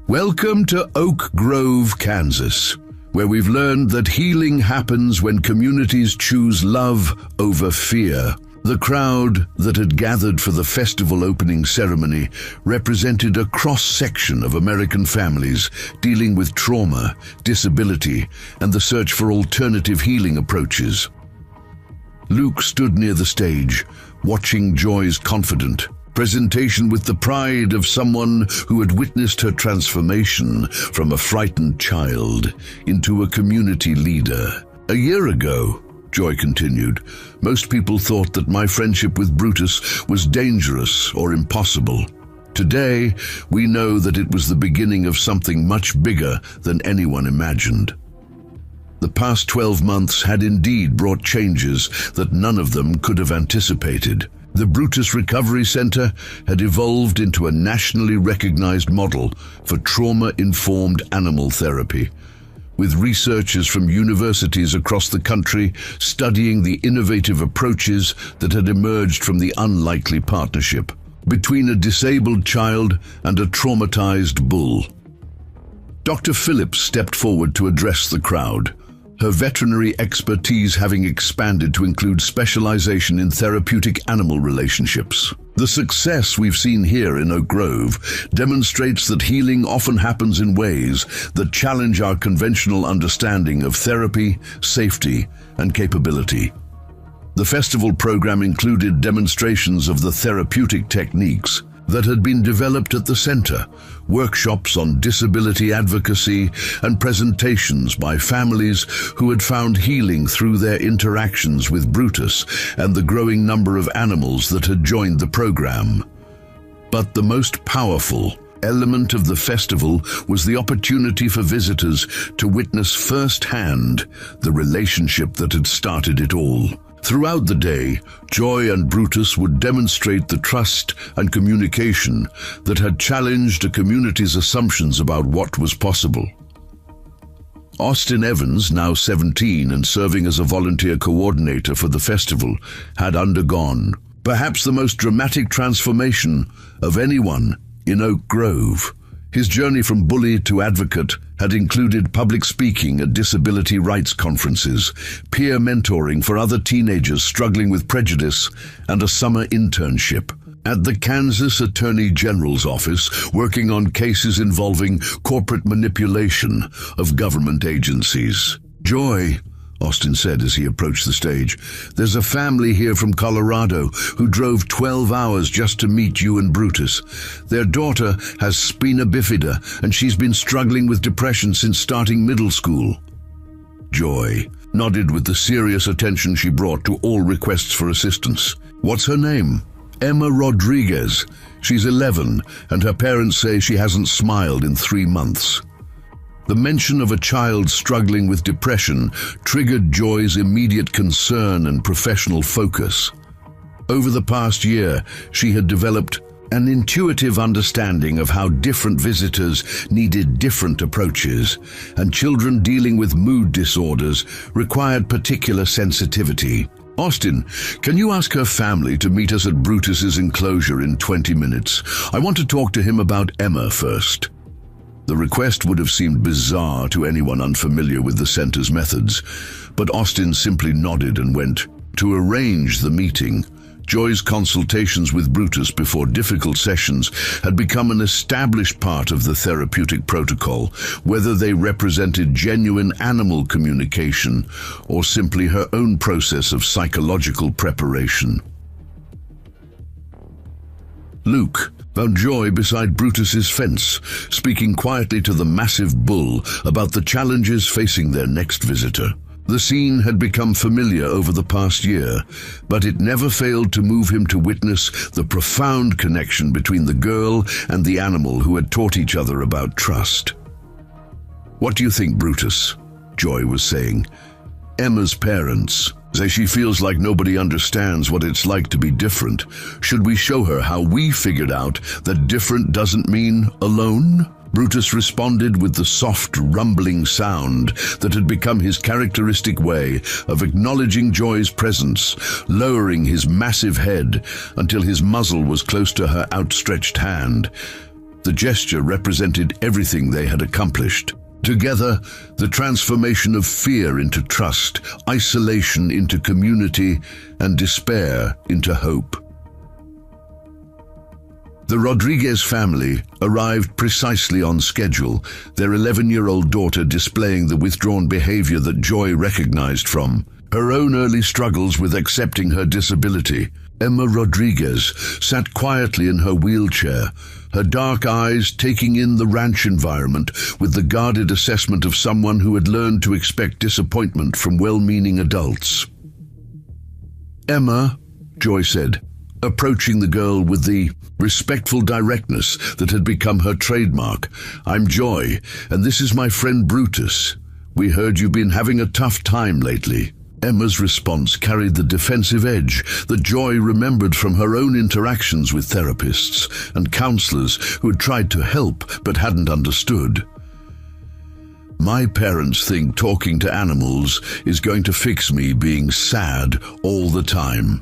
"welcome to Oak Grove, Kansas, where we've learned that healing happens when communities choose love over fear." The crowd that had gathered for the festival opening ceremony represented a cross-section of American families dealing with trauma, disability, and the search for alternative healing approaches. Luke stood near the stage, watching Joy's confident presentation with the pride of someone who had witnessed her transformation from a frightened child into a community leader. "A year ago," Joy continued, "most people thought that my friendship with Brutus was dangerous or impossible. Today, we know that it was the beginning of something much bigger than anyone imagined." The past 12 months had indeed brought changes that none of them could have anticipated. The Brutus Recovery Center had evolved into a nationally recognized model for trauma-informed animal therapy, with researchers from universities across the country studying the innovative approaches that had emerged from the unlikely partnership between a disabled child and a traumatized bull. Dr. Phillips stepped forward to address the crowd, her veterinary expertise having expanded to include specialization in therapeutic animal relationships. The success we've seen here in Oak Grove demonstrates that healing often happens in ways that challenge our conventional understanding of therapy, safety, and capability. The festival program included demonstrations of the therapeutic techniques that had been developed at the center, workshops on disability advocacy, and presentations by families who had found healing through their interactions with Brutus and the growing number of animals that had joined the program. But the most powerful element of the festival was the opportunity for visitors to witness firsthand the relationship that had started it all. Throughout the day, Joy and Brutus would demonstrate the trust and communication that had challenged a community's assumptions about what was possible. Austin Evans, now 17 and serving as a volunteer coordinator for the festival, had undergone perhaps the most dramatic transformation of anyone in Oak Grove. His journey from bully to advocate had included public speaking at disability rights conferences, peer mentoring for other teenagers struggling with prejudice, and a summer internship at the Kansas Attorney General's office, working on cases involving corporate manipulation of government agencies. "Joy," Austin said as he approached the stage, "there's a family here from Colorado who drove 12 hours just to meet you and Brutus. Their daughter has spina bifida, and she's been struggling with depression since starting middle school." Joy nodded with the serious attention she brought to all requests for assistance. "What's her name?" "Emma Rodriguez. She's 11, and her parents say she hasn't smiled in 3 months." The mention of a child struggling with depression triggered Joy's immediate concern and professional focus. Over the past year, she had developed an intuitive understanding of how different visitors needed different approaches, and children dealing with mood disorders required particular sensitivity. "Austin, can you ask her family to meet us at Brutus's enclosure in 20 minutes? I want to talk to him about Emma first." The request would have seemed bizarre to anyone unfamiliar with the center's methods, but Austin simply nodded and went. To arrange the meeting, Joy's consultations with Brutus before difficult sessions had become an established part of the therapeutic protocol, whether they represented genuine animal communication or simply her own process of psychological preparation. Luke found Joy beside Brutus's fence, speaking quietly to the massive bull about the challenges facing their next visitor. The scene had become familiar over the past year, but it never failed to move him to witness the profound connection between the girl and the animal who had taught each other about trust. "What do you think, Brutus?" Joy was saying. "Emma's parents say she feels like nobody understands what it's like to be different. Should we show her how we figured out that different doesn't mean alone?" Brutus responded with the soft, rumbling sound that had become his characteristic way of acknowledging Joy's presence, lowering his massive head until his muzzle was close to her outstretched hand. The gesture represented everything they had accomplished. Together, the transformation of fear into trust, isolation into community, and despair into hope. The Rodriguez family arrived precisely on schedule, their 11-year-old daughter displaying the withdrawn behavior that Joy recognized from her own early struggles with accepting her disability. Emma Rodriguez sat quietly in her wheelchair, her dark eyes taking in the ranch environment with the guarded assessment of someone who had learned to expect disappointment from well-meaning adults. "Emma," Joy said, approaching the girl with the respectful directness that had become her trademark. "I'm Joy, and this is my friend Brutus. We heard you've been having a tough time lately." Emma's response carried the defensive edge that Joy remembered from her own interactions with therapists and counselors who had tried to help but hadn't understood. "My parents think talking to animals is going to fix me being sad all the time."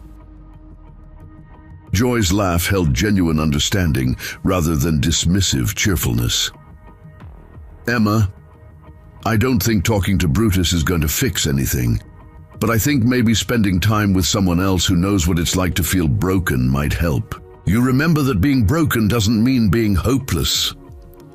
Joy's laugh held genuine understanding rather than dismissive cheerfulness. "Emma, I don't think talking to Brutus is going to fix anything. But I think maybe spending time with someone else who knows what it's like to feel broken might help. You remember that being broken doesn't mean being hopeless.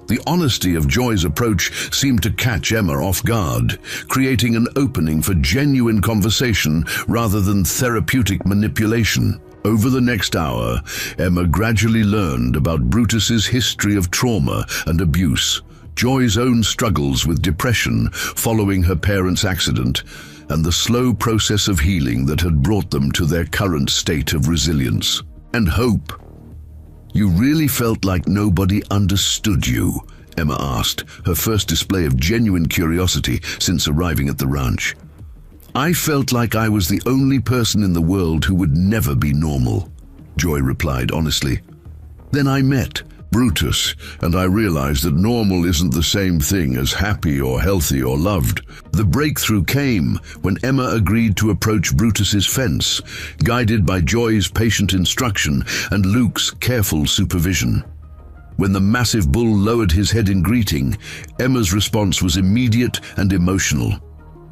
The honesty of Joy's approach seemed to catch Emma off guard, creating an opening for genuine conversation rather than therapeutic manipulation. Over the next hour, Emma gradually learned about Brutus's history of trauma and abuse, Joy's own struggles with depression following her parents' accident, and the slow process of healing that had brought them to their current state of resilience and hope. "You really felt like nobody understood you?" Emma asked, her first display of genuine curiosity since arriving at the ranch. "I felt like I was the only person in the world who would never be normal," Joy replied honestly. "Then I met Brutus, and I realized that normal isn't the same thing as happy or healthy or loved." The breakthrough came when Emma agreed to approach Brutus's fence, guided by Joy's patient instruction and Luke's careful supervision. When the massive bull lowered his head in greeting, Emma's response was immediate and emotional.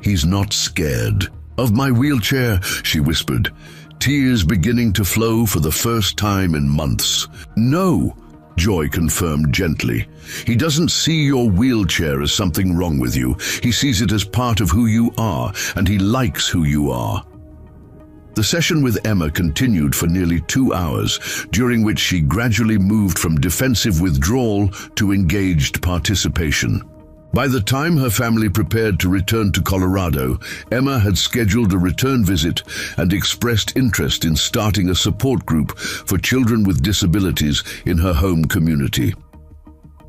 "He's not scared." "Of my wheelchair," she whispered, tears beginning to flow for the first time in months. "No," Joy confirmed gently. "He doesn't see your wheelchair as something wrong with you. He sees it as part of who you are, and he likes who you are." The session with Emma continued for nearly 2 hours, during which she gradually moved from defensive withdrawal to engaged participation. By the time her family prepared to return to Colorado, Emma had scheduled a return visit and expressed interest in starting a support group for children with disabilities in her home community.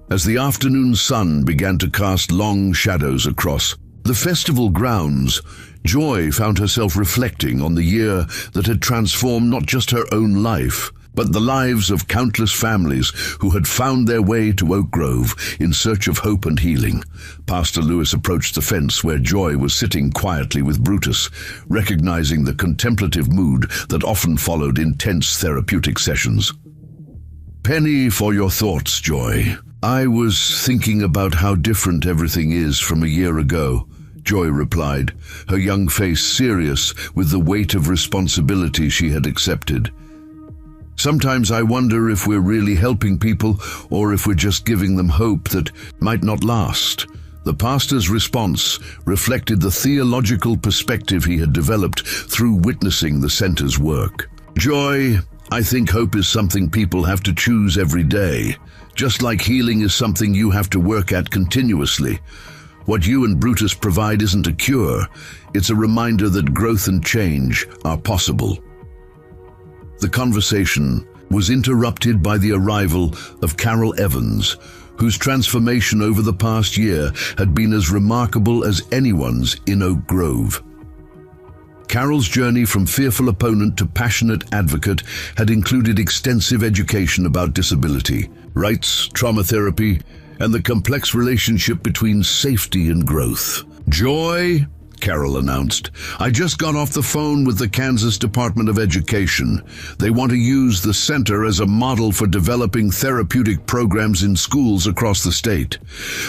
As the afternoon sun began to cast long shadows across the festival grounds, Joy found herself reflecting on the year that had transformed not just her own life, but the lives of countless families who had found their way to Oak Grove in search of hope and healing. Pastor Lewis approached the fence where Joy was sitting quietly with Brutus, recognizing the contemplative mood that often followed intense therapeutic sessions. "Penny for your thoughts, Joy. I was thinking about how different everything is from a year ago," Joy replied, her young face serious with the weight of responsibility she had accepted. "Sometimes I wonder if we're really helping people or if we're just giving them hope that might not last." The pastor's response reflected the theological perspective he had developed through witnessing the center's work. "Joy, I think hope is something people have to choose every day, just like healing is something you have to work at continuously. What you and Brutus provide isn't a cure, it's a reminder that growth and change are possible." The conversation was interrupted by the arrival of Carol Evans, whose transformation over the past year had been as remarkable as anyone's in Oak Grove. Carol's journey from fearful opponent to passionate advocate had included extensive education about disability, rights, trauma therapy, and the complex relationship between safety and growth. "Joy," Carol announced, "I just got off the phone with the Kansas Department of Education. They want to use the center as a model for developing therapeutic programs in schools across the state."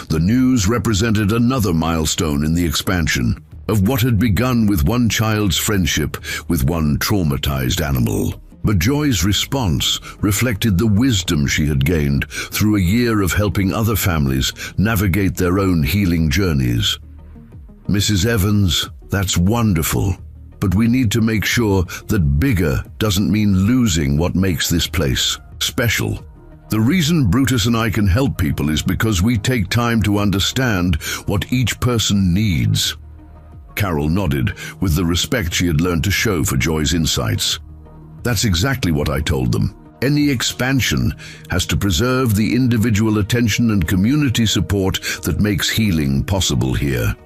The news represented another milestone in the expansion of what had begun with one child's friendship with one traumatized animal. But Joy's response reflected the wisdom she had gained through a year of helping other families navigate their own healing journeys. "Mrs. Evans, that's wonderful, but we need to make sure that bigger doesn't mean losing what makes this place special. The reason Brutus and I can help people is because we take time to understand what each person needs." Carol nodded with the respect she had learned to show for Joy's insights. "That's exactly what I told them. Any expansion has to preserve the individual attention and community support that makes healing possible here."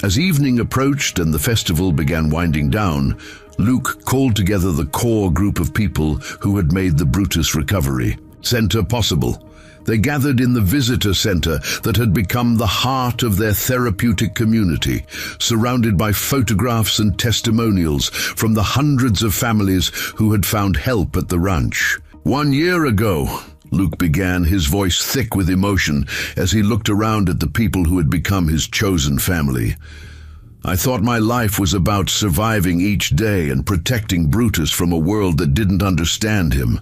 As evening approached and the festival began winding down, Luke called together the core group of people who had made the Brutus recovery center possible. They gathered in the visitor center that had become the heart of their therapeutic community, surrounded by photographs and testimonials from the hundreds of families who had found help at the ranch. "1 year ago, Luke began, his voice thick with emotion, as he looked around at the people who had become his chosen family. I thought my life was about surviving each day and protecting Brutus from a world that didn't understand him.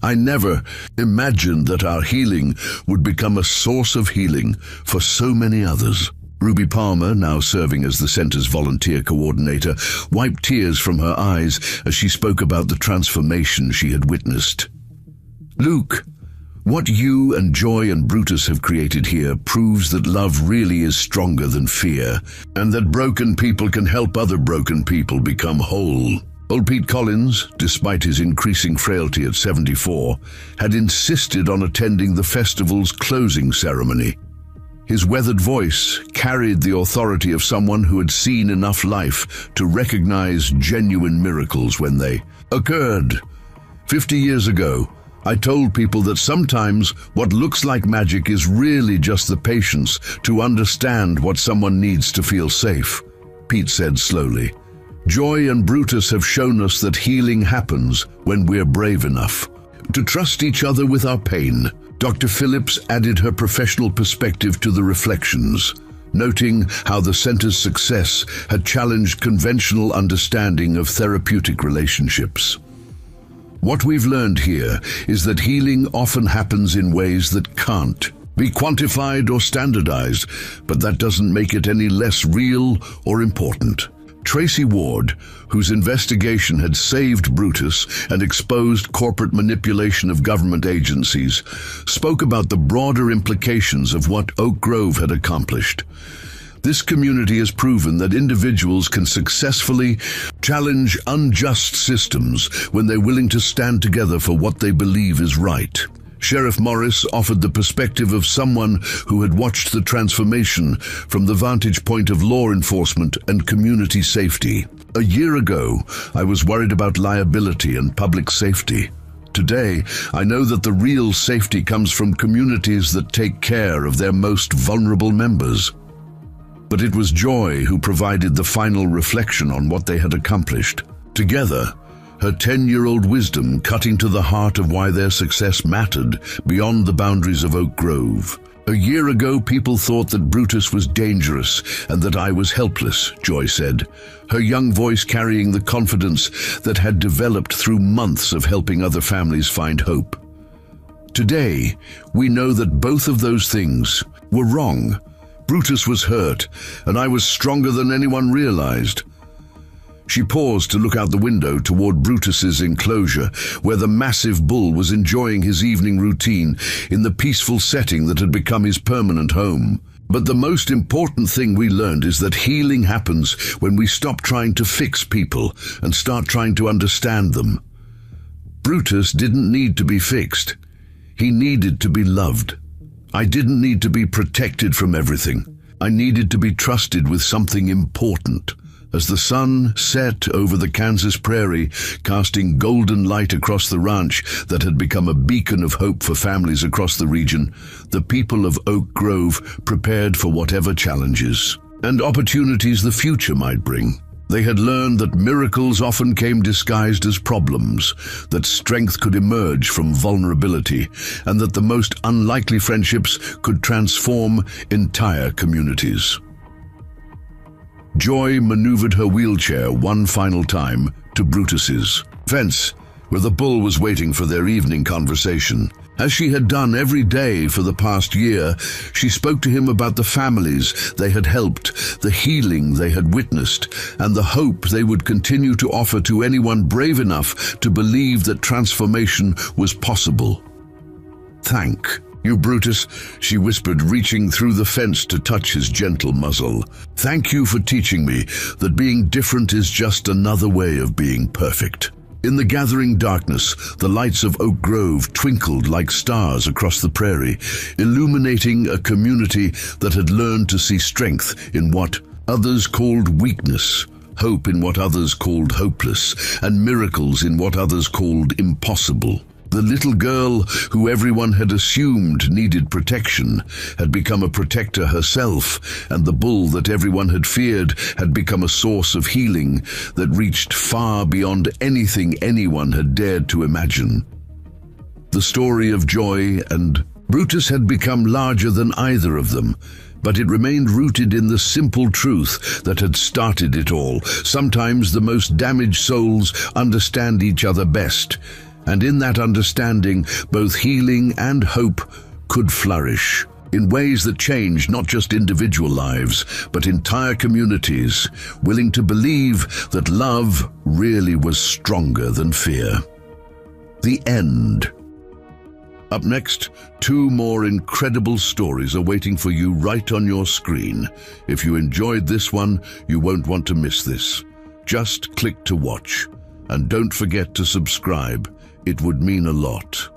I never imagined that our healing would become a source of healing for so many others. Ruby Palmer, now serving as the center's volunteer coordinator, wiped tears from her eyes as she spoke about the transformation she had witnessed. Luke, what you and Joy and Brutus have created here proves that love really is stronger than fear, and that broken people can help other broken people become whole. Old Pete Collins, despite his increasing frailty at 74, had insisted on attending the festival's closing ceremony. His weathered voice carried the authority of someone who had seen enough life to recognize genuine miracles when they occurred. 50 years ago, I told people that sometimes what looks like magic is really just the patience to understand what someone needs to feel safe, Pete said slowly. Joy and Brutus have shown us that healing happens when we're brave enough to trust each other with our pain. Dr. Phillips added her professional perspective to the reflections, noting how the center's success had challenged conventional understanding of therapeutic relationships. What we've learned here is that healing often happens in ways that can't be quantified or standardized, but that doesn't make it any less real or important. Tracy Ward, whose investigation had saved Brutus and exposed corporate manipulation of government agencies, spoke about the broader implications of what Oak Grove had accomplished. This community has proven that individuals can successfully challenge unjust systems when they're willing to stand together for what they believe is right. Sheriff Morris offered the perspective of someone who had watched the transformation from the vantage point of law enforcement and community safety. A year ago, I was worried about liability and public safety. Today, I know that the real safety comes from communities that take care of their most vulnerable members. But it was Joy who provided the final reflection on what they had accomplished. Together, her 10-year-old wisdom cutting to the heart of why their success mattered beyond the boundaries of Oak Grove. A year ago, people thought that Brutus was dangerous and that I was helpless, Joy said, her young voice carrying the confidence that had developed through months of helping other families find hope. Today, we know that both of those things were wrong. Brutus was hurt, and I was stronger than anyone realized. She paused to look out the window toward Brutus's enclosure, where the massive bull was enjoying his evening routine in the peaceful setting that had become his permanent home. But the most important thing we learned is that healing happens when we stop trying to fix people and start trying to understand them. Brutus didn't need to be fixed. He needed to be loved. I didn't need to be protected from everything. I needed to be trusted with something important. As the sun set over the Kansas prairie, casting golden light across the ranch that had become a beacon of hope for families across the region, the people of Oak Grove prepared for whatever challenges and opportunities the future might bring. They had learned that miracles often came disguised as problems, that strength could emerge from vulnerability, and that the most unlikely friendships could transform entire communities. Joy maneuvered her wheelchair one final time to Brutus's fence, where the bull was waiting for their evening conversation. As she had done every day for the past year, she spoke to him about the families they had helped, the healing they had witnessed, and the hope they would continue to offer to anyone brave enough to believe that transformation was possible. "Thank you, Brutus," she whispered, reaching through the fence to touch his gentle muzzle. "Thank you for teaching me that being different is just another way of being perfect." In the gathering darkness, the lights of Oak Grove twinkled like stars across the prairie, illuminating a community that had learned to see strength in what others called weakness, hope in what others called hopeless, and miracles in what others called impossible. The little girl who everyone had assumed needed protection had become a protector herself, and the bull that everyone had feared had become a source of healing that reached far beyond anything anyone had dared to imagine. The story of Joy and Brutus had become larger than either of them, but it remained rooted in the simple truth that had started it all. Sometimes the most damaged souls understand each other best, and in that understanding, both healing and hope could flourish in ways that changed not just individual lives, but entire communities, willing to believe that love really was stronger than fear. The end. Up next, 2 more incredible stories are waiting for you right on your screen. If you enjoyed this one, you won't want to miss this. Just click to watch, and don't forget to subscribe. It would mean a lot.